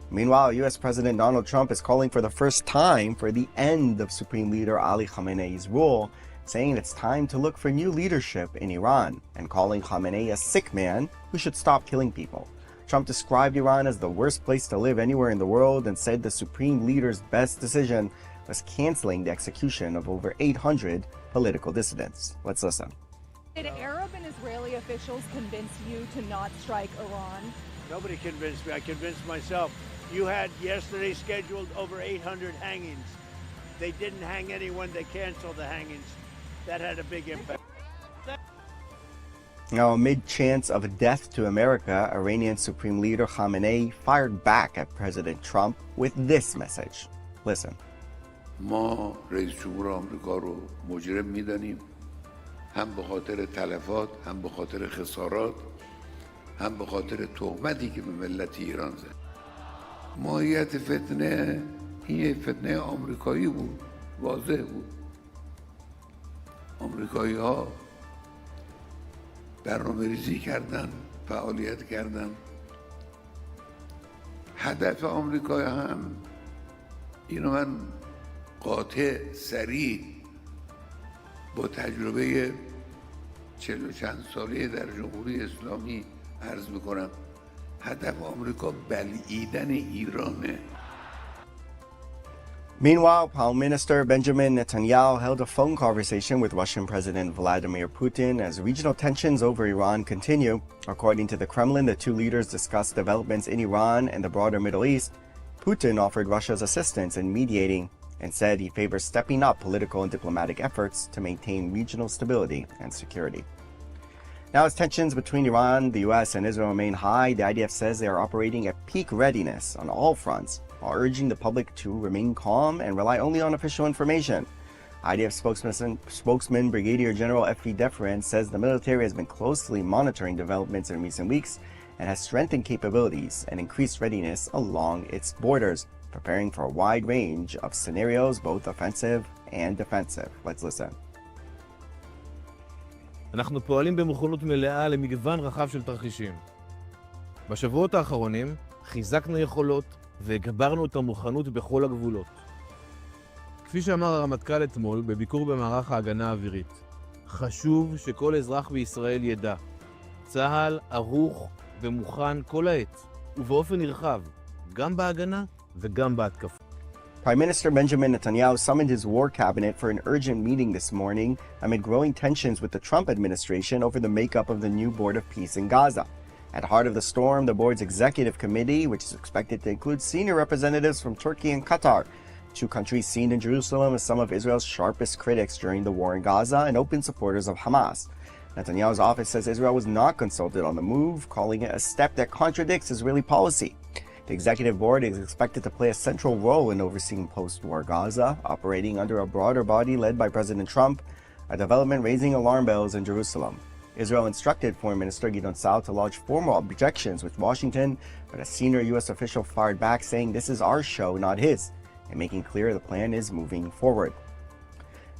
Meanwhile, U.S. President Donald Trump is calling for the first time for the end of Supreme Leader Ali Khamenei's rule, saying it's time to look for new leadership in Iran, and calling Khamenei a sick man who should stop killing people. Trump described Iran as the worst place to live anywhere in the world and said the Supreme Leader's best decision was canceling the execution of over 800 political dissidents. Let's listen. Did Arab and Israeli officials convince you to not strike Iran? Nobody convinced me. I convinced myself. You had yesterday scheduled over 800 hangings. They didn't hang anyone. They canceled the hangings. That had a big impact. Now, amid chants of death to America, Iranian Supreme Leader Khamenei fired back at President Trump with this message. Listen. ما رئیس جمهور آمریکا رو مجرم می‌دانیم. هم به خاطر تلفات، هم به خاطر خسارات، هم به خاطر تهمتی که به ملت ایران زد. ماهیت فتنه این فتنه آمریکایی بود، واضح بود. آمریکایی‌ها برنامه‌ریزی کردن، فعالیت کردن. هدف آمریکا هم اینو من قاطع سریع با تجربه 40 و چند ساله در جمهوری اسلامی عرض میکنم هدف آمریکا بلعیدن ایرانه. Meanwhile, Prime Minister Benjamin Netanyahu held a phone conversation with Russian President Vladimir Putin as regional tensions over Iran continue. According to the Kremlin, the two leaders discussed developments in Iran and the broader Middle East. Putin offered Russia's assistance in mediating and said he favors stepping up political and diplomatic efforts to maintain regional stability and security. Now, as tensions between Iran, the U.S., and Israel remain high, the IDF says they are operating at peak readiness on all fronts, while urging the public to remain calm and rely only on official information. IDF spokesman Brigadier General F.V. Deferen says the military has been closely monitoring developments in recent weeks and has strengthened capabilities and increased readiness along its borders, preparing for a wide range of scenarios, both offensive and defensive. Let's listen. אנחנו פועלים במוכנות מלאה למגוון רחב של תרחישים. בשבועות האחרונים חיזקנו יכולות והגברנו את המוכנות בכל הגבולות. כפי שאמר הרמטכ"ל אתמול בביקור במערך ההגנה האווירית, חשוב שכל אזרח בישראל ידע, צה"ל ערוך ומוכן כל העת, ובאופן נרחב, גם בהגנה וגם בהתקפה. Prime Minister Benjamin Netanyahu summoned his war cabinet for an urgent meeting this morning amid growing tensions with the Trump administration over the makeup of the new Board of Peace in Gaza. At the heart of the storm, the board's executive committee, which is expected to include senior representatives from Turkey and Qatar, two countries seen in Jerusalem as some of Israel's sharpest critics during the war in Gaza and open supporters of Hamas. Netanyahu's office says Israel was not consulted on the move, calling it a step that contradicts Israeli policy. The executive board is expected to play a central role in overseeing post-war Gaza, operating under a broader body led by President Trump, a development raising alarm bells in Jerusalem. Israel instructed Foreign Minister Gideon Saar to lodge formal objections with Washington, but a senior U.S. official fired back saying this is our show, not his, and making clear the plan is moving forward.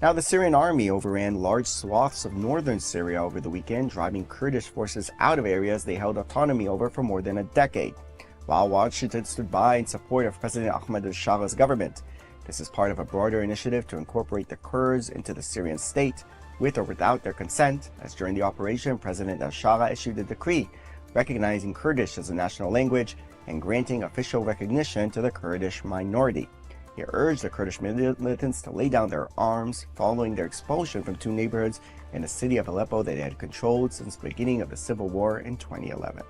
Now, the Syrian army overran large swaths of northern Syria over the weekend, driving Kurdish forces out of areas they held autonomy over for more than a decade, while Washington stood by in support of President Ahmed al-Shara's government. This is part of a broader initiative to incorporate the Kurds into the Syrian state, with or without their consent, as during the operation, President al-Shara issued a decree recognizing Kurdish as a national language and granting official recognition to the Kurdish minority. He urged the Kurdish militants to lay down their arms following their expulsion from two neighborhoods in the city of Aleppo that they had controlled since the beginning of the civil war in 2011.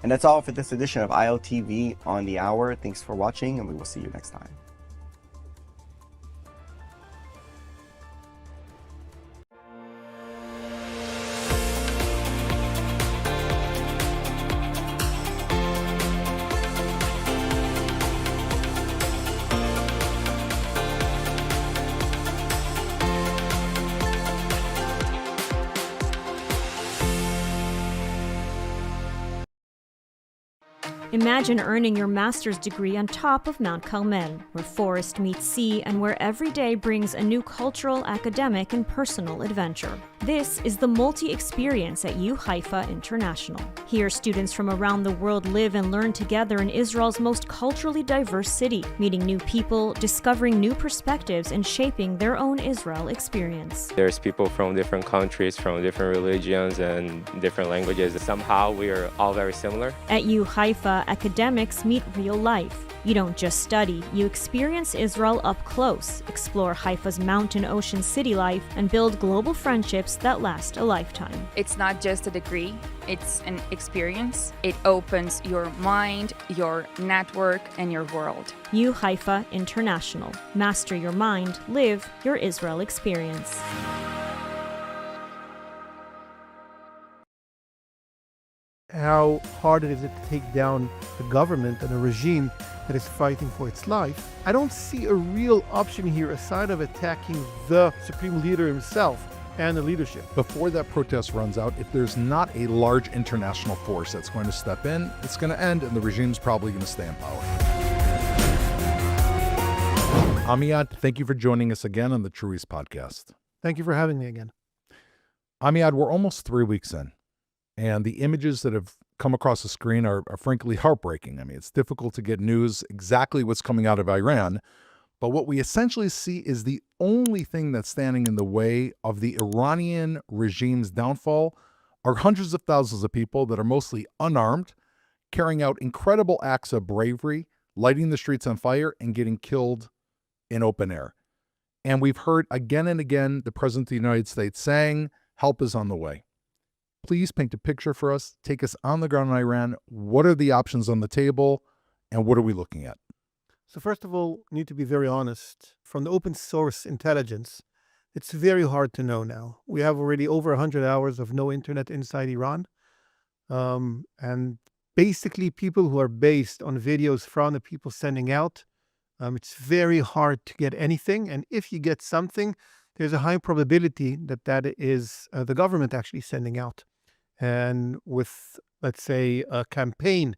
And that's all for this edition of ILTV on the Hour. Thanks for watching, and we will see you next time. Imagine earning your master's degree on top of Mount Carmel, where forest meets sea and where every day brings a new cultural, academic, and personal adventure. This is the multi-experience at U Haifa International. Here, students from around the world live and learn together in Israel's most culturally diverse city, meeting new people, discovering new perspectives, and shaping their own Israel experience. There's people from different countries, from different religions and different languages. Somehow we are all very similar. At U Haifa, academics meet real life. You don't just study, you experience Israel up close, explore Haifa's mountain ocean city life, and build global friendships that last a lifetime. It's not just a degree, it's an experience. It opens your mind, your network, and your world. U Haifa International. Master your mind, live your Israel experience. How hard it is to take down the government and a regime that is fighting for its life. I don't see a real option here aside of attacking the supreme leader himself and the leadership. Before that protest runs out, if there's not a large international force that's going to step in, it's going to end and the regime's probably going to stay in power. Amiad, thank you for joining us again on the True East podcast. Thank you for having me again. Amiad, we're almost 3 weeks in, and the images that have come across the screen are frankly heartbreaking. I mean, it's difficult to get news exactly what's coming out of Iran, but what we essentially see is the only thing that's standing in the way of the Iranian regime's downfall are hundreds of thousands of people that are mostly unarmed, carrying out incredible acts of bravery, lighting the streets on fire, and getting killed in open air. And we've heard again and again the President of the United States saying, help is on the way. Please paint a picture for us. Take us on the ground in Iran. What are the options on the table, and what are we looking at? So first of all, we need to be very honest. From the open source intelligence, it's very hard to know now. We have already over 100 hours of no internet inside Iran. And basically people who are based on videos from the people sending out, it's very hard to get anything. And if you get something, there's a high probability that that is the government actually sending out. And with, let's say, a campaign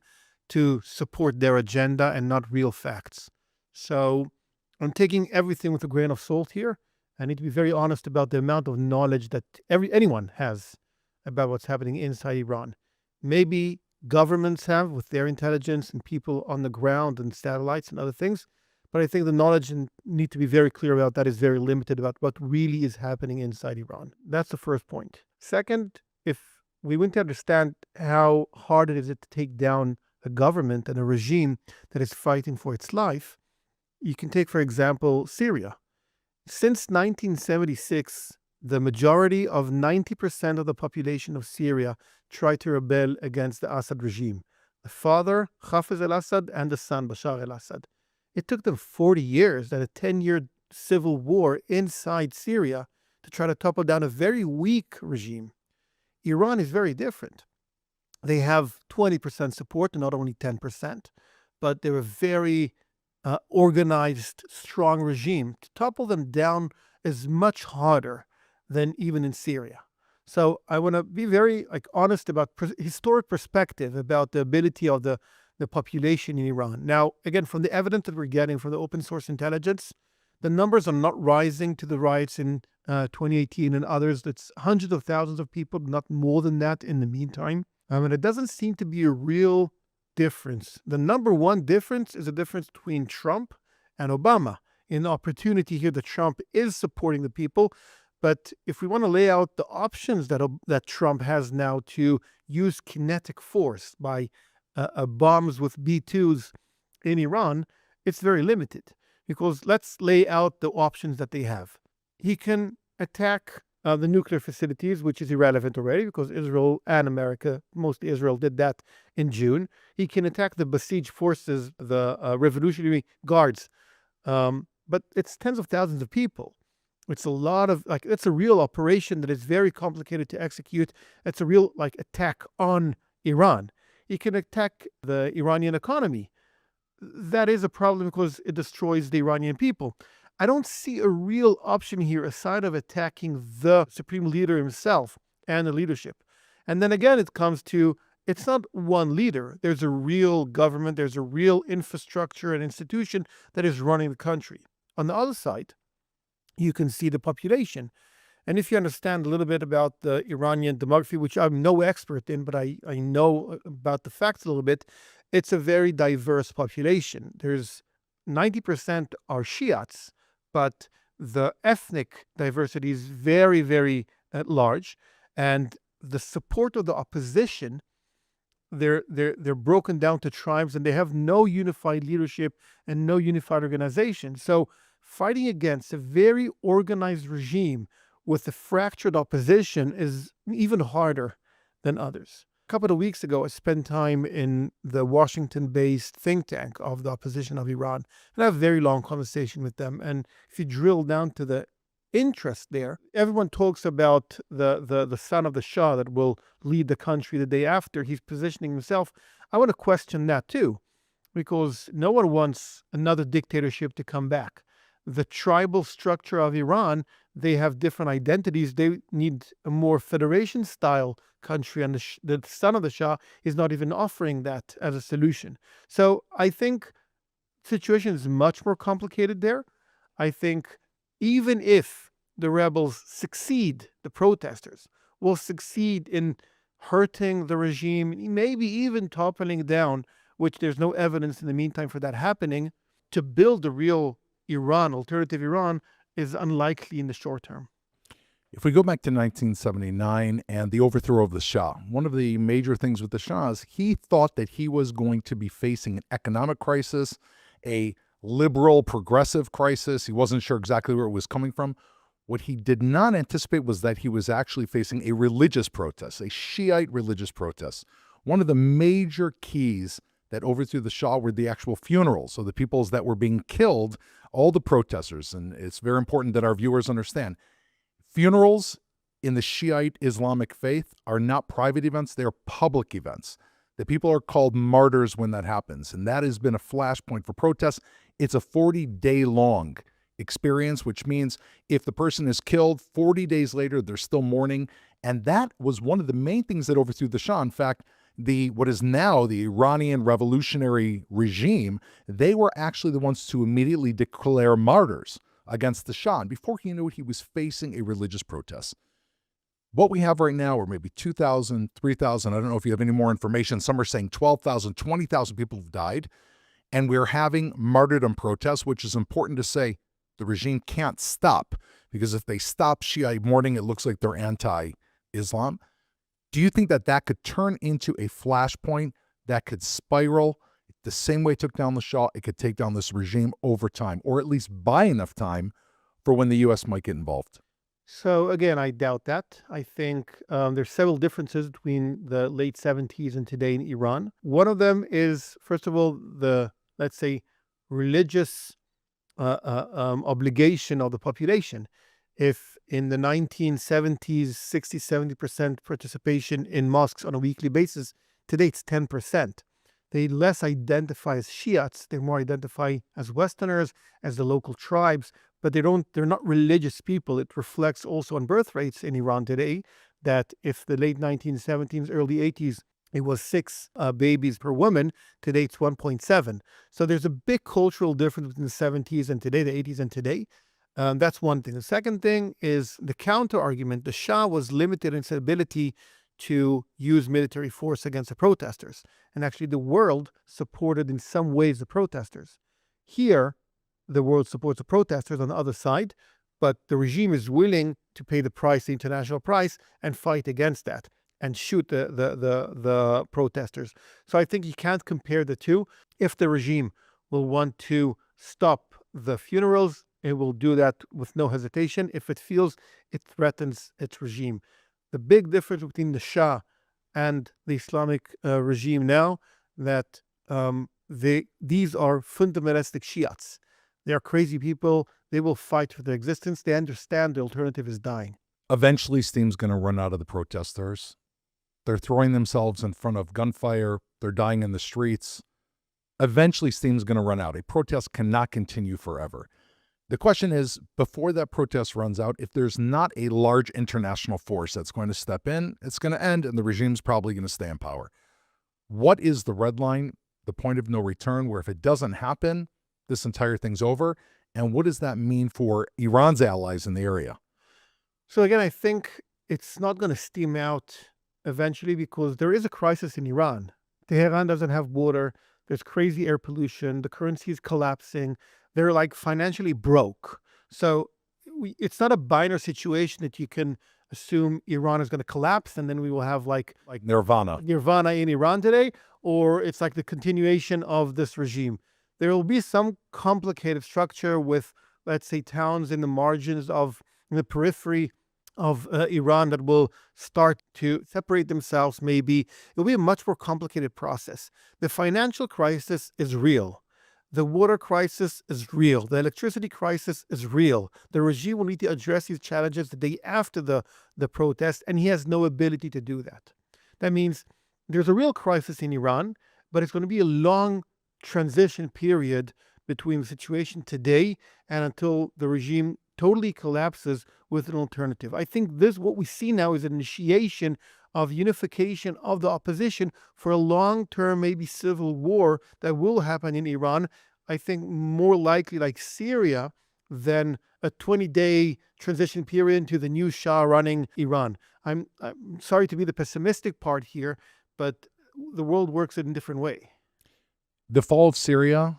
to support their agenda and not real facts. So I'm taking everything with a grain of salt here. I need to be very honest about the amount of knowledge that anyone has about what's happening inside Iran. Maybe governments have with their intelligence and people on the ground and satellites and other things. But I think the knowledge and need to be very clear about that is very limited about what really is happening inside Iran. That's the first point. Second, if we want to understand how hard it is to take down a government and a regime that is fighting for its life, you can take, for example, Syria. Since 1976, the majority of 90% of the population of Syria tried to rebel against the Assad regime. The father, Hafez al-Assad, and the son, Bashar al-Assad. It took them 40 years and a 10-year civil war inside Syria to try to topple down a very weak regime. Iran is very different. They have 20% support and not only 10%, but they're a very organized, strong regime. To topple them down is much harder than even in Syria. So I want to be very honest about historic perspective about the ability of the population in Iran. Now, again, from the evidence that we're getting from the open source intelligence, the numbers are not rising to the riots in 2018 and others. It's hundreds of thousands of people, not more than that in the meantime. And it doesn't seem to be a real difference. The number one difference is the difference between Trump and Obama. In the opportunity here that Trump is supporting the people, but if we want to lay out the options that Trump has now to use kinetic force by bombs with B-2s in Iran, it's very limited. Because let's lay out the options that they have. He can attack the nuclear facilities, which is irrelevant already because Israel and America, mostly Israel, did that in June. He can attack the besieged forces, the Revolutionary Guards. But it's tens of thousands of people. It's a lot of, it's a real operation that is very complicated to execute. It's a real, attack on Iran. He can attack the Iranian economy. That is a problem because it destroys the Iranian people. I don't see a real option here aside of attacking the supreme leader himself and the leadership. And then again, it comes to, it's not one leader. There's a real government. There's a real infrastructure and institution that is running the country. On the other side, you can see the population. And if you understand a little bit about the Iranian demography, which I'm no expert in, but I know about the facts a little bit, it's a very diverse population. There's 90% are Shiites, but the ethnic diversity is very, very large. And the support of the opposition, they're broken down to tribes, and they have no unified leadership and no unified organization. So fighting against a very organized regime with a fractured opposition is even harder than others. A couple of weeks ago, I spent time in the Washington-based think tank of the opposition of Iran, and I have a very long conversation with them. And if you drill down to the interest there, everyone talks about the son of the Shah that will lead the country the day after. He's positioning himself. I want to question that too, because no one wants another dictatorship to come back. The tribal structure of Iran, they have different identities. They need a more federation-style country, and the son of the Shah is not even offering that as a solution. So I think the situation is much more complicated there. I think even if the rebels succeed, the protesters will succeed in hurting the regime, maybe even toppling down, which there's no evidence in the meantime for that happening, to build a real Iran, alternative Iran, is unlikely in the short term. If we go back to 1979 and the overthrow of the Shah, one of the major things with the Shah is he thought that he was going to be facing an economic crisis, a liberal progressive crisis. He wasn't sure exactly where it was coming from. What he did not anticipate was that he was actually facing a religious protest, a Shiite religious protest. One of the major keys that overthrew the Shah were the actual funerals. So the peoples that were being killed, all the protesters, and it's very important that our viewers understand, funerals in the Shiite Islamic faith are not private events, they're public events. The people are called martyrs when that happens, and that has been a flashpoint for protests. It's a 40-day long experience, which means if the person is killed, 40 days later, they're still mourning. And that was one of the main things that overthrew the Shah. In fact, what is now the Iranian revolutionary regime, they were actually the ones to immediately declare martyrs against the Shah. And before he knew it, he was facing a religious protest. What we have right now are maybe 2,000, 3,000. I don't know if you have any more information. Some are saying 12,000, 20,000 people have died. And we're having martyrdom protests, which is important to say the regime can't stop, because if they stop Shiite mourning, it looks like they're anti-Islam. Do you think that that could turn into a flashpoint that could spiral the same way it took down the Shah? It could take down this regime over time, or at least buy enough time for when the U.S. might get involved. So again, I doubt that. I think there's several differences between the late 70s and today in Iran. One of them is, first of all, the, let's say, religious obligation of the population. If in the 1970s, 60, 70% participation in mosques on a weekly basis, today it's 10%. They less identify as Shiites, they more identify as Westerners, as the local tribes, but they're not religious people. It reflects also on birth rates in Iran today, that if the late 1970s, early 80s, it was 6 babies per woman, today it's 1.7. So there's a big cultural difference between the 70s and today, the 80s and today. That's one thing. The second thing is the counter argument. The Shah was limited in its ability to use military force against the protesters. And actually the world supported in some ways the protesters. Here, the world supports the protesters on the other side, but the regime is willing to pay the price, the international price, and fight against that and shoot the protesters. So I think you can't compare the two. If the regime will want to stop the funerals, it will do that with no hesitation if it feels it threatens its regime. The big difference between the Shah and the Islamic regime now, that these are fundamentalistic Shiites. They are crazy people. They will fight for their existence. They understand the alternative is dying. Eventually, steam's going to run out of the protesters. They're throwing themselves in front of gunfire. They're dying in the streets. Eventually, steam's going to run out. A protest cannot continue forever. The question is, before that protest runs out, if there's not a large international force that's going to step in, it's going to end and the regime's probably going to stay in power. What is the red line, the point of no return, where if it doesn't happen, this entire thing's over? And what does that mean for Iran's allies in the area? So again, I think it's not going to steam out eventually because there is a crisis in Iran. Tehran doesn't have water. There's crazy air pollution. The currency is collapsing. They're like financially broke. So it's not a binary situation that you can assume Iran is going to collapse and then we will have like Nirvana in Iran today, or it's like the continuation of this regime. There will be some complicated structure with, let's say, towns in the margins of in the periphery of Iran that will start to separate themselves maybe. It will be a much more complicated process. The financial crisis is real. The water crisis is real. The electricity crisis is real. The regime will need to address these challenges the day after the protest, and he has no ability to do that. That means there's a real crisis in Iran, but it's going to be a long transition period between the situation today and until the regime totally collapses with an alternative. I think what we see now is an initiation of unification of the opposition for a long-term, maybe civil war that will happen in Iran. I think more likely like Syria than a 20-day transition period to the new Shah running Iran. I'm sorry to be the pessimistic part here, but the world works in a different way. The fall of Syria,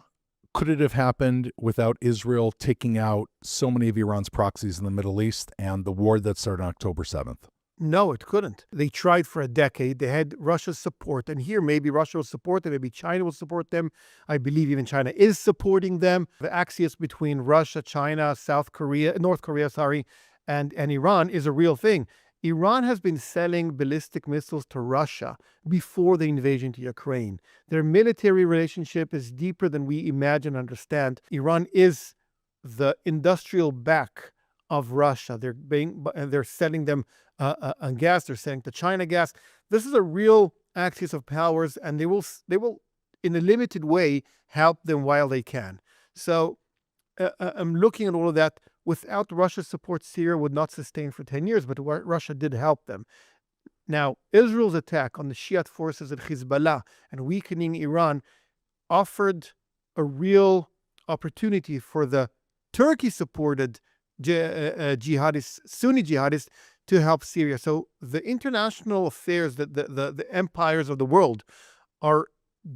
could it have happened without Israel taking out so many of Iran's proxies in the Middle East and the war that started on October 7th? No, it couldn't. They tried for a decade. They had Russia's support. And here, maybe Russia will support them. Maybe China will support them. I believe even China is supporting them. The axis between Russia, China, North Korea, and Iran is a real thing. Iran has been selling ballistic missiles to Russia before the invasion to Ukraine. Their military relationship is deeper than we imagine and understand. Iran is the industrial back of Russia. They're selling them gas. They're selling to China gas. This is a real axis of powers, and they will, in a limited way, help them while they can. So I'm looking at all of that. Without Russia's support, Syria would not sustain for 10 years, but Russia did help them. Now, Israel's attack on the Shiite forces at Hezbollah and weakening Iran offered a real opportunity for the Turkey supported jihadists, Sunni jihadists, to help Syria. So the international affairs, the empires of the world are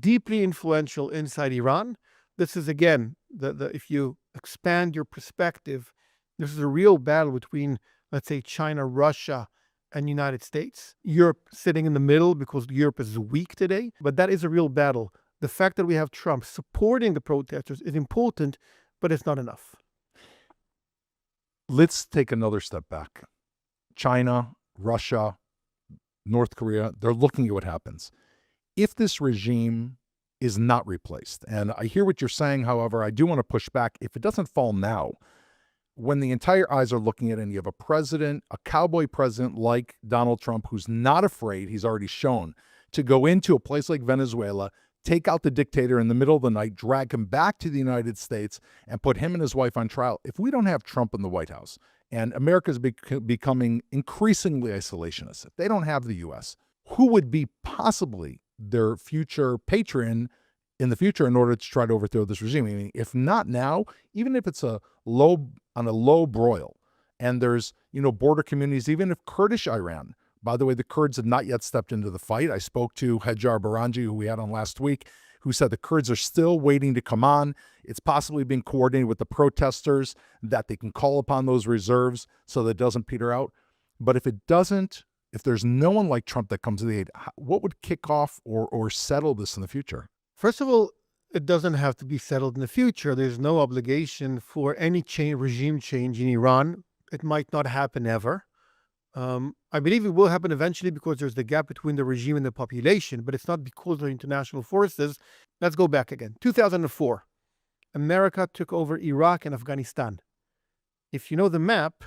deeply influential inside Iran. This is, again, if you expand your perspective, this is a real battle between, let's say, China, Russia, and United States. Europe sitting in the middle because Europe is weak today, but that is a real battle. The fact that we have Trump supporting the protesters is important, but it's not enough. Let's take another step back. China, Russia, North Korea, they're looking at what happens. If this regime is not replaced, and I hear what you're saying, however, I do want to push back. If it doesn't fall now, when the entire eyes are looking at it and you have a president, a cowboy president like Donald Trump, who's not afraid, he's already shown, to go into a place like Venezuela, take out the dictator in the middle of the night, drag him back to the United States, and put him and his wife on trial. If we don't have Trump in the White House, and America is becoming increasingly isolationist, if they don't have the U.S., who would be possibly their future patron in the future in order to try to overthrow this regime? I mean, if not now, even if it's on a low broil, and there's, border communities, even if Kurdish Iran, by the way, the Kurds have not yet stepped into the fight. I spoke to Hajar Baranji, who we had on last week, who said the Kurds are still waiting to come on. It's possibly being coordinated with the protesters that they can call upon those reserves so that it doesn't peter out. But if it doesn't, if there's no one like Trump that comes to the aid, what would kick off or settle this in the future? First of all, it doesn't have to be settled in the future. There's no obligation for any regime change in Iran. It might not happen ever. I believe it will happen eventually because there's the gap between the regime and the population, but it's not because of international forces. Let's go back again. 2004, America took over Iraq and Afghanistan. If you know the map,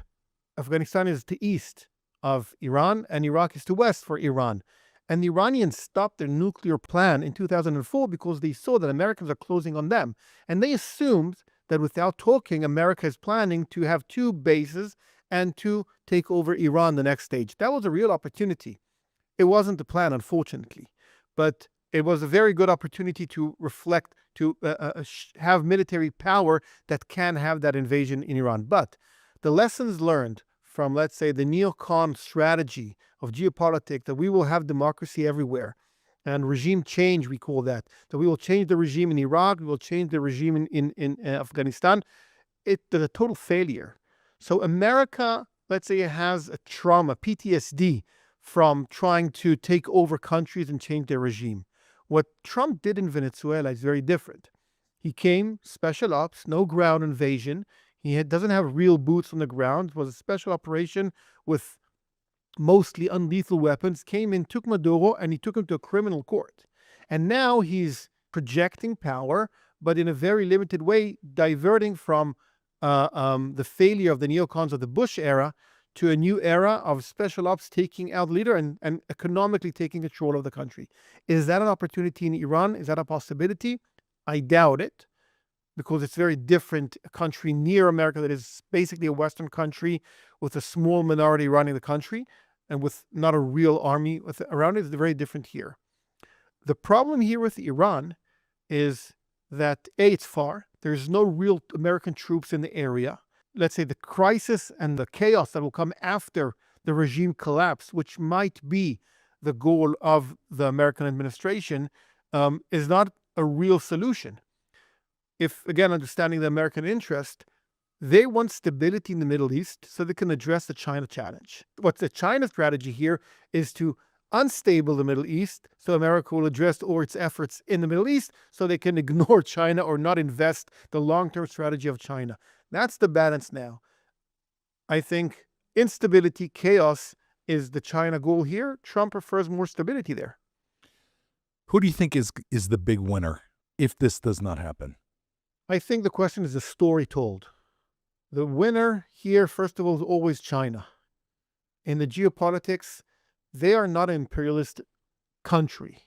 Afghanistan is to east of Iran and Iraq is to west for Iran. And the Iranians stopped their nuclear plan in 2004 because they saw that Americans are closing on them. And they assumed that without talking, America is planning to have two bases and to take over Iran the next stage. That was a real opportunity. It wasn't the plan, unfortunately, but it was a very good opportunity to reflect, to have military power that can have that invasion in Iran. But the lessons learned from, let's say, the neocon strategy of geopolitics, that we will have democracy everywhere, and regime change, we call that we will change the regime in Iraq, we will change the regime in Afghanistan, it's a total failure. So America, let's say, it has a trauma, PTSD, from trying to take over countries and change their regime. What Trump did in Venezuela is very different. He came, special ops, no ground invasion. He doesn't have real boots on the ground. It was a special operation with mostly unlethal weapons, came in, took Maduro, and he took him to a criminal court. And now he's projecting power, but in a very limited way, diverting from the failure of the neocons of the Bush era to a new era of special ops taking out the leader and economically taking control of the country. Is that an opportunity in Iran? Is that a possibility? I doubt it, because it's very different. A country near America that is basically a Western country with a small minority running the country and with not a real army around it is very different here. The problem here with Iran is that, A, it's far. There's no real American troops in the area. Let's say the crisis and the chaos that will come after the regime collapse, which might be the goal of the American administration, is not a real solution. If, again, understanding the American interest, they want stability in the Middle East so they can address the China challenge. What's the China strategy here is to unstable the Middle East, so America will address all its efforts in the Middle East so they can ignore China or not invest the long-term strategy of China. That's the balance now. I think instability, chaos is the China goal here. Trump prefers more stability there. Who do you think is the big winner if this does not happen? I think the question is the story told. The winner here, first of all, is always China. In the geopolitics, they are not an imperialist country.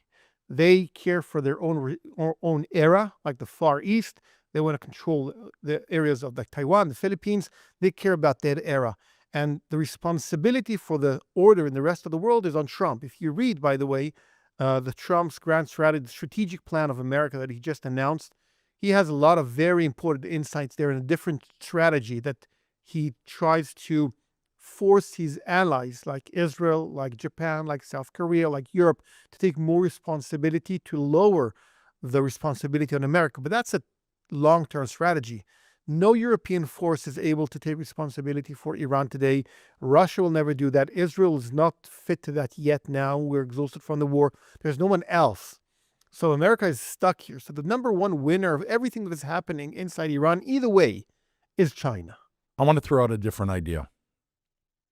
They care for their own era, like the Far East. They want to control the areas of like Taiwan, the Philippines. They care about that era. And the responsibility for the order in the rest of the world is on Trump. If you read, by the way, the Trump's grand strategy, the strategic plan of America that he just announced, he has a lot of very important insights there and a different strategy that he tries to force his allies like Israel, like Japan, like South Korea, like Europe to take more responsibility, to lower the responsibility on America. But that's a long-term strategy. No European force is able to take responsibility for Iran today. Russia will never do that. Israel is not fit to that yet now. We're exhausted from the war. There's no one else. So America is stuck here. So the number one winner of everything that is happening inside Iran, either way, is China. I want to throw out a different idea.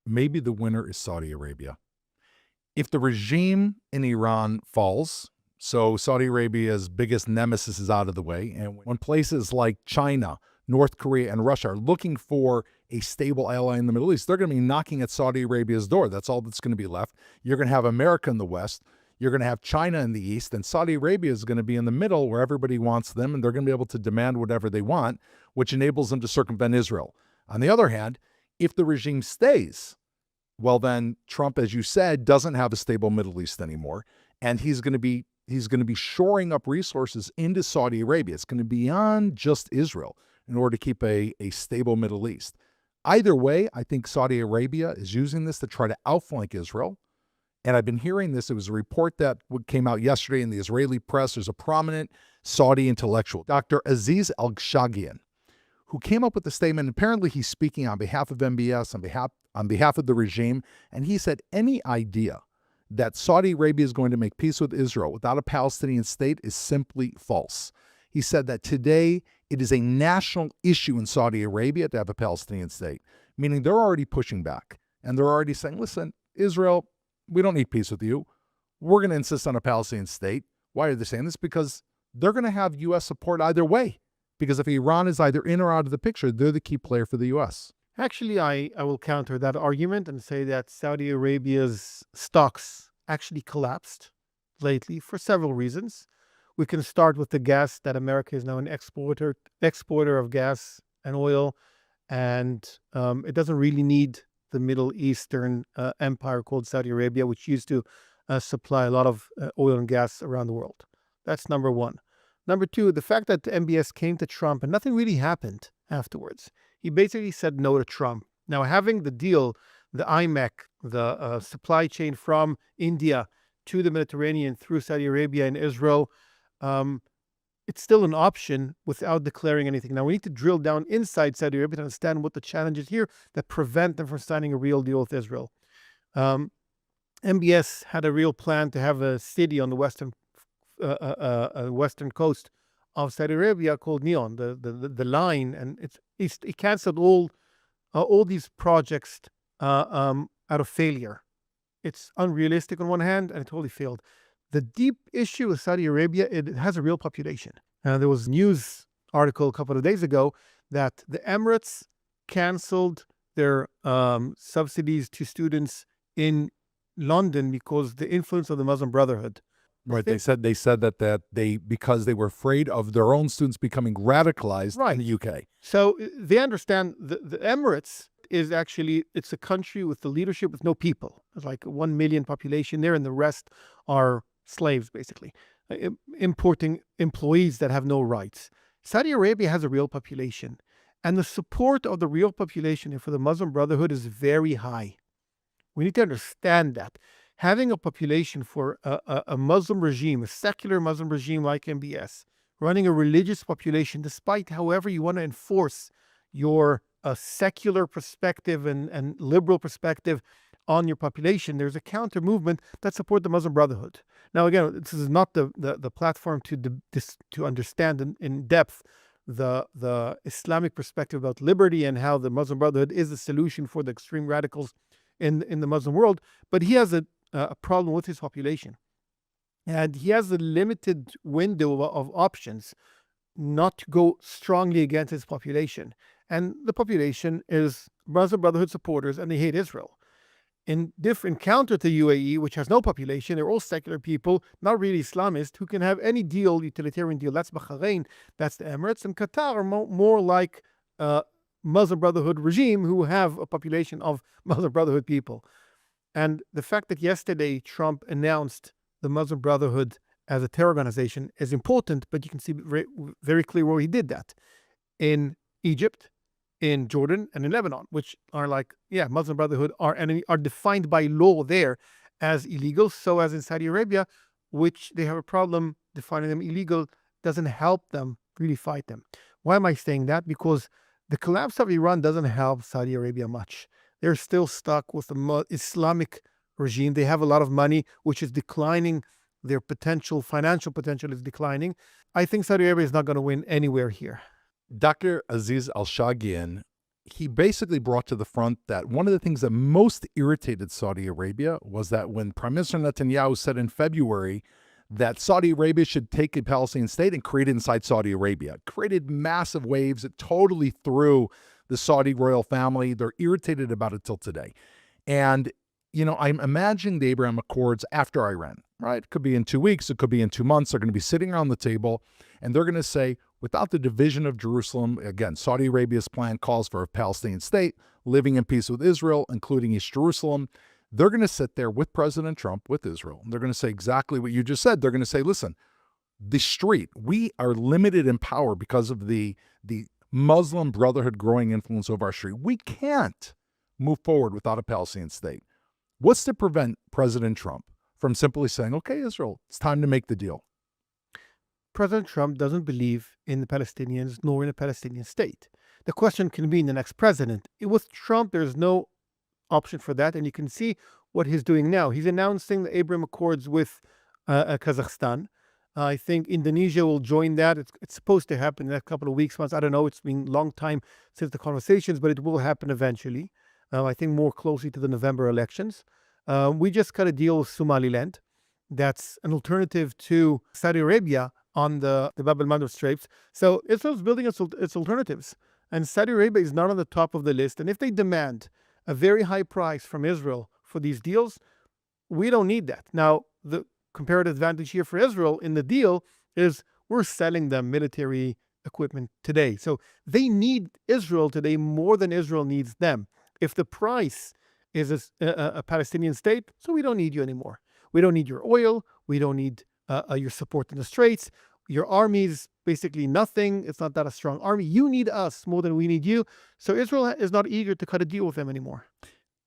Maybe the winner is Saudi Arabia. If the regime in Iran falls, so Saudi Arabia's biggest nemesis is out of the way, and when places like China, North Korea, and Russia are looking for a stable ally in the Middle East, they're going to be knocking at Saudi Arabia's door. That's all that's going to be left. You're going to have America in the West. You're going to have China in the East, and Saudi Arabia is going to be in the middle where everybody wants them, and they're going to be able to demand whatever they want, which enables them to circumvent Israel. On the other hand, if the regime stays, well, then Trump, as you said, doesn't have a stable Middle East anymore, and he's going to be shoring up resources into Saudi Arabia. It's going to be beyond just Israel in order to keep a stable Middle East. Either way, I think Saudi Arabia is using this to try to outflank Israel. And I've been hearing this. It was a report that came out yesterday in the Israeli press. There's a prominent Saudi intellectual, Dr. Aziz Al-Shaghian, who came up with the statement. Apparently, he's speaking on behalf of MBS, on behalf of the regime. And he said any idea that Saudi Arabia is going to make peace with Israel without a Palestinian state is simply false. He said that today it is a national issue in Saudi Arabia to have a Palestinian state, meaning they're already pushing back. And they're already saying, listen, Israel, we don't need peace with you. We're going to insist on a Palestinian state. Why are they saying this? Because they're going to have U.S. support either way. Because if Iran is either in or out of the picture, they're the key player for the U.S. Actually, I will counter that argument and say that Saudi Arabia's stocks actually collapsed lately for several reasons. We can start with the gas, that America is now an exporter of gas and oil, and it doesn't really need the Middle Eastern empire called Saudi Arabia, which used to supply a lot of oil and gas around the world. That's number one. Number two, the fact that the MBS came to Trump and nothing really happened afterwards. He basically said no to Trump. Now, having the deal, the IMEC, the supply chain from India to the Mediterranean through Saudi Arabia and Israel, it's still an option without declaring anything. Now, we need to drill down inside Saudi Arabia to understand what the challenges here that prevent them from signing a real deal with Israel. MBS had a real plan to have a city on the western coast of Saudi Arabia called Neon, the line, and it canceled all these projects out of failure. It's unrealistic on one hand, and it totally failed. The deep issue with Saudi Arabia, it has a real population. There was a news article a couple of days ago that the Emirates canceled their subsidies to students in London because the influence of the Muslim Brotherhood. Right. They said that because they were afraid of their own students becoming radicalized in the UK. So they understand the Emirates is actually, it's a country with the leadership with no people. There's like 1 million population there, and the rest are slaves, basically, importing employees that have no rights. Saudi Arabia has a real population, and the support of the real population for the Muslim Brotherhood is very high. We need to understand that. Having a population for a Muslim regime, a secular Muslim regime like MBS, running a religious population, despite however you want to enforce your secular perspective and liberal perspective on your population, there's a counter movement that support the Muslim Brotherhood. Now, again, this is not the platform to understand in depth the Islamic perspective about liberty and how the Muslim Brotherhood is the solution for the extreme radicals in the Muslim world, but he has a problem with his population. And he has a limited window of options not to go strongly against his population. And the population is Muslim Brotherhood supporters, and they hate Israel. In counter to UAE, which has no population, they're all secular people, not really Islamist, who can have any deal, utilitarian deal. That's Bahrain, that's the Emirates, and Qatar are more like Muslim Brotherhood regime who have a population of Muslim Brotherhood people. And the fact that yesterday Trump announced the Muslim Brotherhood as a terror organization is important, but you can see very, very clear where he did that. In Egypt, in Jordan, and in Lebanon, which are like, Muslim Brotherhood are defined by law there as illegal. So as in Saudi Arabia, which they have a problem defining them illegal, doesn't help them really fight them. Why am I saying that? Because the collapse of Iran doesn't help Saudi Arabia much. They're still stuck with the Islamic regime. They have a lot of money, which is declining. Their financial potential is declining. I think Saudi Arabia is not going to win anywhere here. Dr. Aziz Al-Shaghian, he basically brought to the front that one of the things that most irritated Saudi Arabia was that when Prime Minister Netanyahu said in February that Saudi Arabia should take a Palestinian state and create it inside Saudi Arabia, it created massive waves. It totally threw the Saudi royal family. They're irritated about it till today. And, I'm imagining the Abraham Accords after Iran, right? It could be in 2 weeks. It could be in 2 months. They're going to be sitting around the table and they're going to say, without the division of Jerusalem, again, Saudi Arabia's plan calls for a Palestinian state living in peace with Israel, including East Jerusalem. They're going to sit there with President Trump, with Israel. And they're going to say exactly what you just said. They're going to say, listen, the street, we are limited in power because of the Muslim Brotherhood growing influence over our street. We can't move forward without a Palestinian state. What's to prevent President Trump from simply saying, okay, Israel, it's time to make the deal? President Trump doesn't believe in the Palestinians nor in a Palestinian state. The question can be in the next president. With Trump, there's no option for that. And you can see what he's doing now. He's announcing the Abraham Accords with Kazakhstan. I think Indonesia will join that. It's supposed to happen in a couple of weeks, months. I don't know. It's been a long time since the conversations, but it will happen eventually. I think more closely to the November elections. We just got a deal with Somaliland. That's an alternative to Saudi Arabia on the Bab el-Mandeb Straits. So Israel's building its alternatives. And Saudi Arabia is not on the top of the list. And if they demand a very high price from Israel for these deals, we don't need that. Now, the comparative advantage here for Israel in the deal is we're selling them military equipment today. So they need Israel today more than Israel needs them. If the price is a Palestinian state, so we don't need you anymore. We don't need your oil. We don't need your support in the Straits. Your army is basically nothing. It's not that a strong army. You need us more than we need you. So Israel is not eager to cut a deal with them anymore.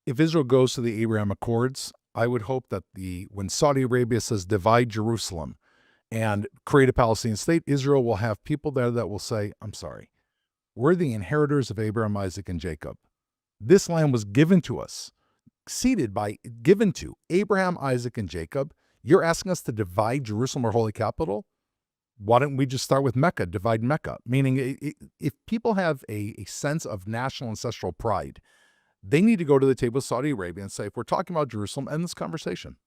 If Israel goes to the Abraham Accords, I would hope that when Saudi Arabia says divide Jerusalem and create a Palestinian state, Israel will have people there that will say, I'm sorry, we're the inheritors of Abraham, Isaac, and Jacob. This land was given to us, given to Abraham, Isaac, and Jacob. You're asking us to divide Jerusalem, our holy capital? Why don't we just start with Mecca, divide Mecca? Meaning, if people have a sense of national ancestral pride, they need to go to the table with Saudi Arabia and say, if we're talking about Jerusalem, end this conversation.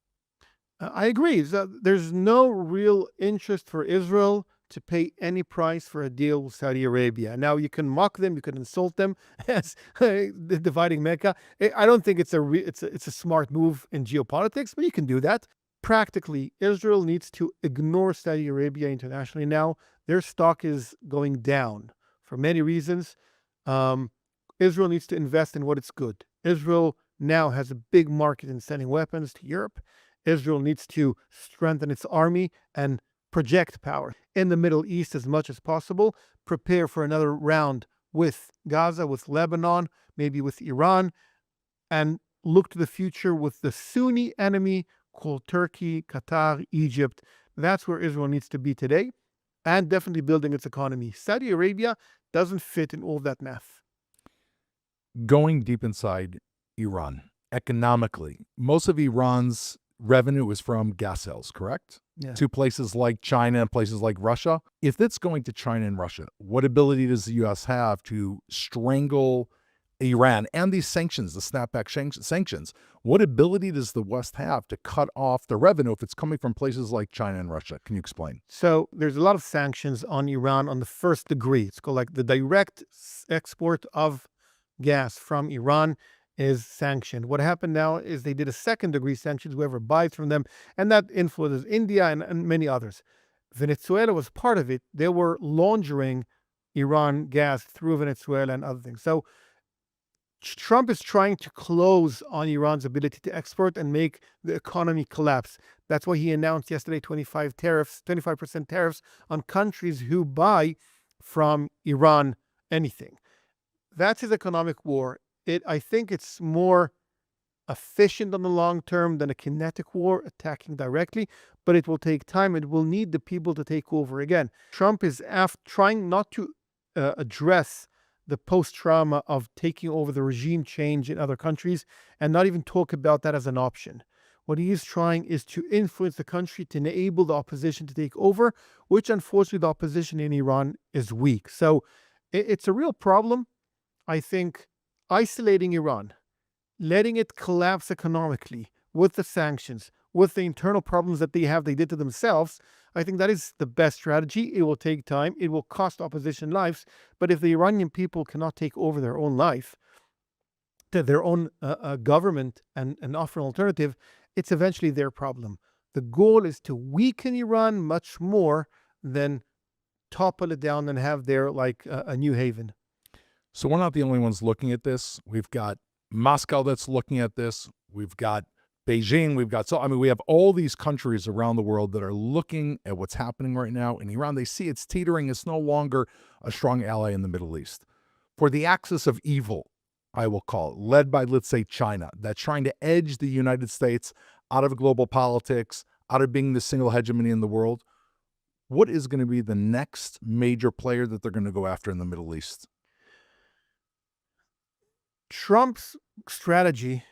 I agree. There's no real interest for Israel to pay any price for a deal with Saudi Arabia. Now, you can mock them, you can insult them as dividing Mecca. I don't think it's a smart move in geopolitics, but you can do that. Practically, Israel needs to ignore Saudi Arabia internationally now. Their stock is going down for many reasons. Israel needs to invest in what is good. Israel now has a big market in sending weapons to Europe. Israel needs to strengthen its army and project power in the Middle East as much as possible. Prepare for another round with Gaza, with Lebanon, maybe with Iran, and look to the future with the Sunni enemy called Turkey, Qatar, Egypt. That's where Israel needs to be today, and definitely building its economy. Saudi Arabia doesn't fit in all that math. Going deep inside Iran, economically, most of Iran's revenue is from gas sales, correct? Yeah. To places like China and places like Russia. If it's going to China and Russia, what ability does the U.S. have to strangle Iran and these sanctions, the snapback sanctions? What ability does the West have to cut off the revenue if it's coming from places like China and Russia? Can you explain? So there's a lot of sanctions on Iran on the first degree. It's called like the direct export of gas from Iran is sanctioned. What happened now is they did a second degree sanctions, whoever buys from them, and that influences India and many others. Venezuela was part of it. They were laundering Iran gas through Venezuela and other things. So Trump is trying to close on Iran's ability to export and make the economy collapse. That's why he announced yesterday 25% tariffs on countries who buy from Iran anything. That's his economic war. I think it's more efficient on the long term than a kinetic war attacking directly, but it will take time. It will need the people to take over again. Trump is trying not to address the post-trauma of taking over the regime change in other countries and not even talk about that as an option. What he is trying is to influence the country to enable the opposition to take over, which unfortunately the opposition in Iran is weak. So it's a real problem. I think isolating Iran, letting it collapse economically with the sanctions, with the internal problems that they did to themselves, I think that is the best strategy. It will take time. It will cost opposition lives. But if the Iranian people cannot take over their own life, their own government and offer an alternative, it's eventually their problem. The goal is to weaken Iran much more than topple it down and have their a new haven. So we're not the only ones looking at this. We've got Moscow that's looking at this. We've got Beijing. We have all these countries around the world that are looking at what's happening right now in Iran. They see it's teetering. It's no longer a strong ally in the Middle East. For the axis of evil, I will call it, led by, let's say, China, that's trying to edge the United States out of global politics, out of being the single hegemony in the world. What is going to be the next major player that they're going to go after in the Middle East? Trump's strategy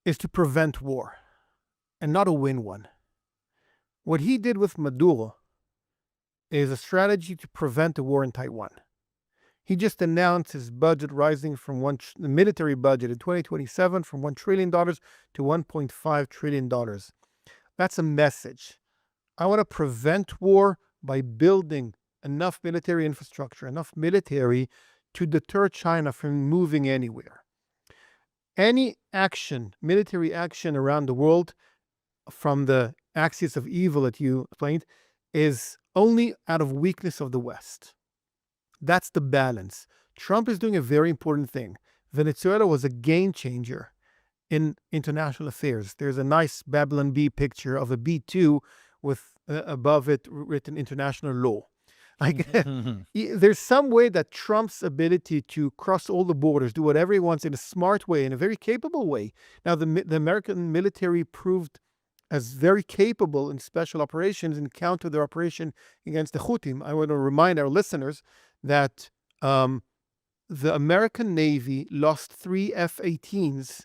is to prevent war and not to win one. What he did with Maduro is a strategy to prevent a war in Taiwan. He just announced his budget rising from the military budget in 2027 from $1 trillion to $1.5 trillion. That's a message. I want to prevent war by building enough military infrastructure, enough military to deter China from moving anywhere. Any action, military action around the world from the axis of evil that you explained is only out of weakness of the West. That's the balance. Trump is doing a very important thing. Venezuela was a game changer in international affairs. There's a nice Babylon Bee picture of a B-2 with above it written international law. There's some way that Trump's ability to cross all the borders, do whatever he wants in a smart way, in a very capable way. Now, the American military proved as very capable in special operations and counter their operation against the Houthis. I want to remind our listeners that the American Navy lost 3 F-18s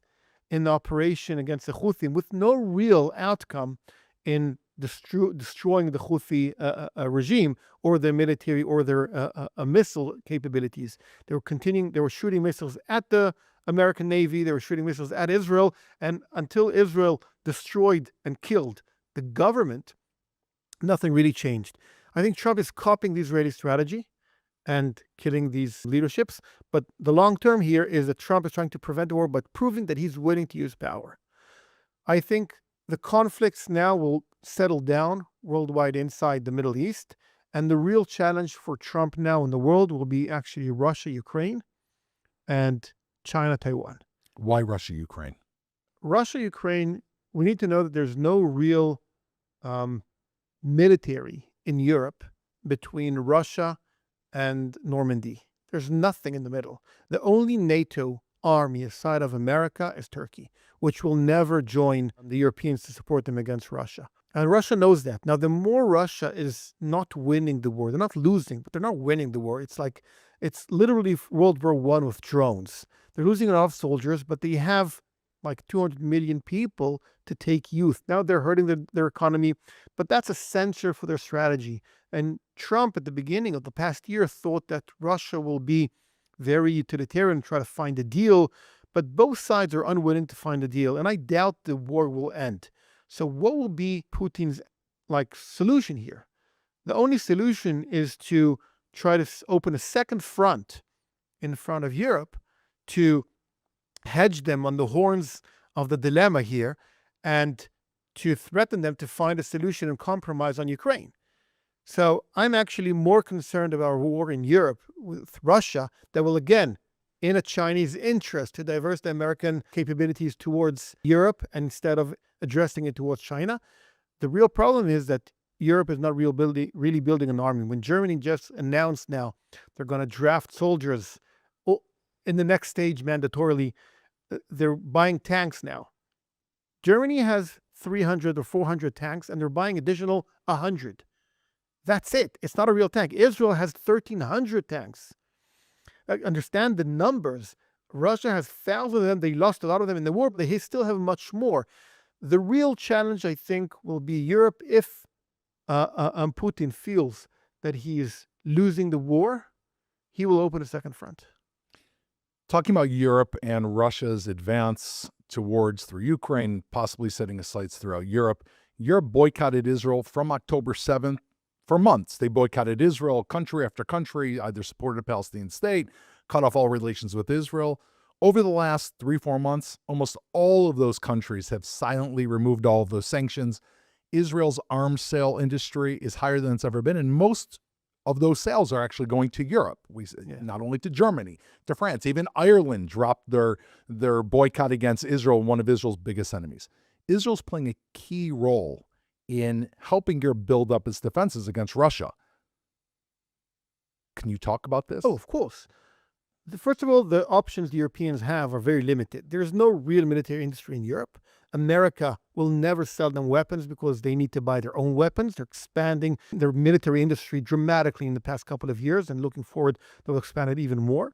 in the operation against the Houthis with no real outcome in destroying the Houthi regime or their military or their missile capabilities. They were shooting missiles at the American Navy, they were shooting missiles at Israel, and until Israel destroyed and killed the government, nothing really changed. I think Trump is copying the Israeli strategy and killing these leaderships, but the long term here is that Trump is trying to prevent the war, but proving that he's willing to use power. I think the conflicts now will settle down worldwide inside the Middle East, and the real challenge for Trump now in the world will be actually Russia, Ukraine, and China, Taiwan. Why Russia, Ukraine? Russia, Ukraine, we need to know that there's no real military in Europe between Russia and Normandy. There's nothing in the middle. The only NATO army aside of America is Turkey, which will never join the Europeans to support them against Russia. And Russia knows that. Now, the more Russia is not winning the war, they're not losing, but they're not winning the war. It's literally World War I with drones. They're losing a lot of soldiers, but they have like 200 million people to take youth. Now they're hurting their economy, but that's essential for their strategy. And Trump, at the beginning of the past year, thought that Russia will be very utilitarian, try to find a deal, but both sides are unwilling to find a deal, and I doubt the war will end. So what will be Putin's solution here? The only solution is to try to open a second front in front of Europe to hedge them on the horns of the dilemma here and to threaten them to find a solution and compromise on Ukraine. So I'm actually more concerned about a war in Europe with Russia that will, again, in a Chinese interest to divert the American capabilities towards Europe instead of addressing it towards China. The real problem is that Europe is not really building an army. When Germany just announced now they're going to draft soldiers in the next stage mandatorily, they're buying tanks now. Germany has 300 or 400 tanks, and they're buying additional 100. That's it. It's not a real tank. Israel has 1,300 tanks. Understand the numbers. Russia has thousands of them. They lost a lot of them in the war, but they still have much more. The real challenge, I think, will be Europe if Putin feels that he is losing the war. He will open a second front. Talking about Europe and Russia's advance towards through Ukraine, possibly setting its sights throughout Europe. Europe boycotted Israel from October 7th. For months, they boycotted Israel, country after country, either supported a Palestinian state, cut off all relations with Israel. Over the last 3-4 months, almost all of those countries have silently removed all of those sanctions. Israel's arms sale industry is higher than it's ever been, and most of those sales are actually going to Europe. Not only to Germany, to France. Even Ireland dropped their boycott against Israel, one of Israel's biggest enemies. Israel's playing a key role in helping Europe build up its defenses against Russia. Can you talk about this? Oh, of course. First of all, the options the Europeans have are very limited. There's no real military industry in Europe. America will never sell them weapons because they need to buy their own weapons. They're expanding their military industry dramatically in the past couple of years, and looking forward, they'll expand it even more.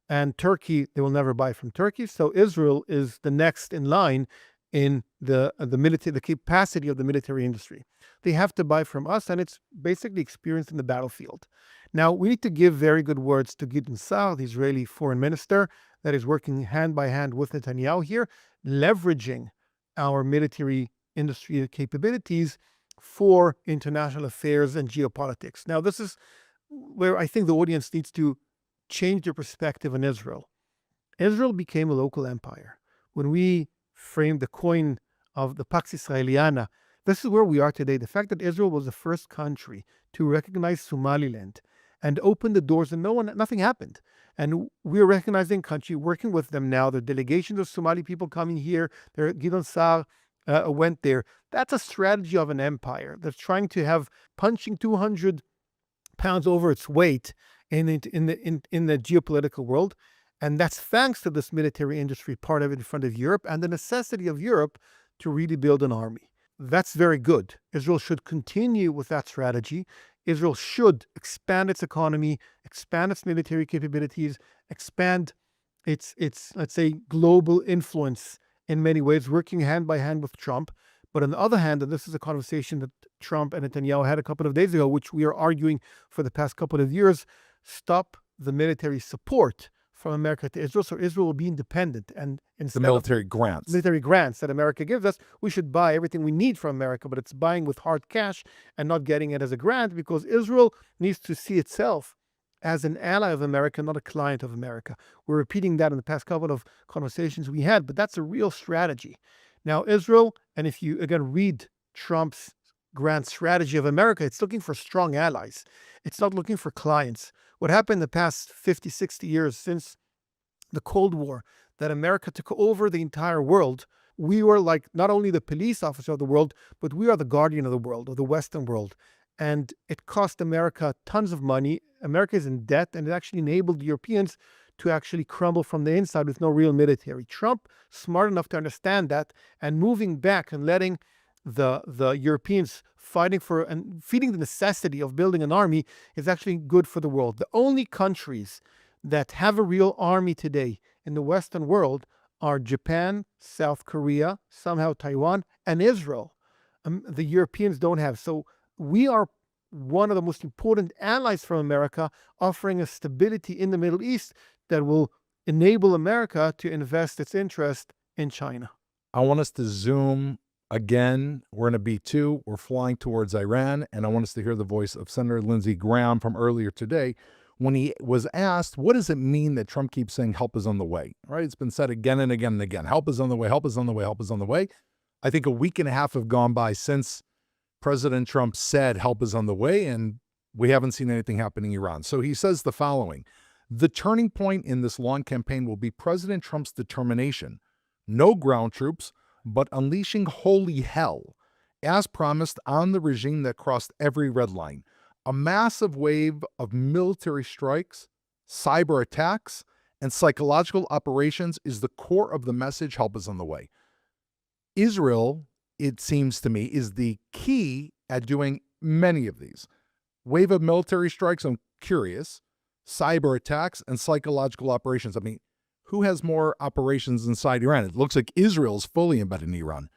And Turkey, they will never buy from Turkey. So Israel is the next in line in the military, the capacity of the military industry. They have to buy from us, and it's basically experienced in the battlefield. Now, we need to give very good words to Gideon Sa'ar, the Israeli foreign minister, that is working hand by hand with Netanyahu here, leveraging our military industry capabilities for international affairs and geopolitics. Now, this is where I think the audience needs to change their perspective on Israel. Israel became a local empire. When we framed the coin of the Pax Israeliana, this is where we are today. The fact that Israel was the first country to recognize Somaliland and open the doors, and nothing happened. And we're recognizing country, working with them now. The delegations of Somali people coming here. Gideon Sa'ar went there. That's a strategy of an empire that's trying to have punching 200 pounds over its weight in the geopolitical world. And that's thanks to this military industry part of it in front of Europe and the necessity of Europe to really build an army. That's very good. Israel should continue with that strategy. Israel should expand its economy, expand its military capabilities, expand its let's say, global influence in many ways, working hand by hand with Trump. But on the other hand, and this is a conversation that Trump and Netanyahu had a couple of days ago, which we are arguing for the past couple of years, stop the military support from America to Israel, so Israel will be independent. And instead the military grants that America gives us, we should buy everything we need from America, but it's buying with hard cash and not getting it as a grant, because Israel needs to see itself as an ally of America, not a client of America. We're repeating that in the past couple of conversations we had, but that's a real strategy. Now, Israel, and if you again read Trump's grand strategy of America, it's looking for strong allies. It's not looking for clients. What happened in the past 50, 60 years since the Cold War, that America took over the entire world, we were like not only the police officer of the world, but we are the guardian of the world, of the Western world. And it cost America tons of money. America is in debt, and it actually enabled Europeans to actually crumble from the inside with no real military. Trump, smart enough to understand that, and moving back and letting the Europeans fighting for and feeding the necessity of building an army is actually good for the world. The only countries that have a real army today in the Western world are Japan, South Korea, somehow Taiwan, and Israel. The Europeans don't have. So we are one of the most important allies from America, offering a stability in the Middle East that will enable America to invest its interest in China. I want us to zoom again. We're in a B2. We're flying towards Iran, and I want us to hear the voice of Senator Lindsey Graham from earlier today when he was asked, what does it mean that Trump keeps saying help is on the way? Right? It's been said again and again and again. Help is on the way, help is on the way, help is on the way. I think a week and a half have gone by since President Trump said help is on the way, and we haven't seen anything happening in Iran. So he says the following: the turning point in this long campaign will be President Trump's determination. No ground troops, but unleashing holy hell as promised, on the regime that crossed every red line. A massive wave of military strikes, cyber attacks, and psychological operations is the core of the message. Help is on the way. Israel, it seems to me, is the key at doing many of these. Wave of military strikes, I'm curious. Cyber attacks and psychological operations. I mean, who has more operations inside Iran? It looks like Israel's fully embedded in Iran.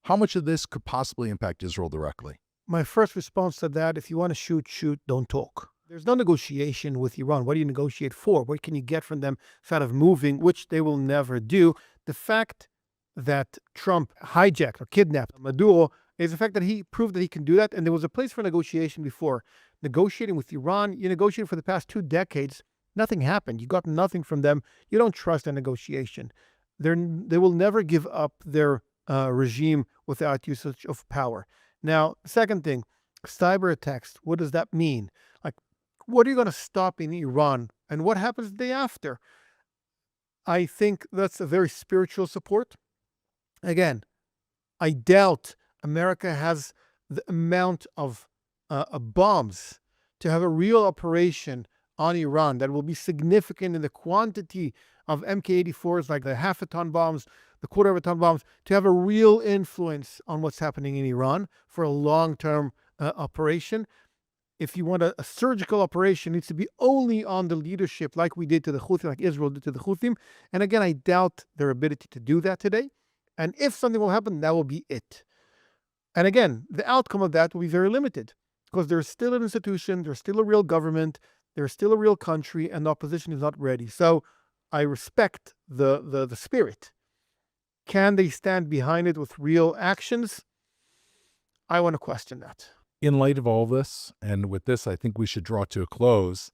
How much of this could possibly impact Israel directly? My first response to that, if you want to shoot, shoot, don't talk. There's no negotiation with Iran. What do you negotiate for? What can you get from them instead of moving, which they will never do? The fact that Trump hijacked or kidnapped Maduro is the fact that he proved that he can do that. And there was a place for negotiation before. Negotiating with Iran, you negotiated for the past 2 decades. Nothing happened. You got nothing from them. You don't trust a negotiation. They will never give up their regime without usage of power. Now, second thing, cyber attacks. What does that mean? Like, what are you going to stop in Iran? And what happens the day after? I think that's a very spiritual support. Again, I doubt America has the amount of bombs to have a real operation on Iran that will be significant in the quantity of MK-84s, like the half-a-ton bombs, the quarter-of-a-ton bombs, to have a real influence on what's happening in Iran for a long-term operation. If you want a surgical operation, it needs to be only on the leadership, like we did to the Houthi, like Israel did to the Houthim. And again, I doubt their ability to do that today. And if something will happen, that will be it. And again, the outcome of that will be very limited because there's still an institution, there's still a real government, there's still a real country, and the opposition is not ready. So I respect the spirit. Can they stand behind it with real actions? I want to question that. In light of all this, and with this, I think we should draw to a close.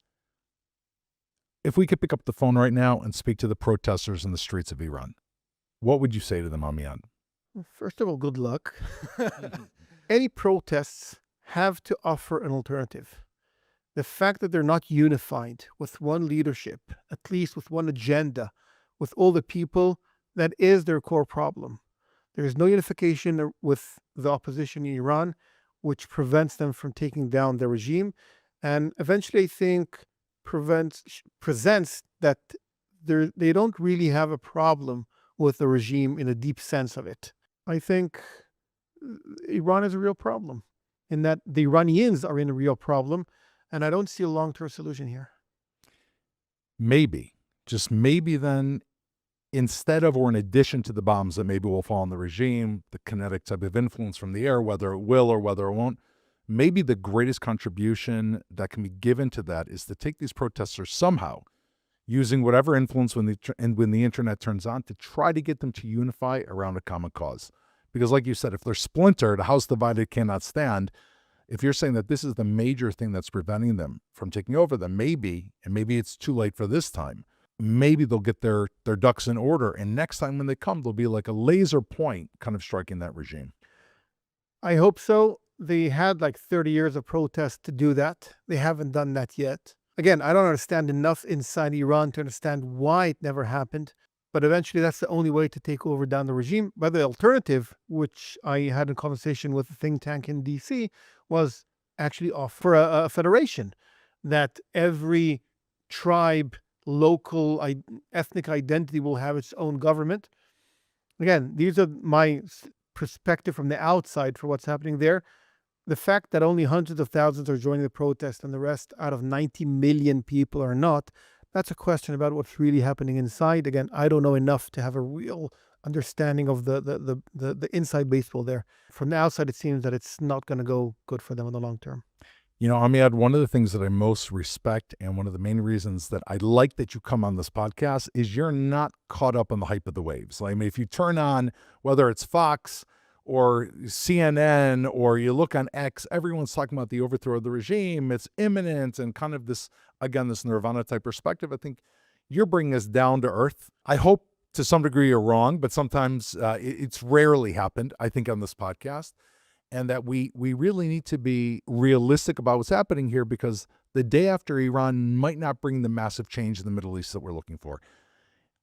If we could pick up the phone right now and speak to the protesters in the streets of Iran, what would you say to them, Amiad? First of all, good luck. Any protests have to offer an alternative. The fact that they're not unified with one leadership, at least with one agenda, with all the people, that is their core problem. There is no unification with the opposition in Iran, which prevents them from taking down the regime, and eventually I think presents that they don't really have a problem with the regime in a deep sense of it. I think Iran is a real problem, in that the Iranians are in a real problem, and I don't see a long-term solution here. Maybe, just maybe then, instead of or in addition to the bombs that maybe will fall on the regime, the kinetic type of influence from the air, whether it will or whether it won't, maybe the greatest contribution that can be given to that is to take these protesters somehow, using whatever influence when the internet turns on, to try to get them to unify around a common cause. Because like you said, if they're splintered, a house divided cannot stand. If you're saying that this is the major thing that's preventing them from taking over, then maybe, and maybe it's too late for this time, maybe they'll get their ducks in order. And next time when they come, they'll be like a laser point kind of striking that regime. I hope so. They had like 30 years of protest to do that. They haven't done that yet. Again, I don't understand enough inside Iran to understand why it never happened. But eventually that's the only way to take over down the regime. But the alternative, which I had a conversation with a think tank in DC, was actually offer a federation that every tribe, local, ethnic identity will have its own government. Again, these are my perspective from the outside for what's happening there. The fact that only hundreds of thousands are joining the protest and the rest out of 90 million people are not, that's a question about what's really happening inside. Again, I don't know enough to have a real understanding of the inside baseball there. From the outside, it seems that it's not going to go good for them in the long term. You know, Amiad, one of the things that I most respect and one of the main reasons that I like that you come on this podcast is you're not caught up on the hype of the waves. Like, I mean, if you turn on, whether it's Fox or CNN or you look on X, everyone's talking about the overthrow of the regime. It's imminent and kind of this, again, this Nirvana type perspective. I think you're bringing us down to earth. I hope to some degree you're wrong, but sometimes it's rarely happened, I think, on this podcast. And that we really need to be realistic about what's happening here, because the day after Iran might not bring the massive change in the Middle East that we're looking for.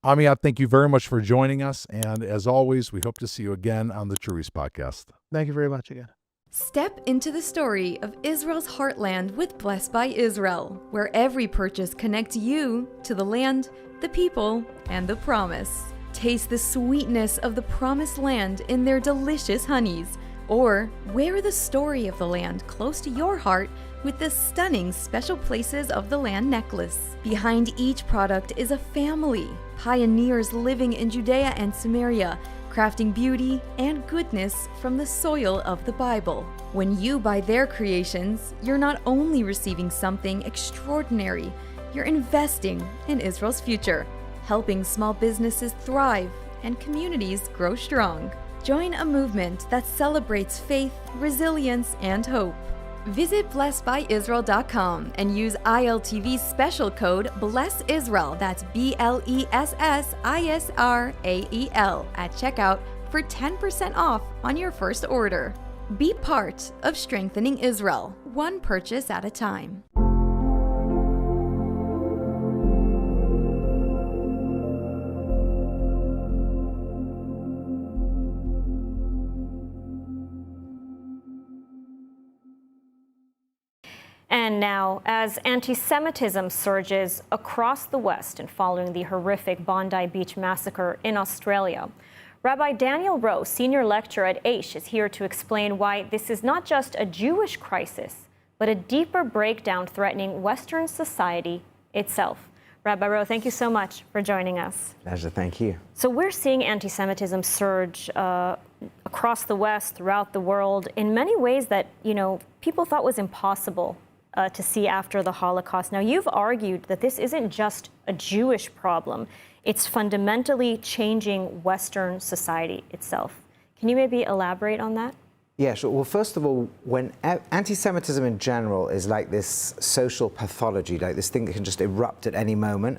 Amiad, thank you very much for joining us. And as always, we hope to see you again on the True East podcast. Thank you very much again. Step into the story of Israel's heartland with Blessed by Israel, where every purchase connects you to the land, the people, and the promise. Taste the sweetness of the promised land in their delicious honeys, or wear the story of the land close to your heart with the stunning Special Places of the Land necklace. Behind each product is a family, pioneers living in Judea and Samaria, crafting beauty and goodness from the soil of the Bible. When you buy their creations, you're not only receiving something extraordinary, you're investing in Israel's future, helping small businesses thrive and communities grow strong. Join a movement that celebrates faith, resilience, and hope. Visit blessedbyisrael.com and use ILTV's special code BLESSISRAEL, that's BLESSISRAEL, at checkout for 10% off on your first order. Be part of strengthening Israel, one purchase at a time. And now, as anti-Semitism surges across the West and following the horrific Bondi Beach massacre in Australia, Rabbi Daniel Rowe, senior lecturer at Aish, is here to explain why this is not just a Jewish crisis, but a deeper breakdown threatening Western society itself. Rabbi Rowe, thank you so much for joining us. Pleasure, thank you. So we're seeing anti-Semitism surge across the West, throughout the world, in many ways that, people thought was impossible to see after the Holocaust. Now, you've argued that this isn't just a Jewish problem. It's fundamentally changing Western society itself. Can you maybe elaborate on that? Yeah, sure. Well, first of all, when anti-Semitism in general is like this social pathology, like this thing that can just erupt at any moment,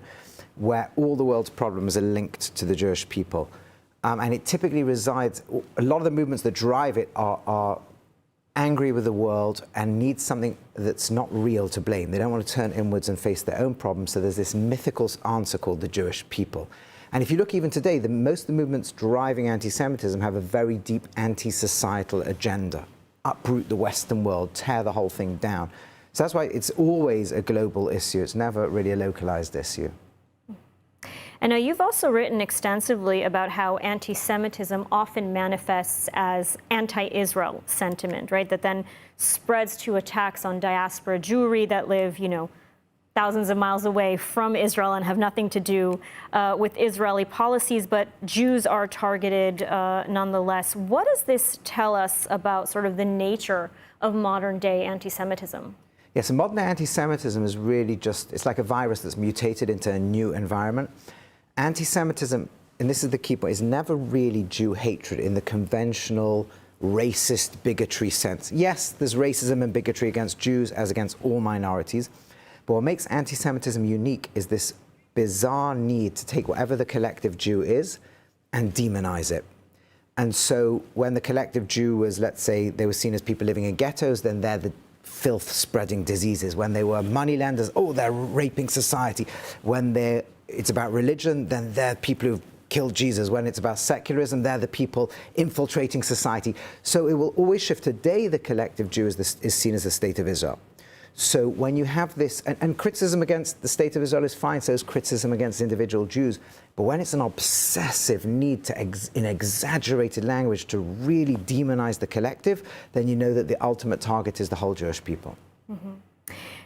where all the world's problems are linked to the Jewish people. And it typically resides, a lot of the movements that drive it are angry with the world and need something that's not real to blame. They don't want to turn inwards and face their own problems, so there's this mythical answer called the Jewish people. And if you look even today, most of the movements driving anti-Semitism have a very deep anti-societal agenda. Uproot the Western world, tear the whole thing down. So that's why it's always a global issue. It's never really a localized issue. And now you've also written extensively about how anti-Semitism often manifests as anti-Israel sentiment, right? That then spreads to attacks on diaspora Jewry that live, thousands of miles away from Israel and have nothing to do with Israeli policies, but Jews are targeted nonetheless. What does this tell us about sort of the nature of modern day anti-Semitism? Yes, and modern anti-Semitism is really it's like a virus that's mutated into a new environment. Anti-Semitism, and this is the key point, is never really Jew hatred in the conventional racist bigotry sense. Yes, there's racism and bigotry against Jews as against all minorities, but what makes anti-Semitism unique is this bizarre need to take whatever the collective Jew is and demonize it. And so when the collective Jew was, let's say, they were seen as people living in ghettos, then they're the filth-spreading diseases. When they were moneylenders, they're raping society. When it's about religion, then they're people who've killed Jesus. When it's about secularism, they're the people infiltrating society. So it will always shift. Today, the collective Jew is seen as the state of Israel. So when you have this, and criticism against the state of Israel is fine, so is criticism against individual Jews. But when it's an obsessive need to, in exaggerated language, to really demonize the collective, then you know that the ultimate target is the whole Jewish people. Mm-hmm.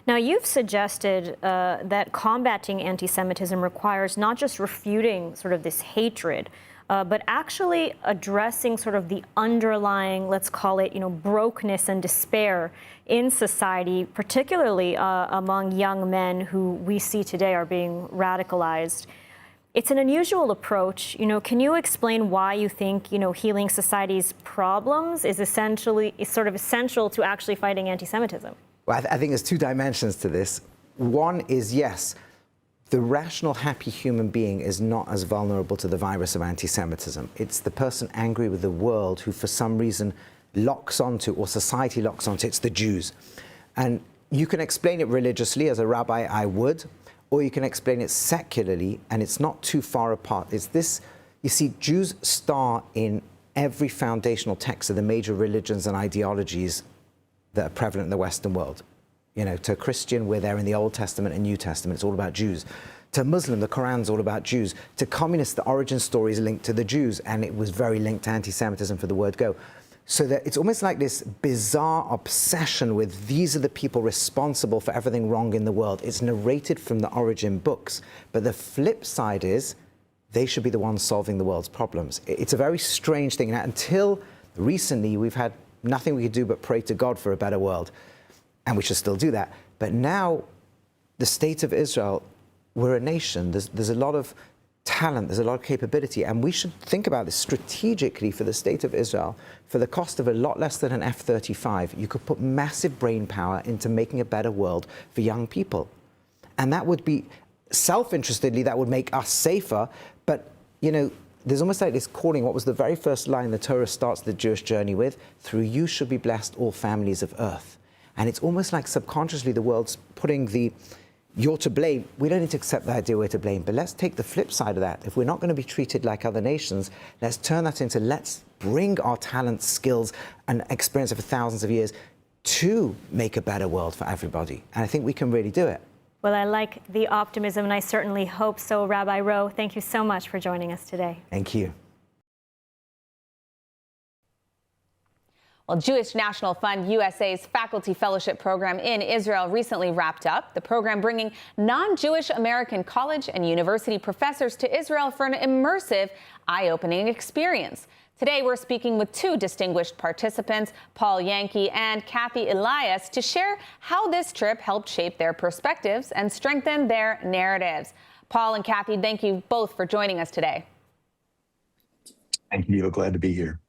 Now, you've suggested that combating anti-Semitism requires not just refuting sort of this hatred, but actually addressing sort of the underlying, let's call it, brokenness and despair in society, particularly among young men who we see today are being radicalized. It's an unusual approach. Can you explain why you think, healing society's problems is sort of essential to actually fighting anti-Semitism? Well, I think there's two dimensions to this. One is, yes, the rational, happy human being is not as vulnerable to the virus of anti-Semitism. It's the person angry with the world who, for some reason, locks onto, or society locks onto, it's the Jews. And you can explain it religiously, as a rabbi I would, or you can explain it secularly, and it's not too far apart. It's this, you see, Jews star in every foundational text of the major religions and ideologies that are prevalent in the Western world. You know, to a Christian, we're there in the Old Testament and New Testament. It's all about Jews. To Muslim, the Quran's all about Jews. To communists, the origin story is linked to the Jews, and it was very linked to anti-Semitism for the word go. So that it's almost like this bizarre obsession with these are the people responsible for everything wrong in the world. It's narrated from the origin books. But the flip side is they should be the ones solving the world's problems. It's a very strange thing. Now, until recently, we've had nothing we could do but pray to God for a better world. And we should still do that. But now, the state of Israel, we're a nation. There's a lot of talent, there's a lot of capability, and we should think about this strategically for the state of Israel. For the cost of a lot less than an F-35, you could put massive brain power into making a better world for young people. And that would be, self-interestedly, that would make us safer, but, you know, there's almost like this calling. What was the very first line the Torah starts the Jewish journey with? Through you should be blessed all families of earth. And it's almost like subconsciously the world's putting the you're to blame. We don't need to accept the idea we're to blame, but let's take the flip side of that. If we're not going to be treated like other nations, let's turn that into let's bring our talents, skills, and experience over thousands of years to make a better world for everybody. And I think we can really do it. Well, I like the optimism, and I certainly hope so. Rabbi Rowe, thank you so much for joining us today. Thank you. Well, Jewish National Fund USA's Faculty Fellowship Program in Israel recently wrapped up. The program bringing non-Jewish American college and university professors to Israel for an immersive, eye-opening experience. Today, we're speaking with two distinguished participants, Paul Yankee and Kathy Elias, to share how this trip helped shape their perspectives and strengthen their narratives. Paul and Kathy, thank you both for joining us today. Thank you. Glad to be here.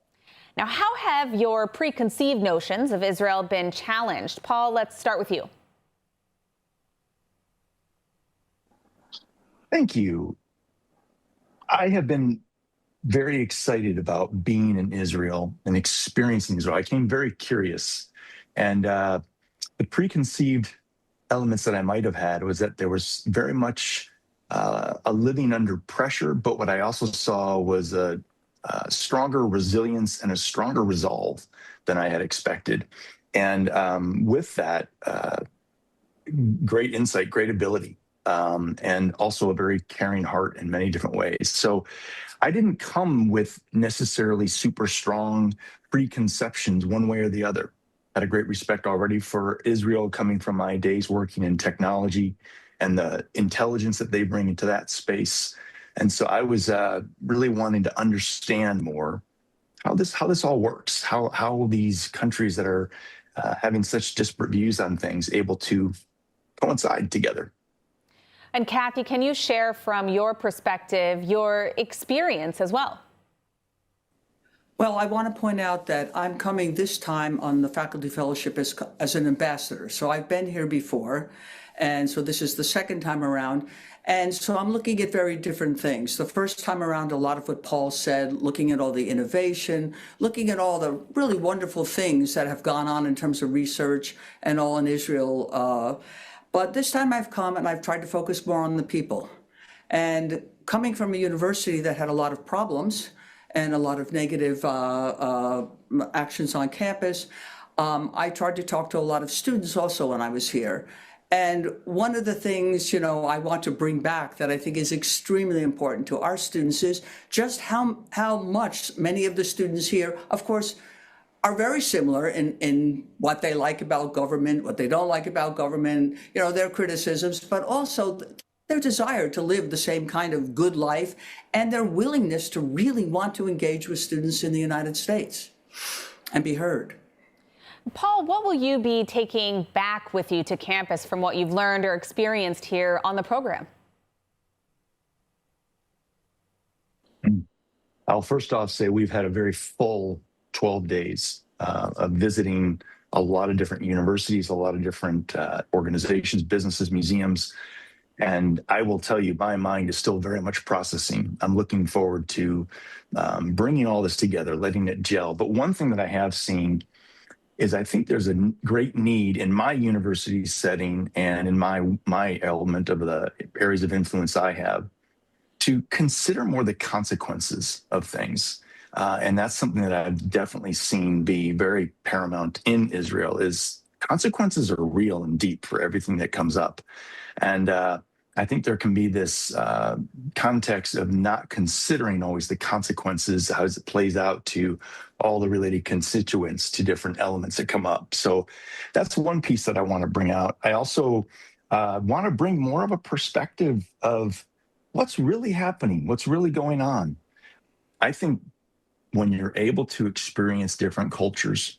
Now, how have your preconceived notions of Israel been challenged? Paul, let's start with you. Thank you. I have been very excited about being in Israel and experiencing Israel. I came very curious. And the preconceived elements that I might have had was that there was very much a living under pressure. But what I also saw was a stronger resilience and a stronger resolve than I had expected. And with that, great insight, great ability, and also a very caring heart in many different ways. So I didn't come with necessarily super strong preconceptions one way or the other. I had a great respect already for Israel coming from my days working in technology and the intelligence that they bring into that space. And so I was really wanting to understand more how this all works, how these countries that are having such disparate views on things able to coincide together. And Kathy, can you share from your perspective your experience as well? Well, I want to point out that I'm coming this time on the faculty fellowship as an ambassador. So I've been here before, and so this is the second time around. And so I'm looking at very different things. The first time around, a lot of what Paul said, looking at all the innovation, looking at all the really wonderful things that have gone on in terms of research and all in Israel. But this time I've come and I've tried to focus more on the people. And coming from a university that had a lot of problems and a lot of negative actions on campus, I tried to talk to a lot of students also when I was here. And one of the things, I want to bring back that I think is extremely important to our students is just how much many of the students here, of course, are very similar in what they like about government, what they don't like about government, their criticisms, but also their desire to live the same kind of good life and their willingness to really want to engage with students in the United States and be heard. Paul, what will you be taking back with you to campus from what you've learned or experienced here on the program? I'll first off say we've had a very full 12 days of visiting a lot of different universities, a lot of different organizations, businesses, museums. And I will tell you, my mind is still very much processing. I'm looking forward to bringing all this together, letting it gel. But one thing that I have seen is I think there's a great need in my university setting and in my element of the areas of influence I have to consider more the consequences of things. And that's something that I've definitely seen be very paramount in Israel is consequences are real and deep for everything that comes up. And I think there can be this context of not considering always the consequences, how it plays out to all the related constituents to different elements that come up. So that's one piece that I want to bring out. I also want to bring more of a perspective of what's really happening, what's really going on. I think when you're able to experience different cultures,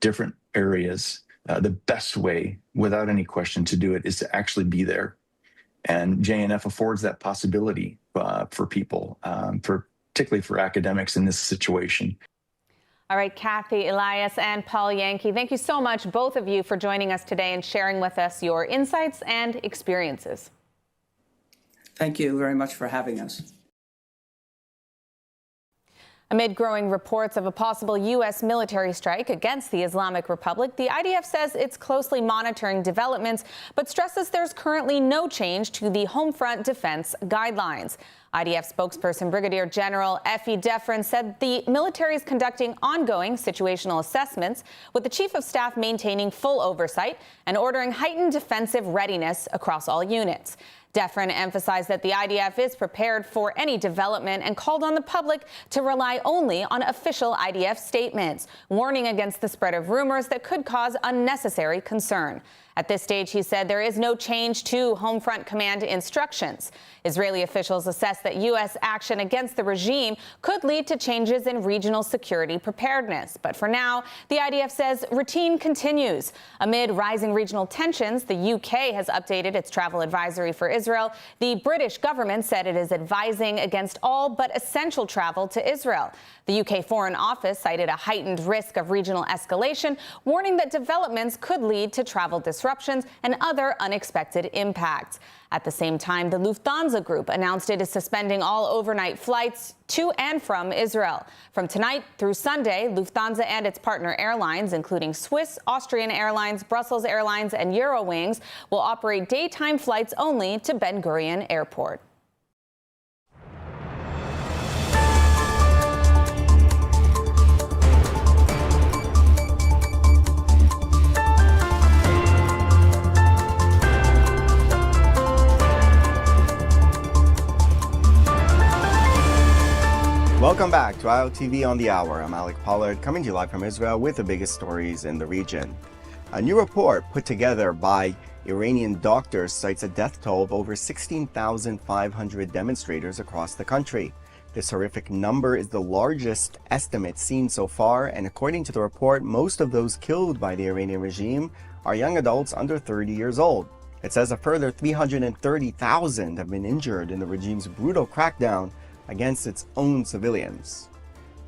different areas, the best way, without any question, to do it is to actually be there. And JNF affords that possibility for people, particularly for academics in this situation. All right, Kathy, Elias, and Paul Yankee, thank you so much, both of you, for joining us today and sharing with us your insights and experiences. Thank you very much for having us. Amid growing reports of a possible U.S. military strike against the Islamic Republic, the IDF says it's closely monitoring developments, but stresses there's currently no change to the Homefront defense guidelines. IDF spokesperson Brigadier General Effie Defrin said the military is conducting ongoing situational assessments, with the Chief of Staff maintaining full oversight and ordering heightened defensive readiness across all units. Defrin emphasized that the IDF is prepared for any development and called on the public to rely only on official IDF statements, warning against the spread of rumors that could cause unnecessary concern. At this stage, he said there is no change to Homefront Command instructions. Israeli officials assess that U.S. action against the regime could lead to changes in regional security preparedness. But for now, the IDF says routine continues. Amid rising regional tensions, the UK has updated its travel advisory for Israel. The British government said it is advising against all but essential travel to Israel. The UK Foreign Office cited a heightened risk of regional escalation, warning that developments could lead to travel disruptions and other unexpected impacts. At the same time, the Lufthansa Group announced it is suspending all overnight flights to and from Israel. From tonight through Sunday, Lufthansa and its partner airlines, including Swiss, Austrian Airlines, Brussels Airlines, and Eurowings, will operate daytime flights only to Ben Gurion Airport. Welcome back to ILTV on the Hour. I'm Alec Pollard, coming to you live from Israel with the biggest stories in the region. A new report put together by Iranian doctors cites a death toll of over 16,500 demonstrators across the country. This horrific number is the largest estimate seen so far, and according to the report, most of those killed by the Iranian regime are young adults under 30 years old. It says a further 330,000 have been injured in the regime's brutal crackdown against its own civilians.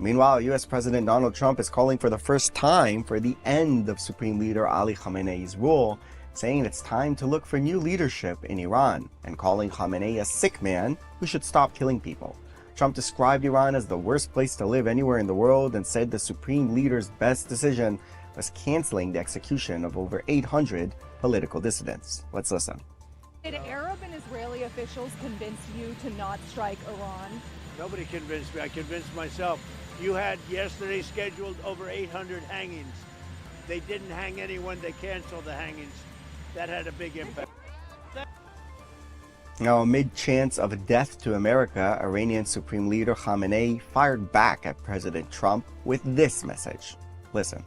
Meanwhile, U.S. President Donald Trump is calling for the first time for the end of Supreme Leader Ali Khamenei's rule, saying it's time to look for new leadership in Iran, and calling Khamenei a sick man who should stop killing people. Trump described Iran as the worst place to live anywhere in the world and said the Supreme Leader's best decision was canceling the execution of over 800 political dissidents. Let's listen. Did Arab and Israeli officials convince you to not strike Iran? Nobody convinced me. I convinced myself. You had yesterday scheduled over 800 hangings. They didn't hang anyone. They canceled the hangings. That had a big impact. Now, amid chants of death to America, Iranian Supreme Leader Khamenei fired back at President Trump with this message. Listen.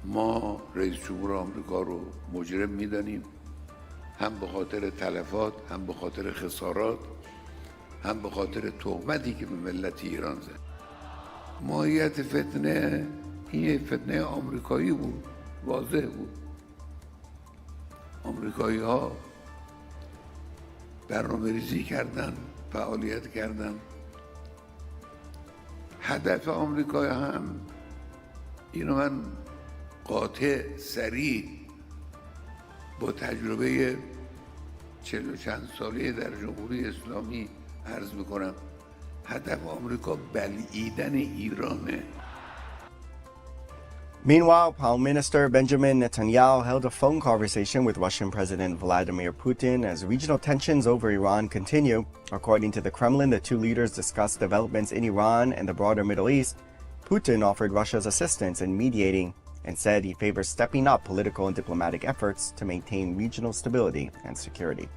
ما رئیس جمهور آمریکا رو مجرم می‌دانیم. هم به خاطر تلفات، هم به خاطر خسارات، هم به خاطر تهمتی که به ملت ایران زد. ماهیت فتنه این فتنه آمریکایی بود، واضح بود. آمریکایی‌ها برنامه‌ریزی کردن، فعالیت کردن. هدف آمریکا هم اینو من قاطع سریع با تجربه 40 و چند ساله در جمهوری اسلامی عرض میکنم هدف آمریکا بلعیدن ایرانه. Meanwhile, Prime Minister Benjamin Netanyahu held a phone conversation with Russian President Vladimir Putin as regional tensions over Iran continue. According to the Kremlin, the two leaders discussed developments in Iran and the broader Middle East. Putin offered Russia's assistance in mediating and said he favors stepping up political and diplomatic efforts to maintain regional stability and security.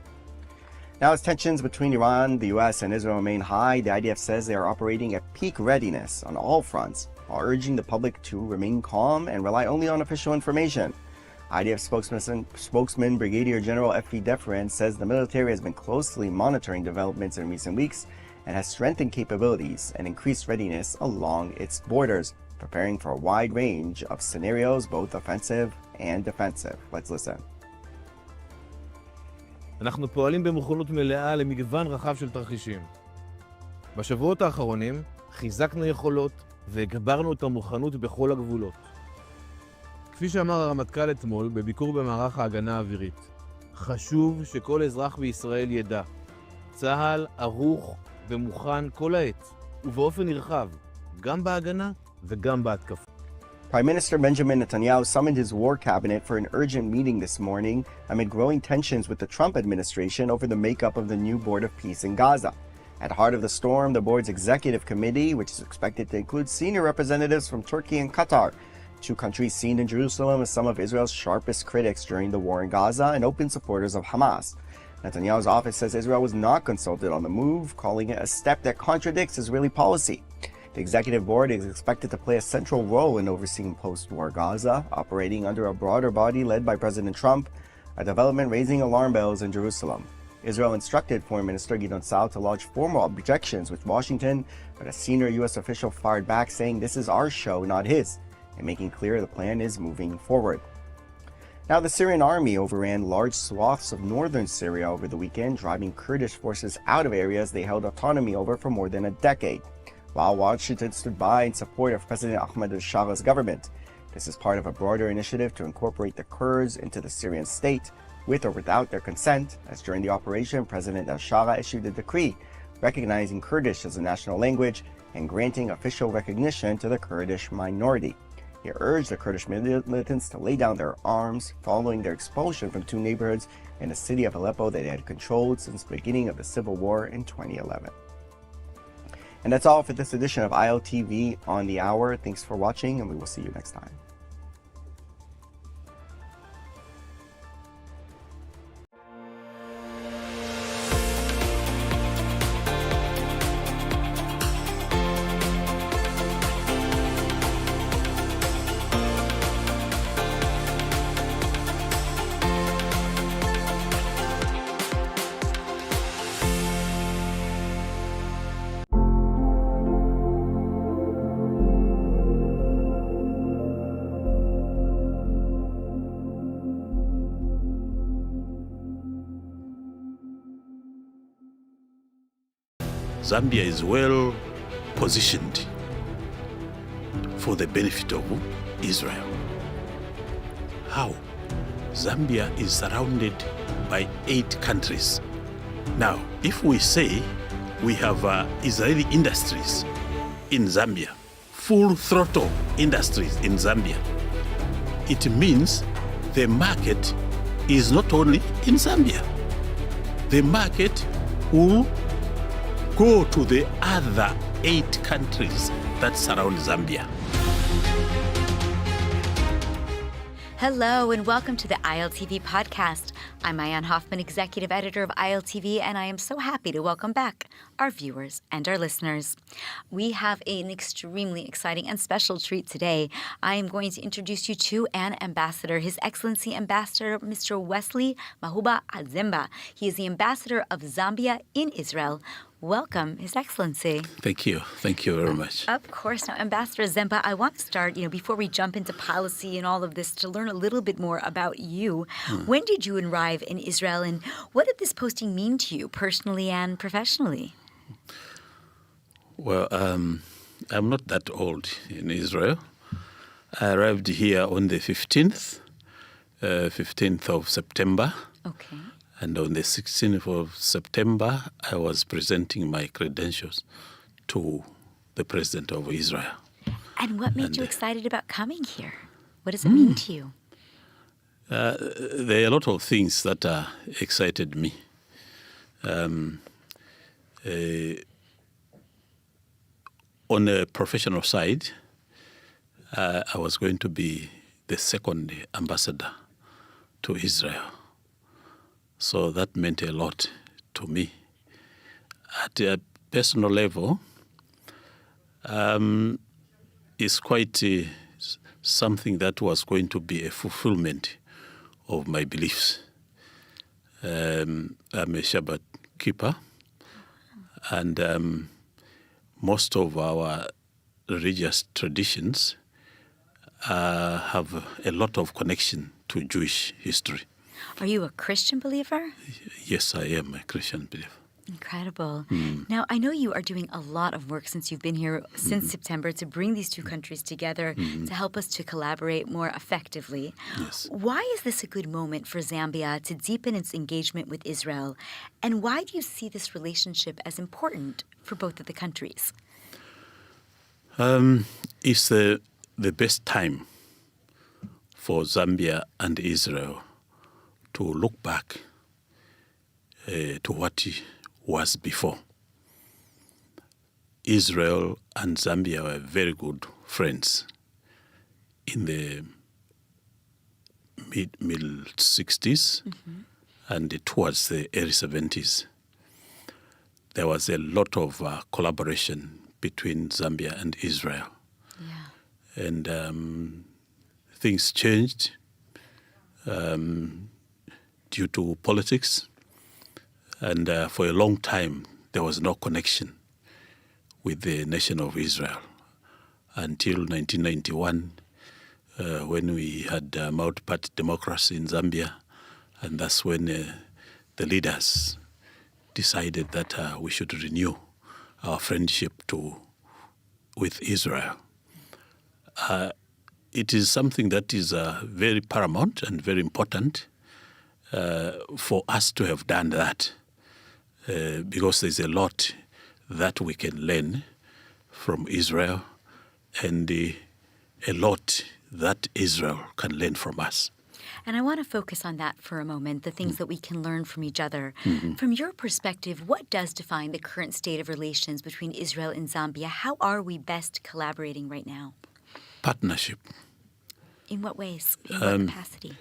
Now, as tensions between Iran, the U.S., and Israel remain high, the IDF says they are operating at peak readiness on all fronts, while urging the public to remain calm and rely only on official information. IDF spokesman Brigadier General F.V. Defran says the military has been closely monitoring developments in recent weeks and has strengthened capabilities and increased readiness along its borders, preparing for a wide range of scenarios, both offensive and defensive. Let's listen. אנחנו פועלים במוכנות מלאה למגוון רחב של תרחישים. בשבועות האחרונים חיזקנו יכולות והגברנו את המוכנות בכל הגבולות. כפי שאמר הרמטכ"ל אתמול בביקור במערך ההגנה האווירית, חשוב שכל אזרח בישראל ידע, צה"ל ערוך ומוכן כל העת, ובאופן נרחב, גם בהגנה וגם בהתקפה. Prime Minister Benjamin Netanyahu summoned his war cabinet for an urgent meeting this morning amid growing tensions with the Trump administration over the makeup of the new Board of Peace in Gaza. At the heart of the storm, the board's executive committee, which is expected to include senior representatives from Turkey and Qatar, two countries seen in Jerusalem as some of Israel's sharpest critics during the war in Gaza and open supporters of Hamas. Netanyahu's office says Israel was not consulted on the move, calling it a step that contradicts Israeli policy. The executive board is expected to play a central role in overseeing post-war Gaza, operating under a broader body led by President Trump, a development raising alarm bells in Jerusalem. Israel instructed Foreign Minister Gideon Saar to lodge formal objections with Washington, but a senior U.S. official fired back, saying this is our show, not his, and making clear the plan is moving forward. Now, the Syrian army overran large swaths of northern Syria over the weekend, driving Kurdish forces out of areas they held autonomy over for more than a decade, while Washington stood by in support of President Ahmed al-Shara's government. This is part of a broader initiative to incorporate the Kurds into the Syrian state, with or without their consent, as during the operation, President al-Shara issued a decree recognizing Kurdish as a national language and granting official recognition to the Kurdish minority. He urged the Kurdish militants to lay down their arms following their expulsion from two neighborhoods in the city of Aleppo that they had controlled since the beginning of the civil war in 2011. And that's all for this edition of ILTV on the Hour. Thanks for watching, and we will see you next time. Zambia is well positioned for the benefit of Israel. How? Zambia is surrounded by 8 countries. Now, if we say we have Israeli industries in Zambia, full throttle industries in Zambia, it means the market is not only in Zambia. The market will go to the other 8 countries that surround Zambia. Hello and welcome to the ILTV podcast. I'm Ayan Hoffman, Executive Editor of ILTV, and I am so happy to welcome back our viewers and our listeners. We have an extremely exciting and special treat today. I am going to introduce you to an ambassador, His Excellency Ambassador Mr. Wesley Mahuba Azemba. He is the ambassador of Zambia in Israel. Welcome, His Excellency. Thank you. Thank you very much. Of course. Now, Ambassador Zemba, I want to start, before we jump into policy and all of this, to learn a little bit more about you. When did you arrive in Israel, and what did this posting mean to you personally and professionally? Well, I'm not that old in Israel. I arrived here on the 15th of September. Okay. And on the 16th of September, I was presenting my credentials to the President of Israel. And what made you excited about coming here? What does it mean to you? There are a lot of things that excited me. On a professional side, I was going to be the second ambassador to Israel. So that meant a lot to me. At a personal level, it's quite something that was going to be a fulfillment of my beliefs. I'm a Shabbat keeper, and most of our religious traditions have a lot of connection to Jewish history. Are you a Christian believer? Yes, I am a Christian believer. Incredible. Now, I know you are doing a lot of work since you've been here since September to bring these two countries together to help us to collaborate more effectively. Yes. Why is this a good moment for Zambia to deepen its engagement with Israel? And why do you see this relationship as important for both of the countries? It's the best time for Zambia and Israel to look back to what was before. Israel and Zambia were very good friends in the middle 60s and towards the early 70s. There was a lot of collaboration between Zambia and Israel. Yeah. And things changed due to politics. And for a long time, there was no connection with the nation of Israel until 1991, when we had multi-party democracy in Zambia. And that's when the leaders decided that we should renew our friendship with Israel. It is something that is very paramount and very important for us to have done that. Because there's a lot that we can learn from Israel and a lot that Israel can learn from us. And I want to focus on that for a moment, the things that we can learn from each other. From your perspective, what does define the current state of relations between Israel and Zambia? How are we best collaborating right now? Partnership. In what ways? In what capacity?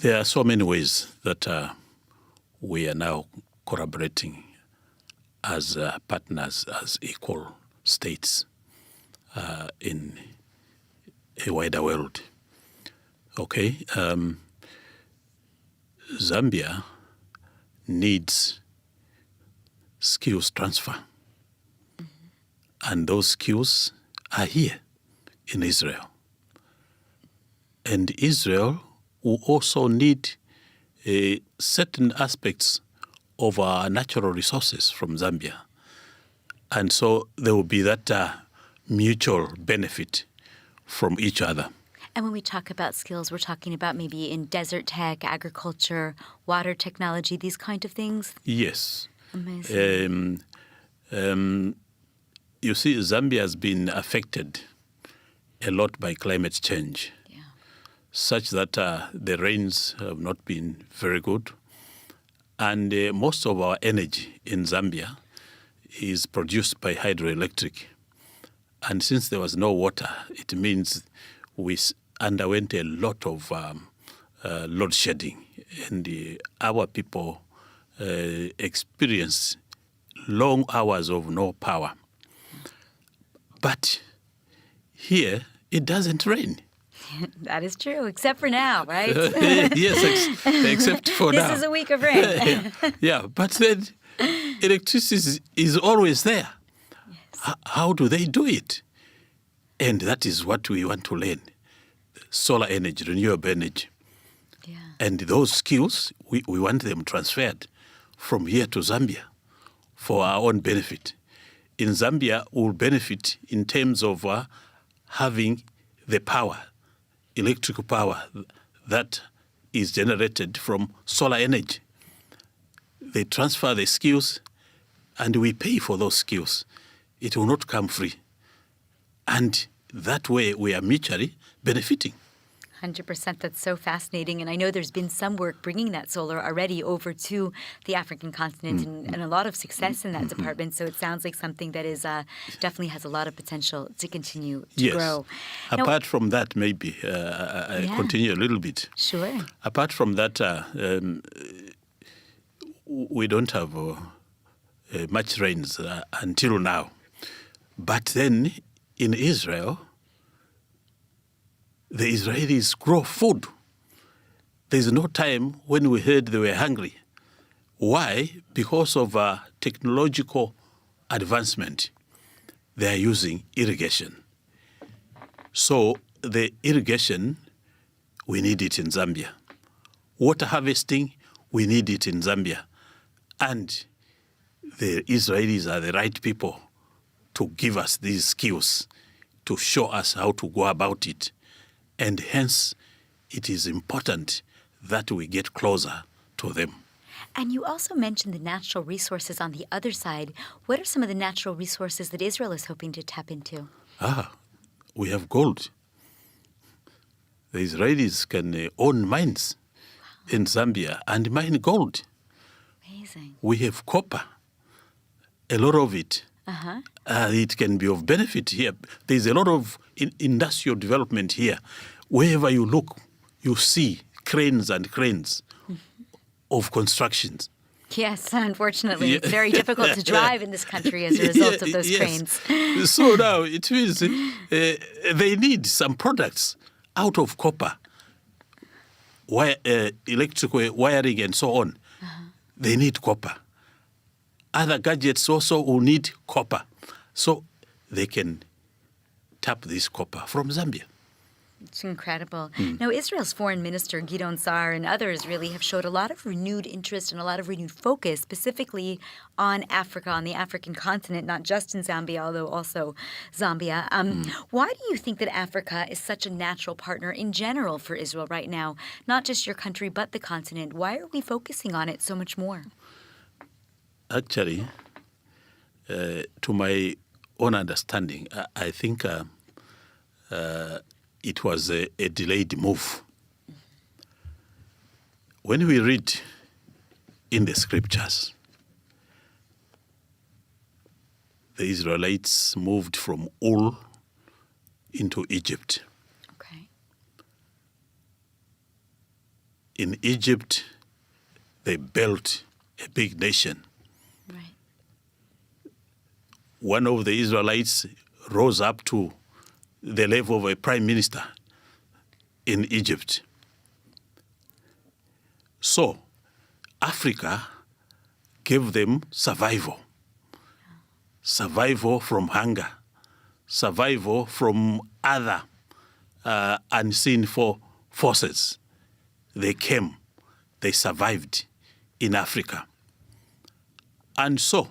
There are so many ways that we are now collaborating as partners, as equal states in a wider world. Okay, Zambia needs skills transfer, and those skills are here in Israel. And Israel will also need certain aspects of our natural resources from Zambia. And so there will be that mutual benefit from each other. And when we talk about skills, we're talking about maybe in desert tech, agriculture, water technology, these kind of things? Yes. Amazing. You see, Zambia has been affected a lot by climate change, such that the rains have not been very good. And most of our energy in Zambia is produced by hydroelectric. And since there was no water, it means we underwent a lot of load shedding. And our people experienced long hours of no power. But here, it doesn't rain. That is true, except for now, right? Yes, except for now. This is a week of rain. Yeah, but then electricity is always there. Yes. How do they do it? And that is what we want to learn. Solar energy, renewable energy. Yeah. And those skills, we want them transferred from here to Zambia for our own benefit. In Zambia, we'll benefit in terms of having the power, electrical power that is generated from solar energy. They transfer the skills and we pay for those skills. It will not come free. And that way we are mutually benefiting. 100%. That's so fascinating. And I know there's been some work bringing that solar already over to the African continent and a lot of success in that department. So it sounds like something that is definitely has a lot of potential to continue to grow. Apart from that, maybe I continue a little bit. Sure. Apart from that, we don't have much rains until now. But then in Israel, the Israelis grow food. There's no time when we heard they were hungry. Why? Because of technological advancement. They are using irrigation. So the irrigation, we need it in Zambia. Water harvesting, we need it in Zambia. And the Israelis are the right people to give us these skills, to show us how to go about it. And hence, it is important that we get closer to them. And you also mentioned the natural resources on the other side. What are some of the natural resources that Israel is hoping to tap into? We have gold. The Israelis can own mines in Zambia and mine gold. Amazing. We have copper, a lot of it. It can be of benefit here. There's a lot of industrial development here. Wherever you look, you see cranes and cranes of constructions. Yes, unfortunately, it's very difficult to drive in this country as a result of those cranes. So now it means they need some products out of copper, electrical wiring and so on. They need copper. Other gadgets also will need copper. So they can tap this copper from Zambia. It's incredible. Now, Israel's foreign minister, Gideon Sa'ar, and others really have showed a lot of renewed interest and a lot of renewed focus, specifically on Africa, on the African continent, not just in Zambia, although also Zambia. Why do you think that Africa is such a natural partner in general for Israel right now? Not just your country, but the continent. Why are we focusing on it so much more? Actually, to my own understanding, I think it was a delayed move. When we read in the scriptures, the Israelites moved from Ur into Egypt. Okay. In Egypt, they built a big nation. Right. One of the Israelites rose up to the level of a prime minister in Egypt. So Africa gave them survival. Survival from hunger. Survival from other unseen forces. They came. They survived in Africa. And so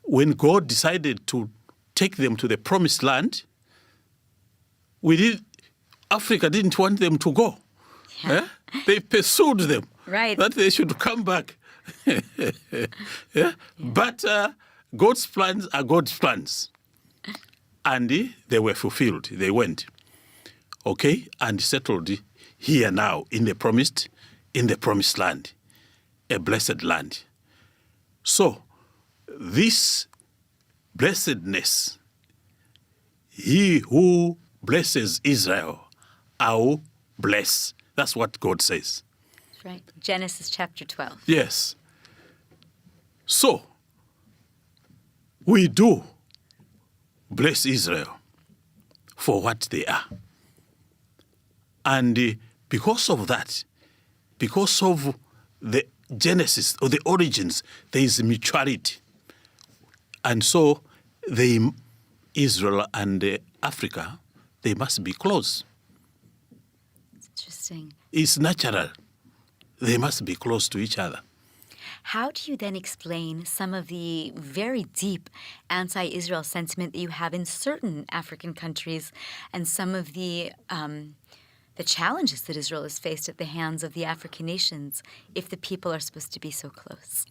when God decided to take them to the promised land, Africa didn't want them to go. Yeah. They pursued them, right, that they should come back. But God's plans are God's plans. And they were fulfilled. They went, and settled here now in the promised land, a blessed land. So this blessedness, he who blesses Israel, I will bless. That's what God says. That's right. Genesis chapter 12. Yes. So, we do bless Israel for what they are. And because of that, because of the genesis or the origins, there is mutuality. And so, Israel and Africa, they must be close. Interesting. It's natural. They must be close to each other. How do you then explain some of the very deep anti-Israel sentiment that you have in certain African countries and some of the challenges that Israel has faced at the hands of the African nations if the people are supposed to be so close?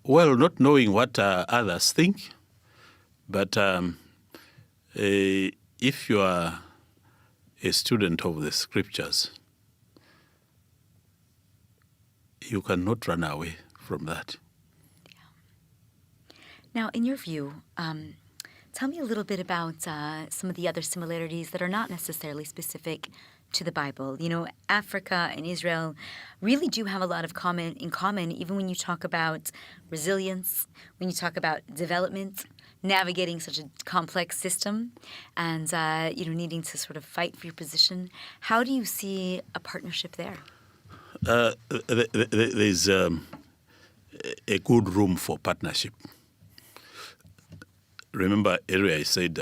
Well, not knowing what others think, but if you are a student of the scriptures, you cannot run away from that. Now, in your view, tell me a little bit about some of the other similarities that are not necessarily specific to the Bible. You know, Africa and Israel really do have a lot of in common, even when you talk about resilience, when you talk about development, navigating such a complex system, and needing to sort of fight for your position. How do you see a partnership there? There's a good room for partnership. Remember earlier I said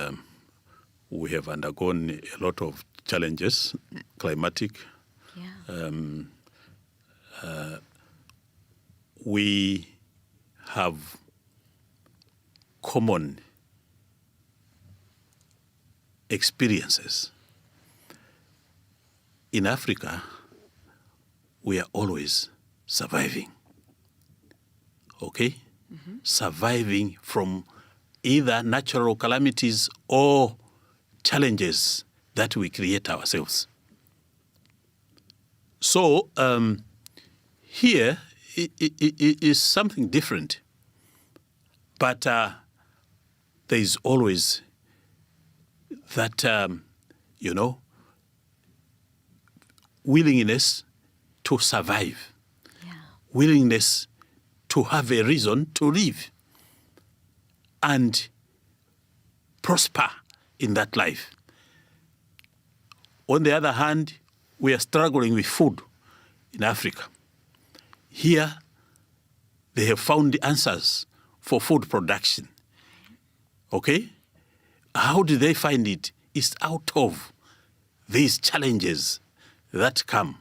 we have undergone a lot of challenges, climatic. We have common experiences. In Africa, we are always surviving, okay? Surviving from either natural calamities or challenges that we create ourselves. So here it is something different, but there is always that, willingness to survive, willingness to have a reason to live and prosper in that life. On the other hand, we are struggling with food in Africa. Here, they have found the answers for food production. Okay? How do they find it? It's out of these challenges that come.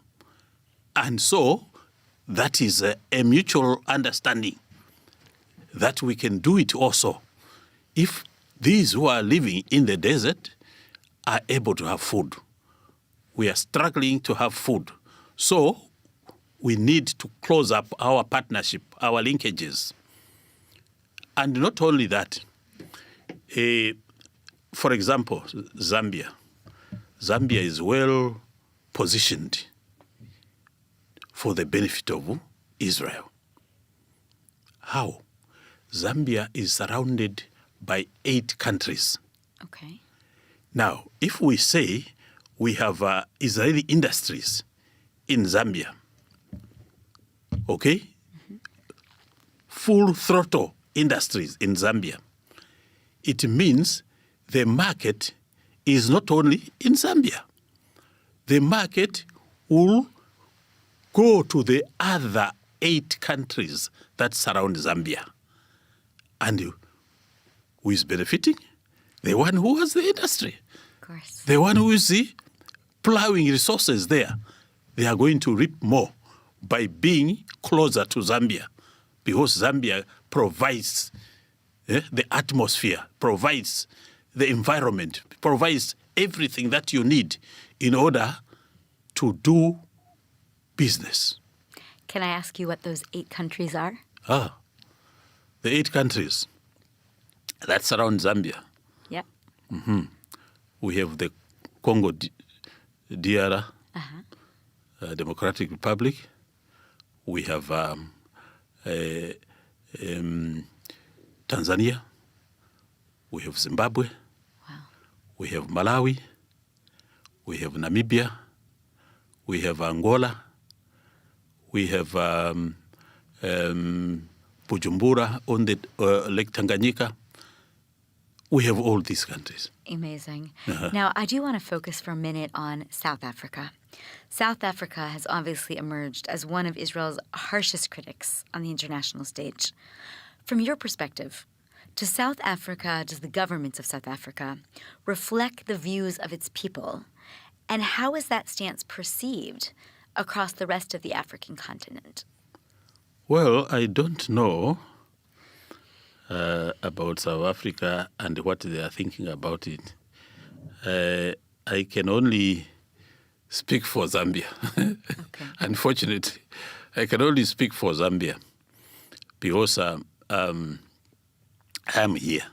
And so, that is a mutual understanding that we can do it also. If these who are living in the desert are able to have food, we are struggling to have food. So we need to close up our partnership, our linkages. And not only that, for example, Zambia. Zambia is well positioned for the benefit of Israel. How? Zambia is surrounded by 8 countries. Okay. Now, if we say we have Israeli industries in Zambia, okay? Full throttle industries in Zambia. It means the market is not only in Zambia. The market will go to the other 8 countries that surround Zambia. And who is benefiting? The one who has the industry. Of course. The one who is plowing resources there. They are going to reap more by being closer to Zambia, because Zambia provides the atmosphere, provides the environment, provides everything that you need in order to do business. Can I ask you what those 8 countries are? The 8 countries that surround Zambia. Yep. We have the Congo DR, Democratic Republic. We have Tanzania. We have Zimbabwe. Wow. We have Malawi. We have Namibia. We have Angola. We have Bujumbura on the Lake Tanganyika. We have all these countries. Amazing. Now, I do want to focus for a minute on South Africa. South Africa has obviously emerged as one of Israel's harshest critics on the international stage. From your perspective, does the government of South Africa reflect the views of its people? And how is that stance perceived across the rest of the African continent? Well, I don't know about South Africa and what they are thinking about it. I can only speak for Zambia. Okay. Unfortunately, I can only speak for Zambia because I'm here.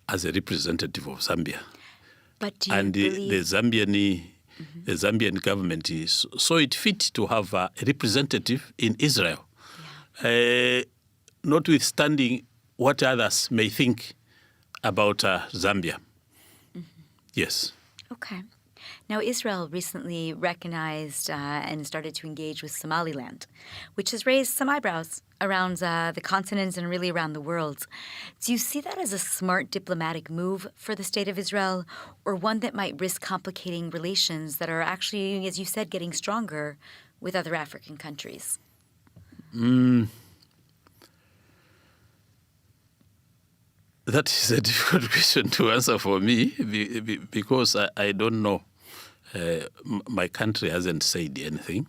as a representative of Zambia. But do you And believe... the Zambian government saw it fit to have a representative in Israel, notwithstanding what others may think about Zambia. Yes. Okay. Now, Israel recently recognized and started to engage with Somaliland, which has raised some eyebrows around the continent and really around the world. Do you see that as a smart diplomatic move for the state of Israel, or one that might risk complicating relations that are actually, as you said, getting stronger with other African countries? That is a difficult question to answer for me because I don't know. My country hasn't said anything.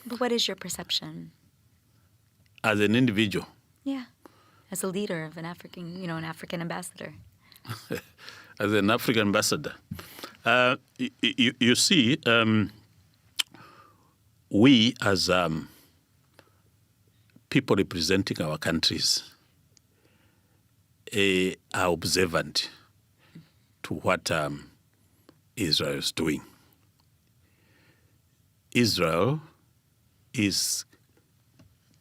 But what is your perception? As an individual? Yeah, as a leader of an African, an African ambassador. As an African ambassador. You see, we as people representing our countries are observant to what Israel is doing. Israel is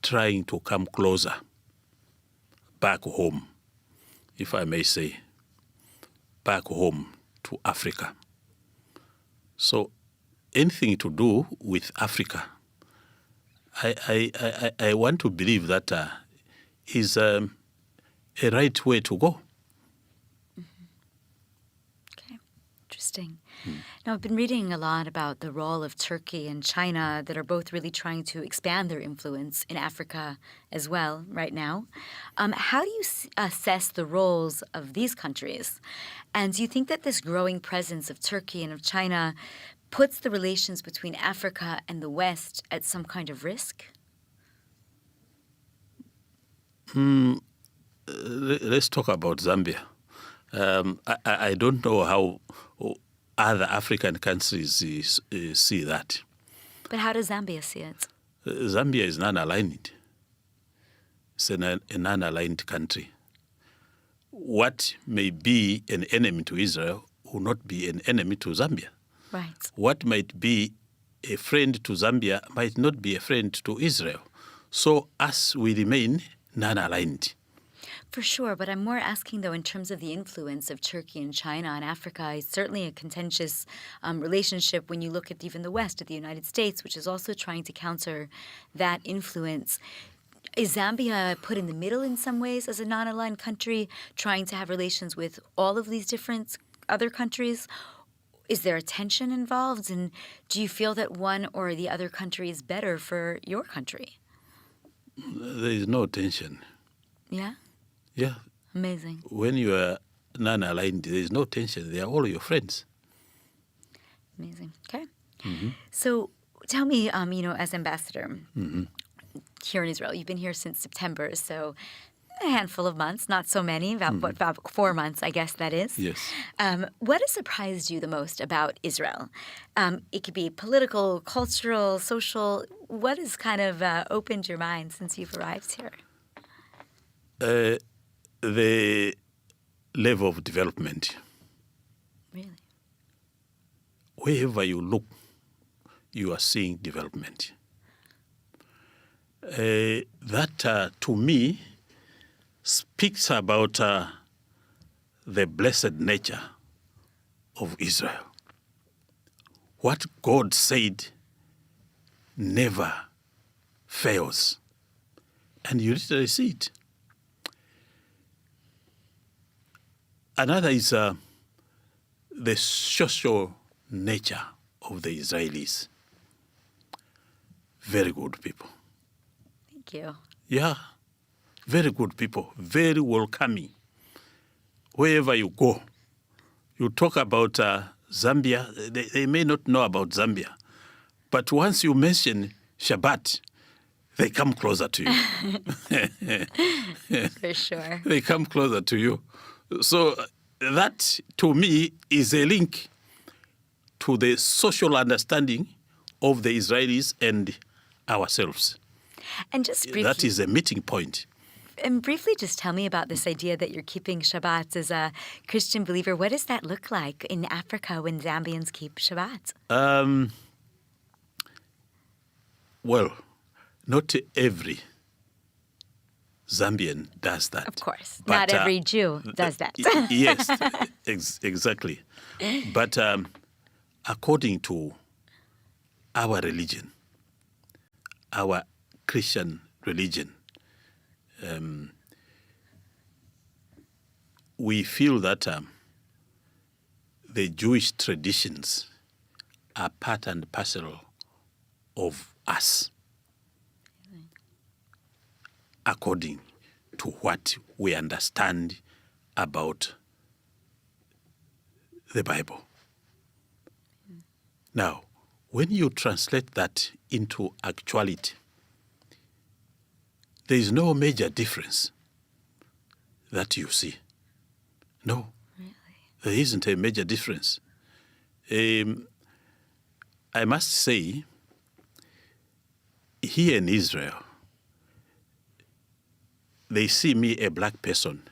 trying to come closer back home, if I may say, back home to Africa. So anything to do with Africa, I want to believe that is a right way to go. Okay, interesting. Now, I've been reading a lot about the role of Turkey and China that are both really trying to expand their influence in Africa as well right now. How do you assess the roles of these countries? And do you think that this growing presence of Turkey and of China puts the relations between Africa and the West at some kind of risk? Let's talk about Zambia. I don't know how other African countries see that. But how does Zambia see it? Zambia is non-aligned. It's a non-aligned country. What may be an enemy to Israel will not be an enemy to Zambia. Right. What might be a friend to Zambia might not be a friend to Israel. So us, we remain non-aligned. For sure, but I'm more asking, though, in terms of the influence of Turkey and China on Africa. It's certainly a contentious relationship when you look at even the West, at the United States, which is also trying to counter that influence. Is Zambia put in the middle in some ways as a non-aligned country, trying to have relations with all of these different other countries? Is there a tension involved? And do you feel that one or the other country is better for your country? There is no tension. Yeah? Yeah. Amazing. When you are non-aligned, there is no tension. They are all your friends. Amazing. Okay. Mm-hmm. So tell me, as ambassador Mm-hmm. here in Israel, you've been here since September, so a handful of months, not so many, about 4 months, I guess that is. Yes. What has surprised you the most about Israel? It could be political, cultural, social. What has kind of opened your mind since you've arrived here? The level of development. Really? Wherever you look, you are seeing development. That, to me, speaks about the blessed nature of Israel. What God said never fails. And you literally see it. Another is the social nature of the Israelis. Very good people. Thank you. Yeah, very good people, very welcoming. Wherever you go, you talk about Zambia, they may not know about Zambia, but once you mention Shabbat, they come closer to you. For sure. They come closer to you. So that, to me, is a link to the social understanding of the Israelis and ourselves. And just briefly, that is a meeting point. And briefly just tell me about this idea that you're keeping Shabbats as a Christian believer. What does that look like in Africa when Zambians keep Shabbat? Well, not every Zambian does that. Of course. But, not every Jew does that. Yes, exactly. But according to our religion, our Christian religion, we feel that the Jewish traditions are part and parcel of us, according to what we understand about the Bible. Now, when you translate that into actuality, there is no major difference that you see. No, really? There isn't a major difference. I must say, here in Israel, they see me a black person.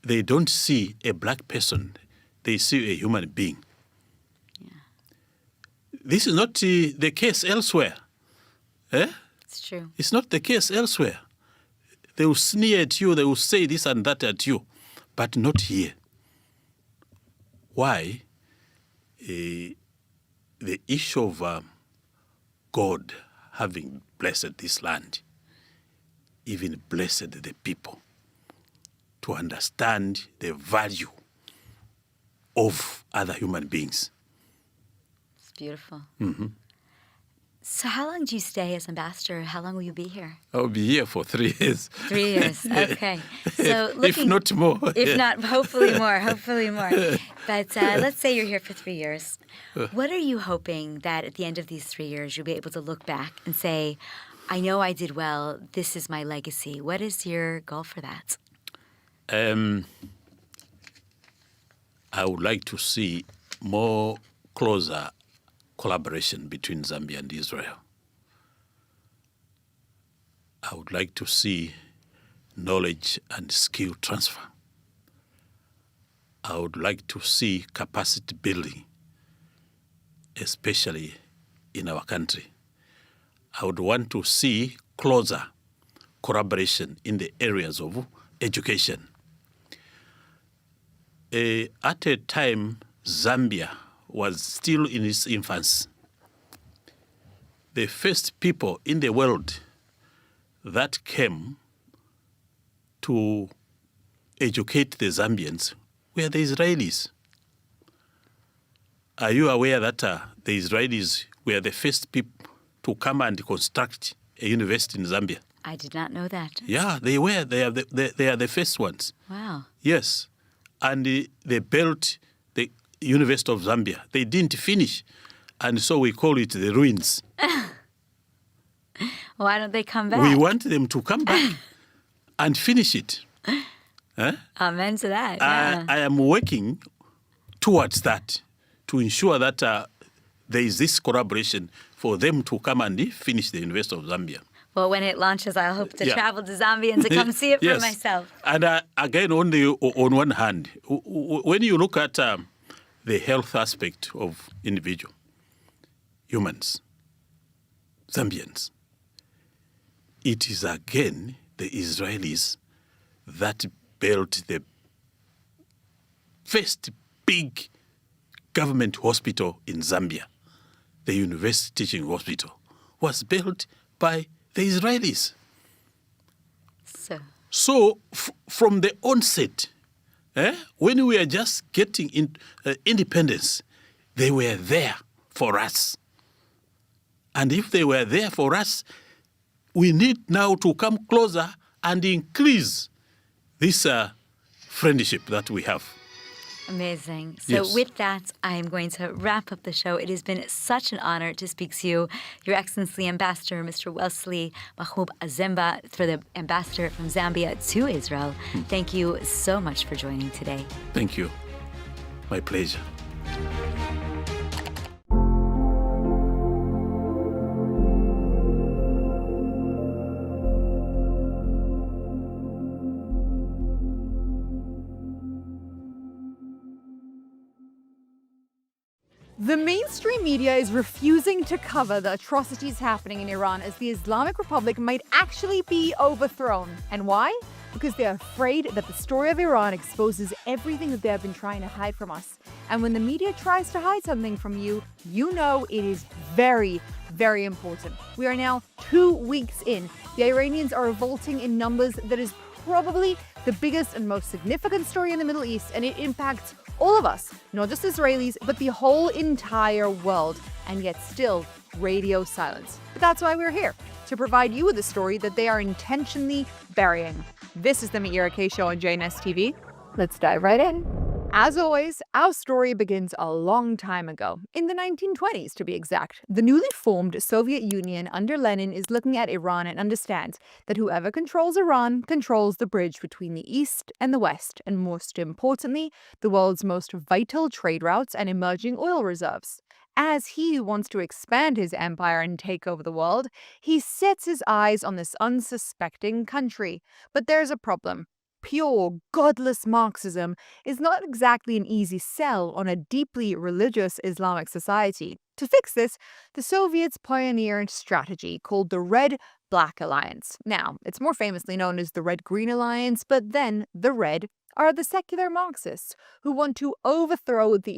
They don't see a black person. They see a human being. Yeah. This is not the case elsewhere. Eh? It's true. It's not the case elsewhere. They will sneer at you, they will say this and that at you, but not here. Why? The issue of God having blessed this land, even blessed the people, to understand the value of other human beings. It's beautiful. Mm-hmm. So how long do you stay as ambassador? How long will you be here? I'll be here for 3 years. 3 years, okay. So if not more. If not, hopefully more, hopefully more. But let's say you're here for 3 years. What are you hoping that at the end of these 3 years you'll be able to look back and say, I know I did well, this is my legacy. What is your goal for that? I would like to see more closer collaboration between Zambia and Israel. I would like to see knowledge and skill transfer. I would like to see capacity building, especially in our country. I would want to see closer collaboration in the areas of education. At a time, Zambia was still in its infancy. The first people in the world that came to educate the Zambians were the Israelis. Are you aware that the Israelis were the first people to come and construct a university in Zambia? I did not know that. Yeah, they were. They are the first ones. Wow. Yes. And they built the University of Zambia. They didn't finish, and so we call it the ruins. Why don't they come back? We want them to come back and finish it. Amen to that. Yeah. I am working towards that to ensure that there is this collaboration for them to come and finish the University of Zambia. Well, when it launches, I hope to travel to Zambia and to come see it for myself. And again, on one hand, when you look at the health aspect of individual humans, Zambians, it is again the Israelis that built the first big government hospital in Zambia. The University Teaching Hospital was built by the Israelis. So from the onset, when we are just getting independence, they were there for us. And if they were there for us, we need now to come closer and increase this friendship that we have. Amazing. So with that, I'm going to wrap up the show. It has been such an honor to speak to you, Your Excellency Ambassador Mr. Wesley Mahmoud Azemba, for the ambassador from Zambia to Israel. Thank you so much for joining today. Thank you. My pleasure. media is refusing to cover the atrocities happening in Iran as the Islamic Republic might actually be overthrown. And why? Because they're afraid that the story of Iran exposes everything that they have been trying to hide from us. And when the media tries to hide something from you, you know it is very, very important. We are now 2 weeks in. The Iranians are revolting in numbers that is probably the biggest and most significant story in the Middle East, and it impacts all of us, not just Israelis, but the whole entire world, and yet still radio silence. But that's why we're here, to provide you with a story that they are intentionally burying. This is the Meira K Show on JNS TV. Let's dive right in. As always, our story begins a long time ago, in the 1920s to be exact. The newly formed Soviet Union under Lenin is looking at Iran and understands that whoever controls Iran controls the bridge between the East and the West, and most importantly, the world's most vital trade routes and emerging oil reserves. As he wants to expand his empire and take over the world, he sets his eyes on this unsuspecting country. But there's a problem. Pure, godless Marxism is not exactly an easy sell on a deeply religious Islamic society. To fix this, the Soviets pioneered a strategy called the Red-Black Alliance. Now, it's more famously known as the Red-Green Alliance, but then the Red are the secular Marxists who want to overthrow the